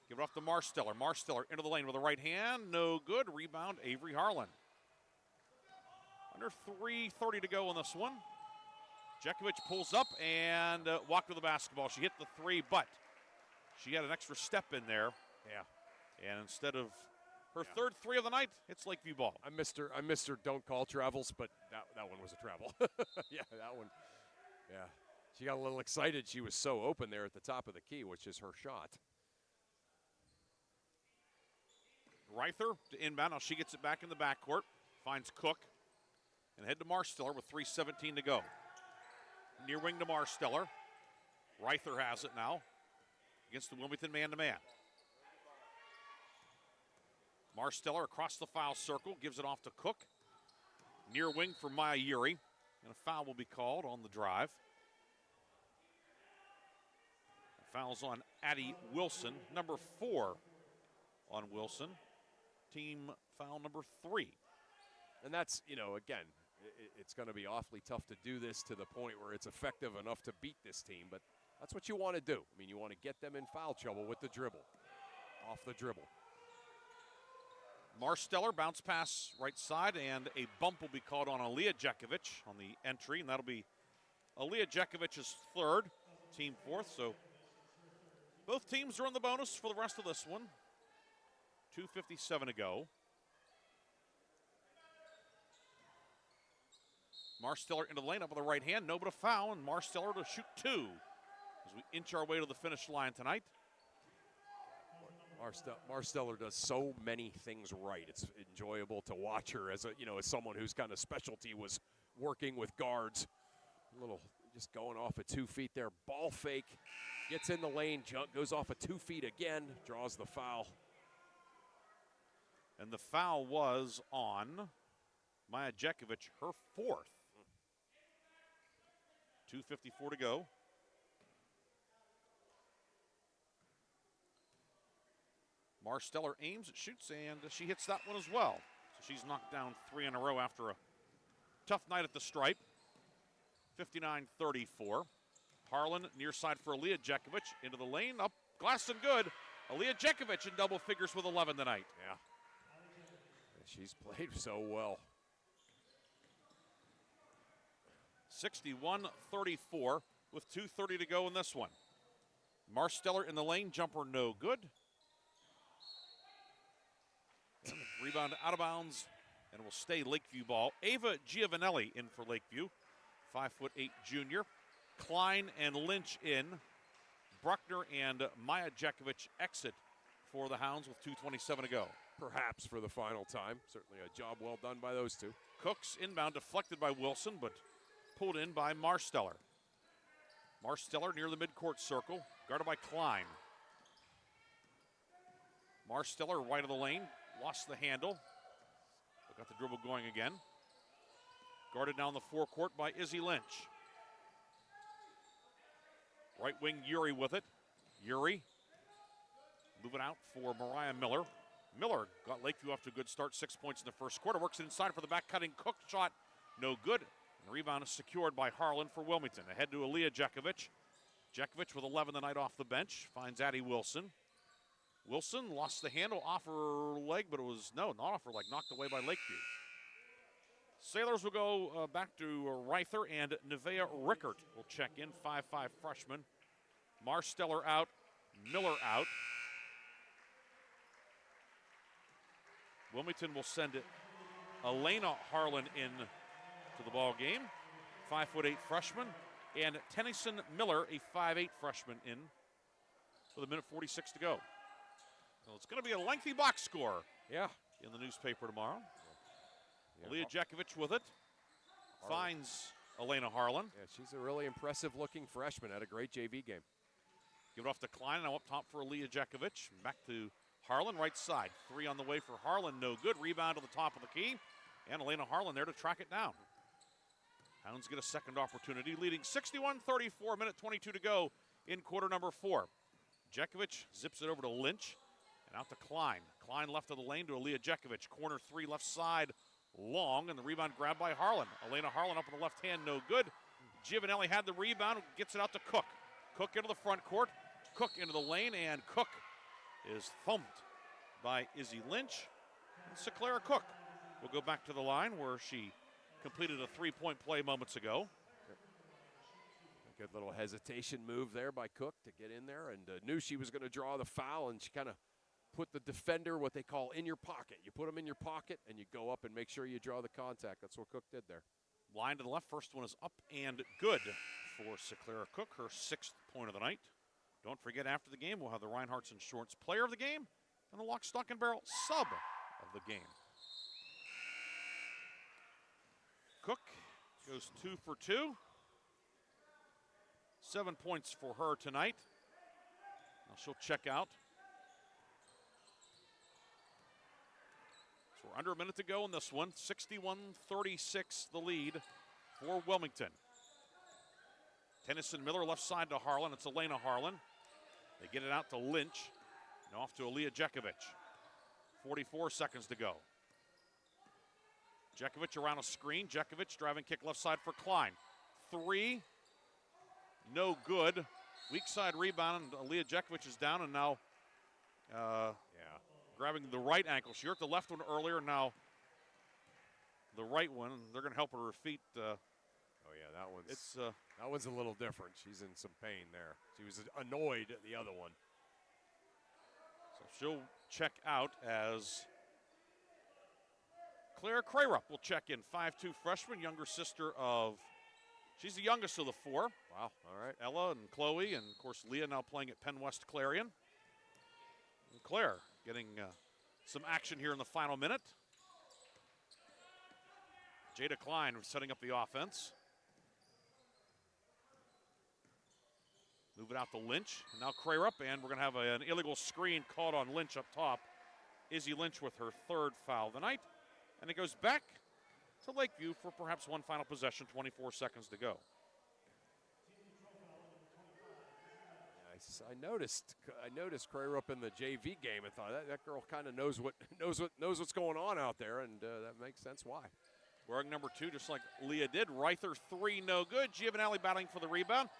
Give it off to Marsteller. Marsteller into the lane with the right hand. No good. Rebound, Avery Harlan. Under 3:30 to go on this one. Jekovic pulls up and walked with the basketball. She hit the 3, but she had an extra step in there. Yeah. And instead of her third 3 of the night, it's Lakeview ball. I missed her don't call travels, but that one was a travel. Yeah, that one. Yeah. She got a little excited. She was so open there at the top of the key, which is her shot. Reither to inbound. Now she gets it back in the backcourt. Finds Cook. And head to Marsteller with 3:17 to go. Near wing to Marsteller. Reither has it now against the Wilmington man-to-man. Marsteller across the foul circle, gives it off to Cook. Near wing for Maya Yuri. And a foul will be called on the drive. Fouls on Addie Wilson, number 4 on Wilson. Team foul number 3. And that's, you know, again, it's going to be awfully tough to do this to the point where it's effective enough to beat this team, but that's what you want to do. I mean, you want to get them in foul trouble with the dribble, off the dribble. Marsteller, bounce pass right side, and a bump will be called on Aaliyah Jekovic on the entry, and that'll be Aaliyah Jekovic's 3rd, team 4th, so both teams are on the bonus for the rest of this one. 2:57 to go. Marsteller into the lane up with the right hand. No, but a foul, and Marsteller to shoot 2 as we inch our way to the finish line tonight. Marsteller does so many things right. It's enjoyable to watch her as as someone whose kind of specialty was working with guards. A little just going off at 2 feet there. Ball fake, gets in the lane, goes off at 2 feet again, draws the foul. And the foul was on Majajekovic, her 4th. 2:54 to go. Marsteller aims, shoots, and she hits that one as well. So she's knocked down 3 in a row after a tough night at the stripe. 59-34. Harlan near side for Aaliyah Jekovic. Into the lane, up, glass and good. Aaliyah Jekovic in double figures with 11 tonight. Yeah. She's played so well. 61-34 with 2:30 to go in this one. Marsteller in the lane, jumper no good. And the rebound out of bounds, and will stay Lakeview ball. Ava Giovanelli in for Lakeview, 5'8" junior. Klein and Lynch in. Bruckner and Maya Jekovic exit for the Hounds with 2:27 to go. Perhaps for the final time. Certainly a job well done by those two. Cooks inbound, deflected by Wilson, but pulled in by Marsteller. Marsteller near the midcourt circle, guarded by Klein. Marsteller right of the lane, lost the handle, but got the dribble going again. Guarded down the forecourt by Izzy Lynch. Right wing Uri with it. Uri moving out for Mariah Miller. Miller got Lakeview off to a good start, 6 points in the first quarter. Works it inside for the back cutting Cook shot, no good. And the rebound is secured by Harlan for Wilmington. Ahead to Aaliyah Jekovic. Jekovic with 11 tonight off the bench. Finds Addie Wilson. Wilson lost the handle off her leg, but it was, no, not off her leg, knocked away by Lakeview. Sailors will go back to Reither, and Nevaeh Rickert will check in, 5'5" freshman. Marsteller out, Miller out. Wilmington will send it Elena Harlan in to the ball game, 5'8" freshman, and Tennyson Miller, a 5'8" freshman, in with 1:46 to go. So it's going to be a lengthy box score. Yeah. In the newspaper tomorrow. Yeah. Aaliyah Jekovic with it. Finds Elena Harlan. Yeah, she's a really impressive-looking freshman. Had a great JV game. Give it off to Klein, now up top for Aaliyah Jekovic. Back to Harlan, right side. Three on the way for Harlan, no good. Rebound to the top of the key. And Elena Harlan there to track it down. Hounds get a second opportunity, leading 61-34, 1:22 to go in quarter number 4. Jekovic zips it over to Lynch and out to Klein. Klein left of the lane to Aaliyah Jekovic. Corner three, left side, long, and the rebound grabbed by Harlan. Elena Harlan up on the left hand, no good. Giovanelli had the rebound, gets it out to Cook. Cook into the front court. Cook into the lane, and Cook is thumped by Izzy Lynch. And Seclaire Cook will go back to the line where she completed a three-point play moments ago. A good little hesitation move there by Cook to get in there, and knew she was going to draw the foul, and she kind of put the defender, what they call, in your pocket. You put them in your pocket, and you go up and make sure you draw the contact. That's what Cook did there. Line to the left. First one is up and good for Seclaire Cook, her 6th point of the night. Don't forget, after the game, we'll have the Reinhardt's Insurance Player of the Game and the Lock, Stock, and Barrel Sub of the Game. Cook goes 2 for 2. 7 points for her tonight. Now she'll check out. So we're under a minute to go in this one. 61-36 the lead for Wilmington. Tennyson Miller left side to Harlan. It's Elena Harlan. They get it out to Lynch. And off to Aaliyah Jekovic. 44 seconds to go. Jekovic around a screen. Jekovic driving kick left side for Klein. 3. No good. Weak side rebound, and Aaliyah Jekovic is down, and now grabbing the right ankle. She hurt the left one earlier, now the right one. They're going to help her to her feet. Oh, yeah, that one's a little different. She's in some pain there. She was annoyed at the other one. So she'll check out as Claire Crayrup will check in. 5'2" freshman, younger sister of, she's the youngest of the 4. Wow, all right. Ella and Chloe, and of course Leah now playing at Penn West Clarion. And Claire getting some action here in the final minute. Jada Klein setting up the offense. Move it out to Lynch, and now Crayrup, and we're going to have an illegal screen called on Lynch up top. Izzy Lynch with her 3rd foul of the night, and it goes back to Lakeview for perhaps one final possession, 24 seconds to go. I noticed Crayrup in the JV game and thought that girl kind of knows what's going on out there, and that makes sense why. Wearing number 2, just like Leah did. Reither 3, no good. Giovanelli battling for the rebound.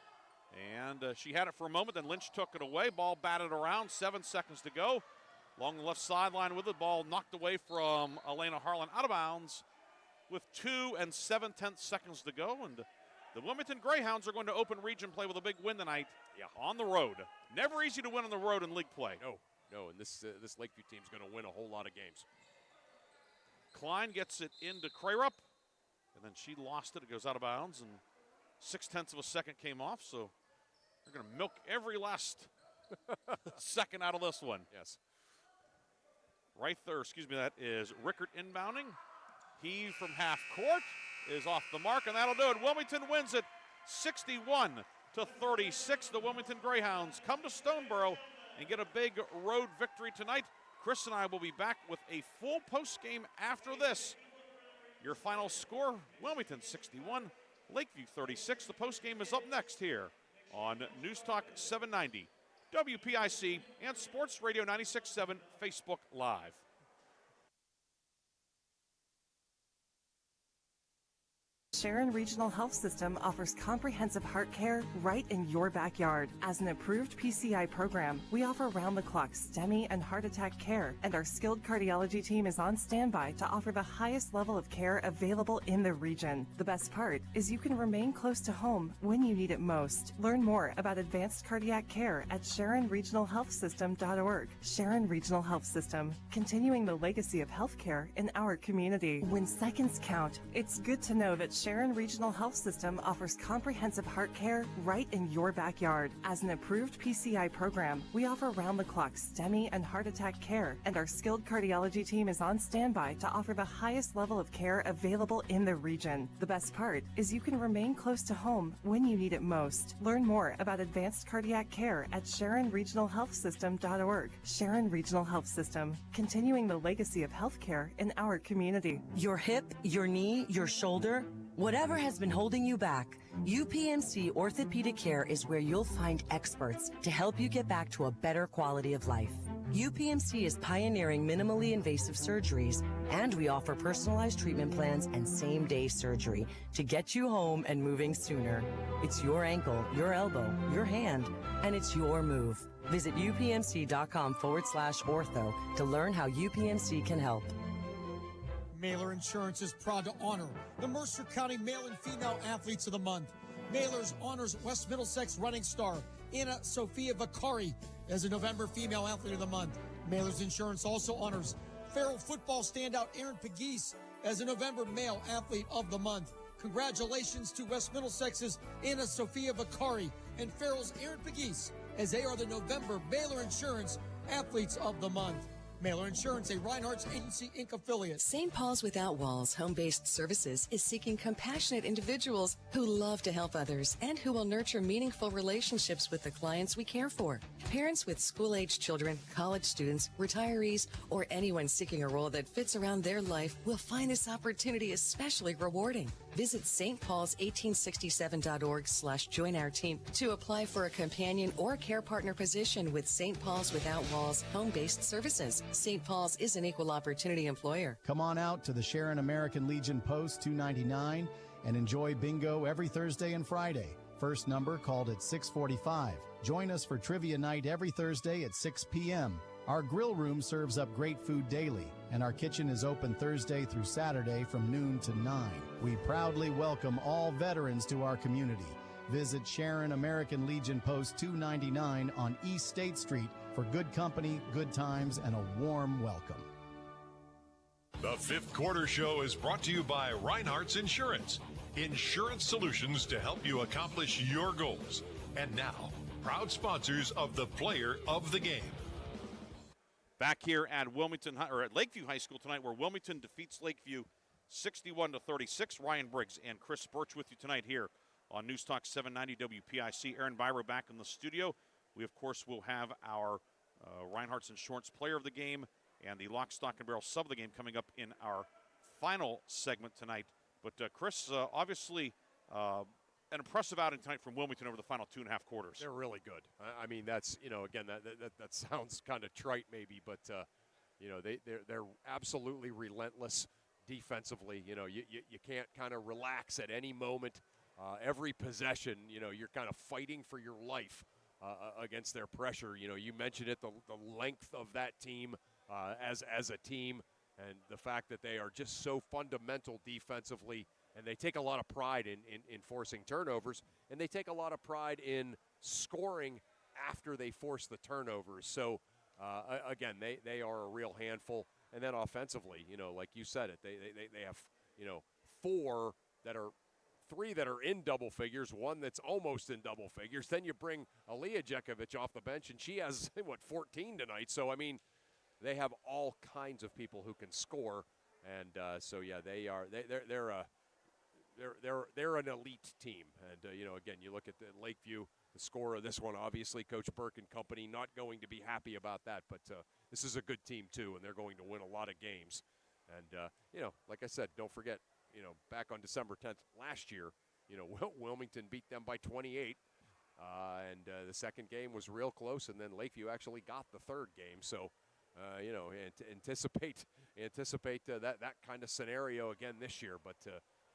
And she had it for a moment, then Lynch took it away. Ball batted around, 7 seconds to go. Along the left sideline with it, ball knocked away from Elena Harlan out of bounds with 2 7/10 seconds to go. And The Wilmington Greyhounds are going to open region play with a big win tonight on the road. Never easy to win on the road in league play. No, and this Lakeview team's going to win a whole lot of games. Klein gets it into Crarup, and then she lost it. It goes out of bounds, and 0.6 of a second came off, so they're going to milk every last second out of this one. Yes. Right there, that is Rickert inbounding. He from half court is off the mark, and that'll do it. Wilmington wins it 61-36. The Wilmington Greyhounds come to Stoneboro and get a big road victory tonight. Chris and I will be back with a full post game after this. Your final score, Wilmington 61, Lakeview 36. The post game is up next here on News Talk 790, WPIC, and Sports Radio 96.7 Facebook Live. Sharon Regional Health System offers comprehensive heart care right in your backyard. As an approved PCI program, we offer round-the-clock STEMI and heart attack care, and our skilled cardiology team is on standby to offer the highest level of care available in the region. The best part is you can remain close to home when you need it most. Learn more about advanced cardiac care at SharonRegionalHealthSystem.org. Sharon Regional Health System, continuing the legacy of healthcare in our community. When seconds count, it's good to know that Sharon Regional Health System offers comprehensive heart care right in your backyard. As an approved PCI program, we offer round-the-clock STEMI and heart attack care, and our skilled cardiology team is on standby to offer the highest level of care available in the region. The best part is you can remain close to home when you need it most. Learn more about advanced cardiac care at SharonRegionalHealthSystem.org. Sharon Regional Health System, continuing the legacy of healthcare in our community. Your hip, your knee, your shoulder, whatever has been holding you back, UPMC Orthopedic Care is where you'll find experts to help you get back to a better quality of life. UPMC is pioneering minimally invasive surgeries, and we offer personalized treatment plans and same-day surgery to get you home and moving sooner. It's your ankle, your elbow, your hand, and it's your move. Visit upmc.com/ortho to learn how UPMC can help. Mailer Insurance is proud to honor the Mercer County Male and Female Athletes of the Month. Mailer's honors West Middlesex running star Anna Sophia Vicari as a November Female Athlete of the Month. Mailer's Insurance also honors Farrell football standout Aaron Pegues as a November Male Athlete of the Month. Congratulations to West Middlesex's Anna Sophia Vicari and Farrell's Aaron Pegues as they are the November Mailer Insurance Athletes of the Month. Mailer Insurance, a Reinhardt's Agency Inc. affiliate. St. Paul's Without Walls home-based services is seeking compassionate individuals who love to help others and who will nurture meaningful relationships with the clients we care for. Parents with school-aged children, college students, retirees, or anyone seeking a role that fits around their life will find this opportunity especially rewarding. Visit stpaul's1867.org/join our team to apply for a companion or care partner position with St. Paul's Without Walls home-based services. St. Paul's is an equal opportunity employer. Come on out to the Sharon American Legion Post 299 and enjoy bingo every Thursday and Friday. First number called at 6:45. Join us for trivia night every Thursday at 6 p.m. Our grill room serves up great food daily, and our kitchen is open Thursday through Saturday from noon to 9. We proudly welcome all veterans to our community. Visit Sharon American Legion Post 299 on East State Street for good company, good times, and a warm welcome. The Fifth Quarter Show is brought to you by Reinhardt's Insurance. Insurance solutions to help you accomplish your goals. And now, proud sponsors of the Player of the Game. Back here at Lakeview High School tonight, where Wilmington defeats Lakeview 61-36. Ryan Briggs and Chris Burtch with you tonight here on News Talk 790 WPIC. Aaron Byro back in the studio. We, of course, will have our Reinhardt's Insurance Player of the Game and the Lock, Stock, and Barrel sub of the game coming up in our final segment tonight. But, Chris, obviously an impressive outing tonight from Wilmington over the final 2.5 quarters. They're really good. I mean, that's, again, that sounds kind of trite maybe, but, they're absolutely relentless defensively. You can't kind of relax at any moment. Every possession, you're kind of fighting for your life against their pressure. You mentioned it, the length of that team as a team, and the fact that they are just so fundamental defensively And they take a lot of pride in forcing turnovers, and they take a lot of pride in scoring after they force the turnovers. So, again, they are a real handful. And then offensively, like you said it, they have, 3 that are in double figures, 1 that's almost in double figures. Then you bring Aaliyah Jekovic off the bench, and she has, 14 tonight. So, I mean, they have all kinds of people who can score. And they're an elite team. And, again, you look at the Lakeview, the score of this one, obviously, Coach Burke and company not going to be happy about that. But this is a good team, too, and they're going to win a lot of games. And, like I said, don't forget, back on December 10th last year, Wilmington beat them by 28. And the second game was real close, and then Lakeview actually got the third game. So, anticipate that kind of scenario again this year. But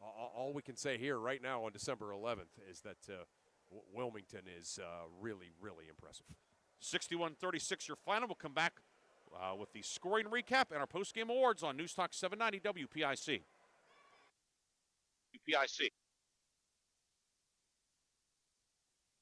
all we can say here right now on December 11th is that Wilmington is really, really impressive. 61-36 your final. We'll come back with the scoring recap and our post-game awards on News Talk 790 WPIC.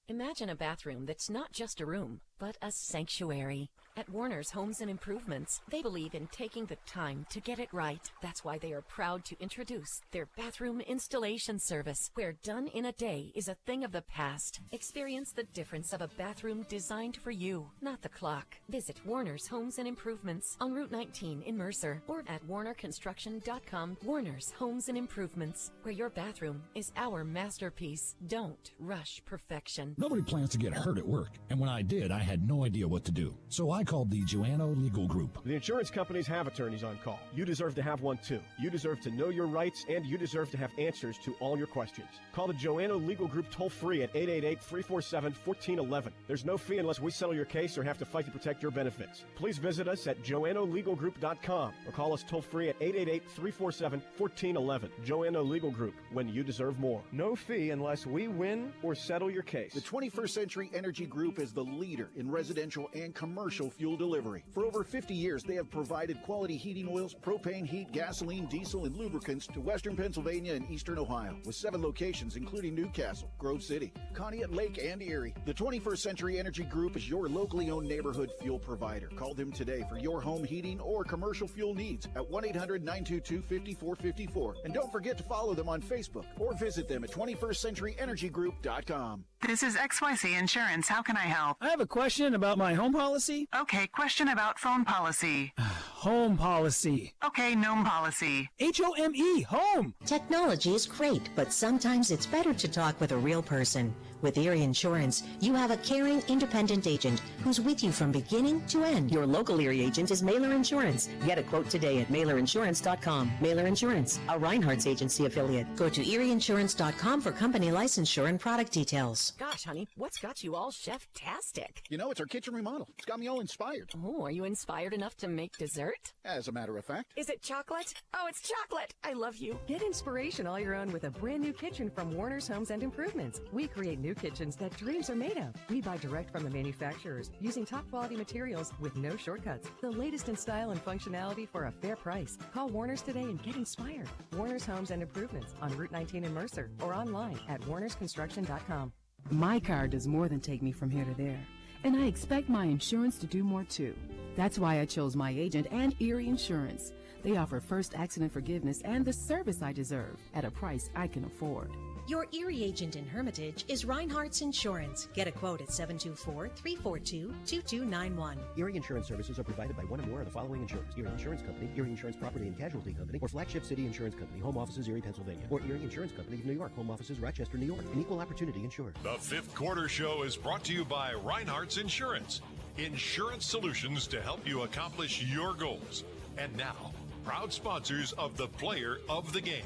Imagine a bathroom that's not just a room, but a sanctuary. At Warner's Homes and Improvements, they believe in taking the time to get it right. That's why they are proud to introduce their bathroom installation service, where done in a day is a thing of the past. Experience the difference of a bathroom designed for you, not the clock. Visit Warner's Homes and Improvements on Route 19 in Mercer or at warnerconstruction.com. Warner's Homes and Improvements, where your bathroom is our masterpiece. Don't rush perfection. Nobody plans to get hurt at work, and when I did, I had no idea what to do. So I called the Joanno Legal Group. The insurance companies have attorneys on call. You deserve to have one too. You deserve to know your rights, and you deserve to have answers to all your questions. Call the Joanno Legal Group toll-free at 888-347-1411. There's no fee unless we settle your case or have to fight to protect your benefits. Please visit us at joannolegalgroup.com or call us toll-free at 888-347-1411. Joanno Legal Group, when you deserve more. No fee unless we win or settle your case. The 21st Century Energy Group is the leader in residential and commercial fuel delivery. For over 50 years, they have provided quality heating oils, propane, heat, gasoline, diesel, and lubricants to western Pennsylvania and eastern Ohio, with 7 locations including Newcastle, Grove City, Conneaut Lake, and Erie. The 21st Century Energy Group is your locally owned neighborhood fuel provider. Call them today for your home heating or commercial fuel needs at 1-800-922-5454. And don't forget to follow them on Facebook or visit them at 21stcenturyenergygroup.com. This is XYZ Insurance. How can I help? I have a question about my home policy. Okay, question about phone policy. Home policy. Okay, gnome policy. H-O-M-E, home. Technology is great, but sometimes it's better to talk with a real person. With Erie Insurance, you have a caring, independent agent who's with you from beginning to end. Your local Erie agent is Mailer Insurance. Get a quote today at mailerinsurance.com. Mailer Insurance, a Reinhardt's agency affiliate. Go to erieinsurance.com for company licensure and product details. Gosh, honey, what's got you all chef-tastic? You know, it's our kitchen remodel. It's got me all inspired. Oh, are you inspired enough to make dessert? As a matter of fact. Is it chocolate? Oh, it's chocolate. I love you. Get inspiration all your own with a brand new kitchen from Warner's Homes and Improvements. We create new kitchens that dreams are made of. We buy direct from the manufacturers using top quality materials with no shortcuts. The latest in style and functionality for a fair price. Call Warner's today and get inspired. Warner's Homes and Improvements on Route 19 in Mercer or online at warnersconstruction.com. My car does more than take me from here to there, and I expect my insurance to do more too. That's why I chose my agent and Erie Insurance. They offer first accident forgiveness and the service I deserve at a price I can afford. Your Erie agent in Hermitage is Reinhardt's Insurance. Get a quote at 724-342-2291. Erie Insurance services are provided by one or more of the following insurers: Erie Insurance Company, Erie Insurance Property and Casualty Company, or Flagship City Insurance Company, home offices Erie, Pennsylvania, or Erie Insurance Company of New York, home offices Rochester, New York. An equal opportunity insurer. The Fifth Quarter Show is brought to you by Reinhardt's Insurance. Insurance solutions to help you accomplish your goals. And now, proud sponsors of the Player of the Game.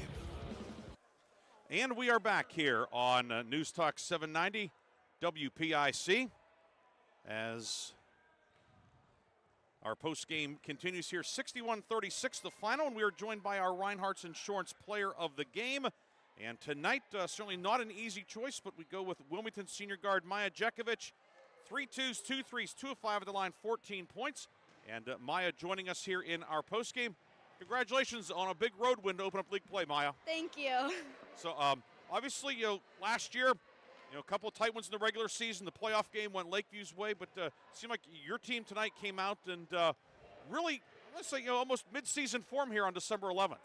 And we are back here on News Talk 790 WPIC as our post-game continues here. 61-36 the final, and we are joined by our Reinhardt's Insurance Player of the Game. And tonight, certainly not an easy choice, but we go with Wilmington senior guard Maya Jekovic. 3 2s, 2 3s, 2 of 5 at the line, 14 points. And Maya joining us here in our post-game. Congratulations on a big road win to open up league play, Maya. Thank you. So, obviously, last year, a couple of tight ones in the regular season. The playoff game went Lakeview's way, but it seemed like your team tonight came out and really, let's say, almost mid-season form here on December 11th.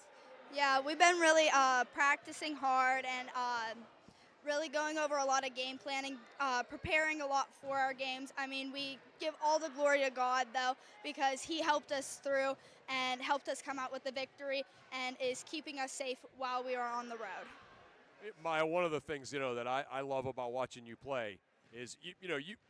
Yeah, we've been really practicing hard and really going over a lot of game planning, preparing a lot for our games. I mean, we give all the glory to God, though, because he helped us through and helped us come out with the victory and is keeping us safe while we are on the road. Maya, one of the things, that I love about watching you play is,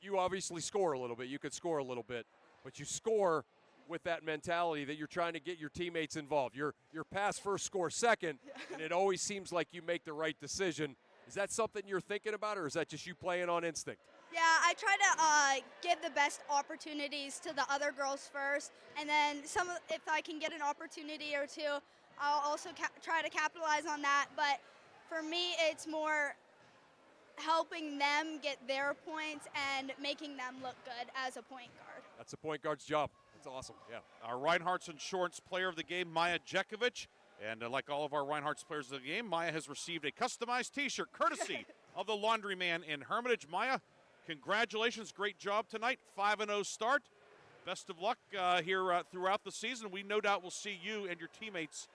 you obviously score a little bit. You could score a little bit, but you score with that mentality that you're trying to get your teammates involved. Your pass first, score second, and it always seems like you make the right decision. Is that something you're thinking about, or is that just you playing on instinct? Yeah, I try to give the best opportunities to the other girls first, and then if I can get an opportunity or two, I'll also try to capitalize on that. But for me, it's more helping them get their points and making them look good as a point guard. That's a point guard's job. That's awesome, yeah. Our Reinhardt's Insurance Player of the Game, Maya Jekovic. And like all of our Reinhardt's Players of the Game, Maya has received a customized T-shirt courtesy of the Laundryman in Hermitage. Maya, congratulations. Great job tonight. 5-0 start. Best of luck here throughout the season. We no doubt will see you and your teammates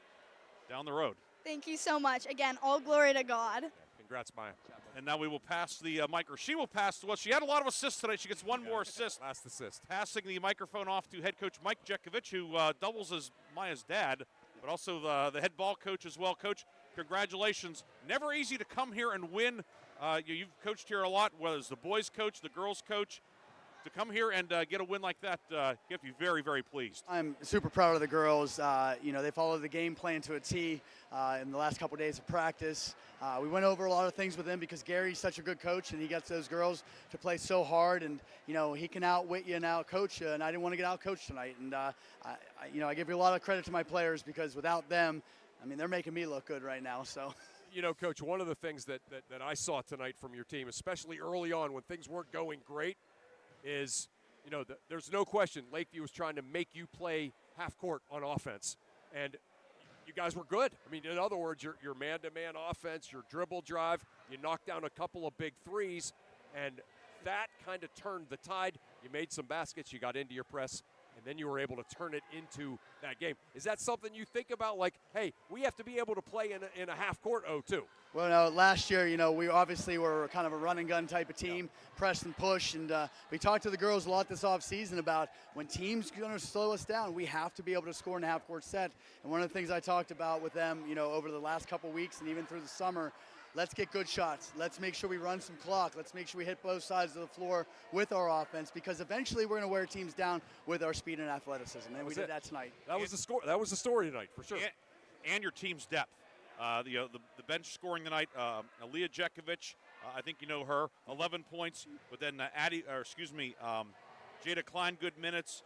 down the road. Thank you so much. Again, all glory to God. Congrats, Maya. And now we will pass the mic, or she will pass to us. She had a lot of assists tonight. She gets one more assist. Last assist. Passing the microphone off to head coach Mike Jekovic, who doubles as Maya's dad, but also the head ball coach as well. Coach, congratulations. Never easy to come here and win. You've coached here a lot, whether it's the boys coach, the girls coach. To come here and get a win like that, you have to be very, very pleased. I'm super proud of the girls. They followed the game plan to a T in the last couple days of practice. We went over a lot of things with them because Gary's such a good coach, and he gets those girls to play so hard. And, he can outwit you and outcoach you, and I didn't want to get outcoached tonight. And, I give you a lot of credit to my players because without them, they're making me look good right now. So. Coach, one of the things that I saw tonight from your team, especially early on when things weren't going great, is, there's no question Lakeview was trying to make you play half court on offense. And you guys were good. In other words, your man-to-man offense, your dribble drive, you knocked down a couple of big threes, and that kind of turned the tide. You made some baskets, you got into your press, and then you were able to turn it into that game. Is that something you think about, like, hey, we have to be able to play in a half-court too? Well, no, last year, we obviously were kind of a run-and-gun type of team, press and push, and we talked to the girls a lot this offseason about when teams are going to slow us down, we have to be able to score in a half-court set. And one of the things I talked about with them, over the last couple weeks and even through the summer, let's get good shots. Let's make sure we run some clock. Let's make sure we hit both sides of the floor with our offense because eventually we're going to wear teams down with our speed and athleticism, and we did that tonight. That was the story tonight, for sure. And your team's depth. The bench scoring tonight, Aaliyah Jekovic, I think you know her, 11 points. But then Jada Klein, good minutes.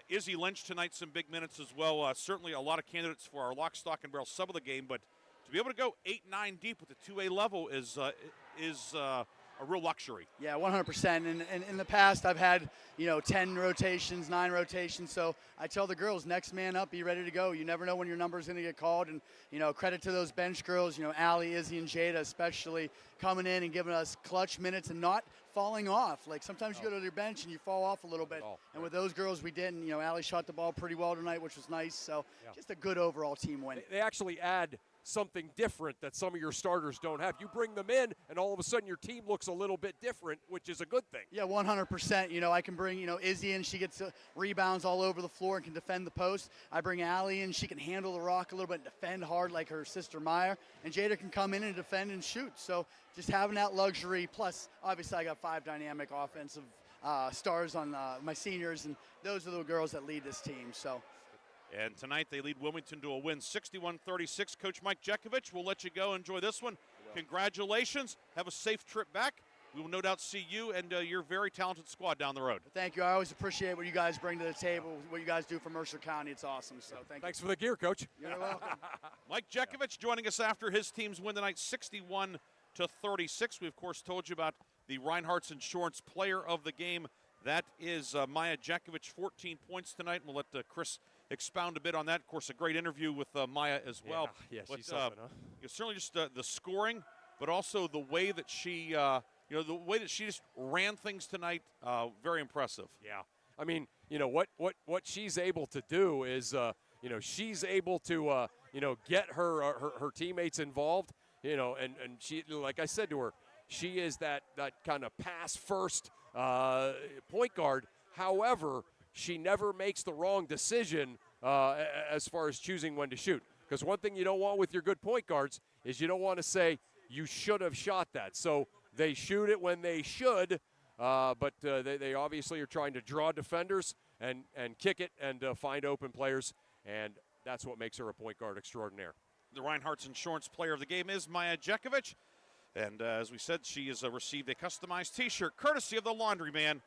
Izzy Lynch tonight, some big minutes as well. Certainly a lot of candidates for our lock, stock, and barrel sub of the game. But to be able to go 8-9 deep with the 2A level is a real luxury. Yeah, 100%. And in the past, I've had, 10 rotations, 9 rotations. So I tell the girls, next man up, be ready to go. You never know when your number is going to get called. And, credit to those bench girls, Allie, Izzy, and Jada especially coming in and giving us clutch minutes and not falling off. Like sometimes you go to your bench and you fall off a little bit. And with those girls, we didn't. Allie shot the ball pretty well tonight, which was nice. So just a good overall team win. They actually add something different that some of your starters don't have. You bring them in, and all of a sudden your team looks a little bit different, which is a good thing. Yeah, 100%. I can bring, Izzy in. She gets rebounds all over the floor and can defend the post. I bring Allie in. She can handle the rock a little bit and defend hard like her sister Meyer. And Jada can come in and defend and shoot. So just having that luxury. Plus, obviously, I got 5 dynamic offensive stars on my seniors, and those are the girls that lead this team. So. And tonight they lead Wilmington to a win, 61-36. Coach Mike Jekovic will let you go. Enjoy this one. Congratulations. Have a safe trip back. We will no doubt see you and your very talented squad down the road. Thank you. I always appreciate what you guys bring to the table, what you guys do for Mercer County. It's awesome. So Thanks for the gear, Coach. You're welcome. Mike Jekovic joining us after his team's win tonight, 61-36. We, of course, told you about the Reinhardt's Insurance Player of the Game, That is Maya Jekovic, 14 points tonight. We'll let Chris expound a bit on that. Of course, a great interview with Maya as well. Yeah, but, she's something, huh? Certainly just the scoring, but also the way that she, the way that she just ran things tonight. Very impressive. Yeah, I mean, what she's able to do is, she's able to, get her teammates involved. And she, like I said to her, she is that kind of pass first point guard. However, she never makes the wrong decision as far as choosing when to shoot. Because one thing you don't want with your good point guards is you don't want to say you should have shot that. So they shoot it when they should, but they obviously are trying to draw defenders and kick it and find open players, and that's what makes her a point guard extraordinaire. The Reinhardt's Insurance Player of the Game is Maya Jekovic. And as we said, she has received a customized T-shirt courtesy of the Laundryman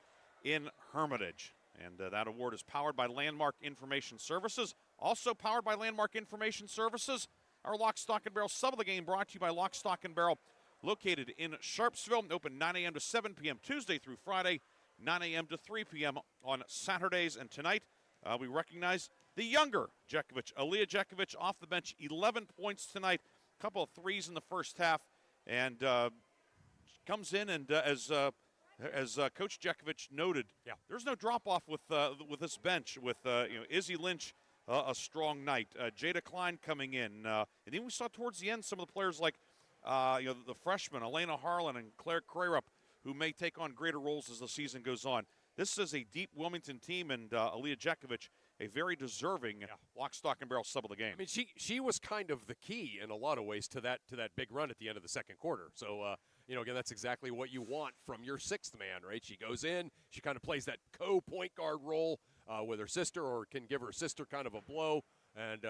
in Hermitage. And that award is powered by Landmark Information Services. Also powered by Landmark Information Services, our Lock, Stock, and Barrel sub of the game brought to you by Lock, Stock, and Barrel, located in Sharpsville. Open 9 a.m. to 7 p.m. Tuesday through Friday, 9 a.m. to 3 p.m. on Saturdays. And tonight, we recognize the younger Jekovic, Aaliyah Jekovic, off the bench, 11 points tonight, a couple of threes in the first half, and comes in and as Coach Jekovic noted, there's no drop-off with this bench with Izzy Lynch, a strong night. Jada Klein coming in. And then we saw towards the end some of the players like the freshmen, Elena Harlan and Claire Crarup, who may take on greater roles as the season goes on. This is a deep Wilmington team, and Aaliyah Jekovic, a very deserving Lock, Stock, and Barrel sub of the game. I mean, she was kind of the key in a lot of ways to that big run at the end of the second quarter. So, again, that's exactly what you want from your sixth man, right? She goes in, she kind of plays that co-point guard role with her sister, or can give her sister kind of a blow, and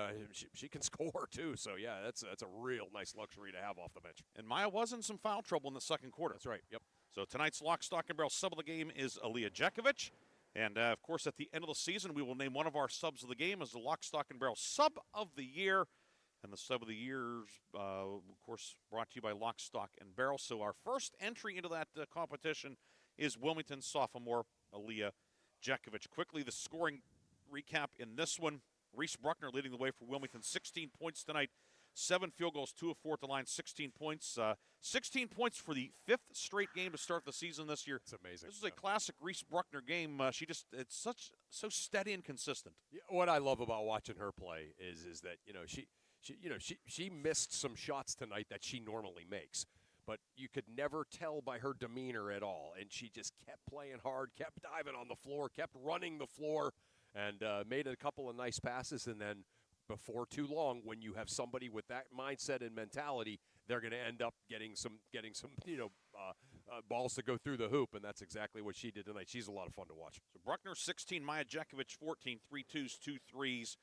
she can score too. So, yeah, that's a real nice luxury to have off the bench. And Maya was in some foul trouble in the second quarter. That's right, yep. So tonight's Lock, Stock, and Barrel sub of the game is Aaliyah Jekovic. And, of course, at the end of the season, we will name one of our subs of the game as the Lock, Stock, and Barrel sub of the year. And the sub of the year, of course, brought to you by Lock, Stock, and Barrel. So our first entry into that competition is Wilmington sophomore Aaliyah Jekovic. Quickly, the scoring recap in this one. Reese Bruckner leading the way for Wilmington, 16 points tonight. 7 field goals, 2 of 4 at the line, 16 points. 16 points for the 5th straight game to start the season this year. It's amazing. This is a classic Reese Bruckner game. It's so steady and consistent. Yeah, what I love about watching her play is that she missed some shots tonight that she normally makes, but you could never tell by her demeanor at all. And she just kept playing hard, kept diving on the floor, kept running the floor, and made a couple of nice passes. And then before too long, when you have somebody with that mindset and mentality, they're going to end up getting some balls to go through the hoop, and that's exactly what she did tonight. She's a lot of fun to watch. So Bruckner 16, Maya Jekovic 14, 3 twos, 2 threes,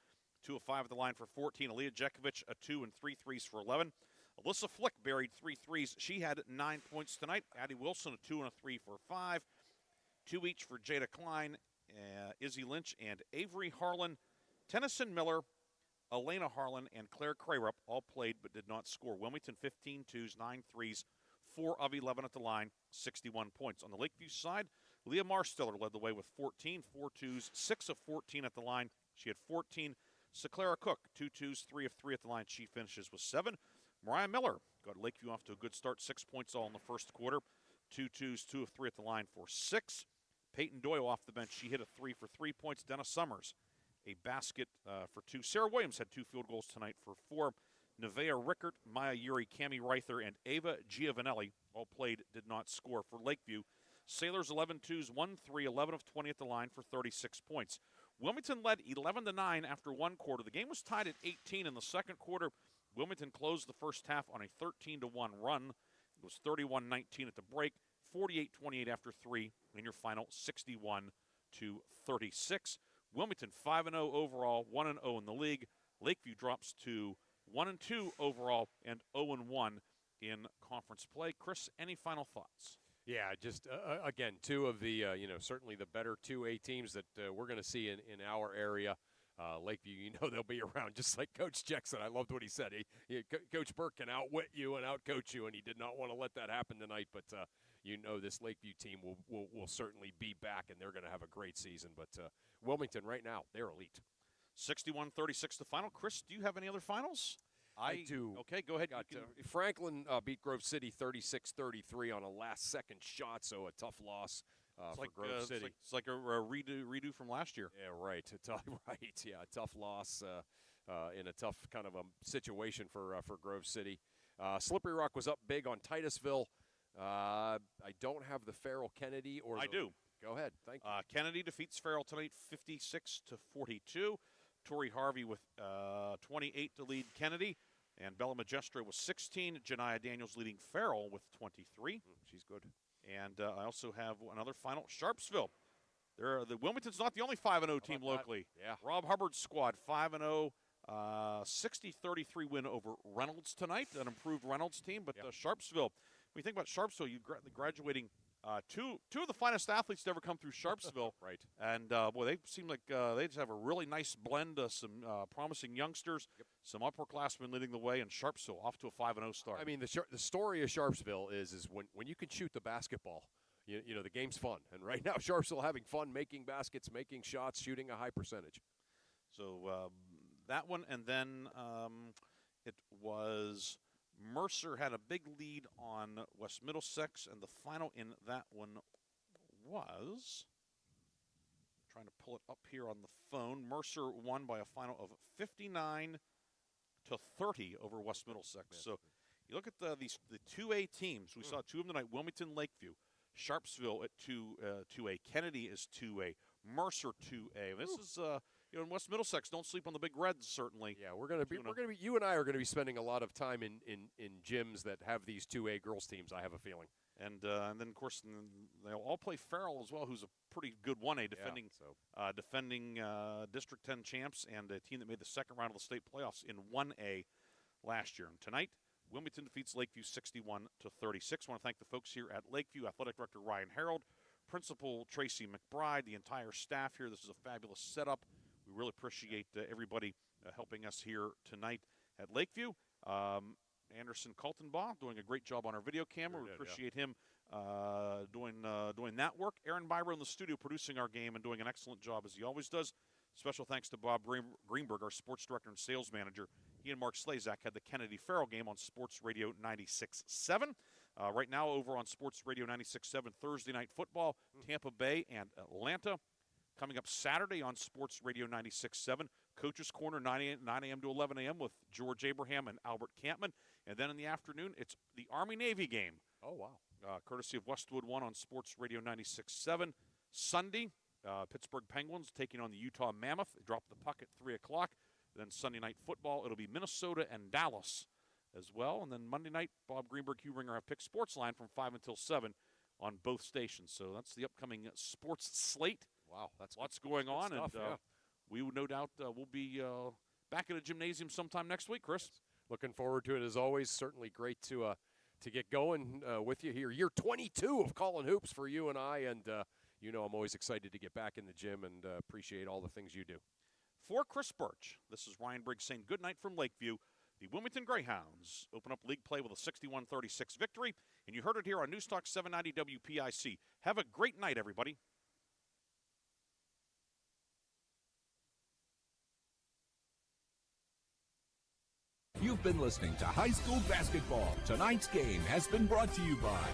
2 of 5 at the line for 14. Aaliyah Jekovic a 2 and 3 threes for 11. Alyssa Flick buried 3 threes. She had 9 points tonight. Addie Wilson a 2 and a 3 for 5. 2 each for Jada Klein, Izzy Lynch, and Avery Harlan. Tennyson Miller, Elena Harlan, and Claire Crarup all played but did not score. Wilmington 15 twos, 9 threes, 4 of 11 at the line, 61 points. On the Lakeview side, Leah Marsteller led the way with 14, 4 twos, 6 of 14 at the line. She had 14. Seclara Cook, 2 twos, 3 of 3 at the line. She finishes with 7. Mariah Miller got Lakeview off to a good start, 6 points all in the first quarter. 2 twos, 2 of 3 at the line for 6. Peyton Doyle off the bench. She hit a 3 for 3 points. Dennis Summers, a basket for 2. Sarah Williams had 2 field goals tonight for 4. Nevaeh Rickert, Maya Yuri, Cami Reither, and Ava Giovanelli all played, did not score for Lakeview. Sailors 11 twos, 1 3, 11 of 20 at the line for 36 points. Wilmington led 11-9 after one quarter. The game was tied at 18 in the second quarter. Wilmington closed the first half on a 13-1 run. It was 31-19 at the break, 48-28 after 3, and your final 61-36. Wilmington 5-0 overall, 1-0 in the league. Lakeview drops to 1-2 overall and 0-1 in conference play. Chris, any final thoughts? Yeah, just, again, 2 of the, certainly the better 2A teams that we're going to see in our area. Lakeview, they'll be around just like Coach Jackson. I loved what he said. Coach Burke can outwit you and outcoach you, and he did not want to let that happen tonight. But, you know this Lakeview team will certainly be back, and they're going to have a great season. But Wilmington right now, they're elite. 61-36 the final. Chris, do you have any other finals? I do. Okay, go ahead. Franklin beat Grove City 36-33 on a last-second shot, so a tough loss for Grove City. It's like a redo from last year. Yeah, right. A tough loss in a tough kind of a situation for Grove City. Slippery Rock was up big on Titusville. I don't have the Farrell Kennedy or. I do. Go ahead. Thank you. Kennedy defeats Farrell tonight 56-42. Tori Harvey with 28 to lead Kennedy. And Bella Majestra with 16. Janiyah Daniels leading Farrell with 23. She's good. And I also have another final. Sharpsville. The Wilmington's not the only 5-0 team locally. Yeah. Rob Hubbard's squad, 5-0. 60-33 win over Reynolds tonight, an improved Reynolds team. But Sharpsville, when you think about Sharpsville, you graduating two of the finest athletes to ever come through Sharpsville. Right. And, boy, they seem like they just have a really nice blend of some promising youngsters, some upperclassmen leading the way, and Sharpsville off to a 5-0 start. I mean, the story of Sharpsville is when you can shoot the basketball, you know, the game's fun. And right now, Sharpsville having fun making baskets, making shots, shooting a high percentage. So that one, and then it was Mercer had a big lead on West Middlesex, and the final in that one was, trying to pull it up here on the phone, Mercer won by a final of 59-30 over West Middlesex. So you look at the 2A teams. We saw two of them tonight, Wilmington, Lakeview. Sharpsville at 2A. Kennedy is 2A. Mercer 2A. This is in West Middlesex, don't sleep on the Big Reds, certainly. Yeah, you and I are going to be spending a lot of time in gyms that have these 2A girls teams, I have a feeling. And then, of course, they'll all play Farrell as well, who's a pretty good 1A defending District 10 champs and a team that made the second round of the state playoffs in 1A last year. And tonight, Wilmington defeats Lakeview 61-36. I want to thank the folks here at Lakeview, Athletic Director Ryan Harold, Principal Tracy McBride, the entire staff here. This is a fabulous setup. We really appreciate everybody helping us here tonight at Lakeview. Anderson Kaltenbaugh doing a great job on our video camera. We appreciate him doing that work. Aaron Byro in the studio producing our game and doing an excellent job as he always does. Special thanks to Bob Greenberg, our sports director and sales manager. He and Mark Slazak had the Kennedy-Farrell game on Sports Radio 96.7. Right now over on Sports Radio 96.7, Thursday Night Football, Tampa Bay and Atlanta. Coming up Saturday on Sports Radio 96.7, Coach's Corner, 9 a.m. to 11 a.m. with George Abraham and Albert Campman. And then in the afternoon, it's the Army-Navy game. Oh, wow. Courtesy of Westwood One on Sports Radio 96.7. Sunday, Pittsburgh Penguins taking on the Utah Mammoth. They drop the puck at 3 o'clock. Then Sunday Night Football, it'll be Minnesota and Dallas as well. And then Monday night, Bob Greenberg, Hugh Ringer have picked Sportsline from 5 until 7 on both stations. So that's the upcoming sports slate. Wow, that's lots going on, stuff, and we would no doubt will be back in a gymnasium sometime next week, Chris. Looking forward to it as always. Certainly great to get going with you here. Year 22 of Calling Hoops for you and I, and I'm always excited to get back in the gym and appreciate all the things you do. For Chris Burtch, this is Ryan Briggs saying good night from Lakeview. The Wilmington Greyhounds open up league play with a 61-36 victory, and you heard it here on News Talk 790 WPIC. Have a great night, everybody. You've been listening to High School Basketball. Tonight's game has been brought to you by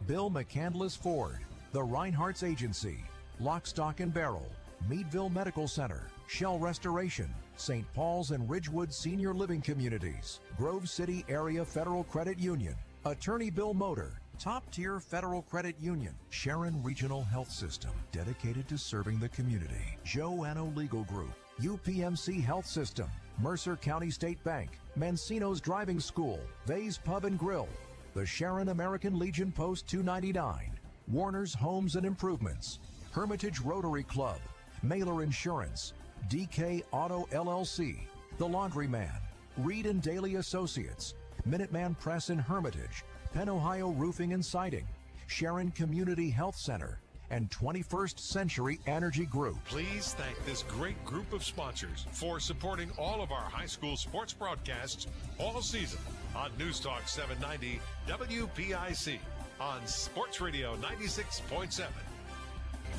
Bill McCandless Ford, the Reinhardt's Agency, Lock, Stock and Barrel, Meadville Medical Center, Shell Restoration, St. Paul's and Ridgewood Senior Living Communities, Grove City Area Federal Credit Union, Attorney Bill Motor, Top Tier Federal Credit Union, Sharon Regional Health System, dedicated to serving the community, Joanno Legal Group, UPMC Health System, Mercer County State Bank, Mancino's Driving School, Vay's Pub and Grill, the Sharon American Legion Post 299, Warner's Homes and Improvements, Hermitage Rotary Club, Mailer Insurance, DK Auto LLC, The Laundryman, Reed and Daly Associates, Minuteman Press in Hermitage, Penn Ohio Roofing and Siding, Sharon Community Health Center, and 21st Century Energy Group. Please thank this great group of sponsors for supporting all of our high school sports broadcasts all season on News Talk 790 WPIC. on Sports Radio 96.7.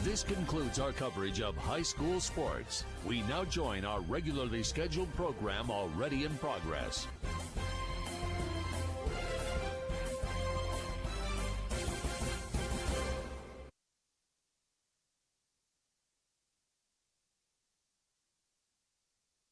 This concludes our coverage of high school sports. We now join our regularly scheduled program already in progress.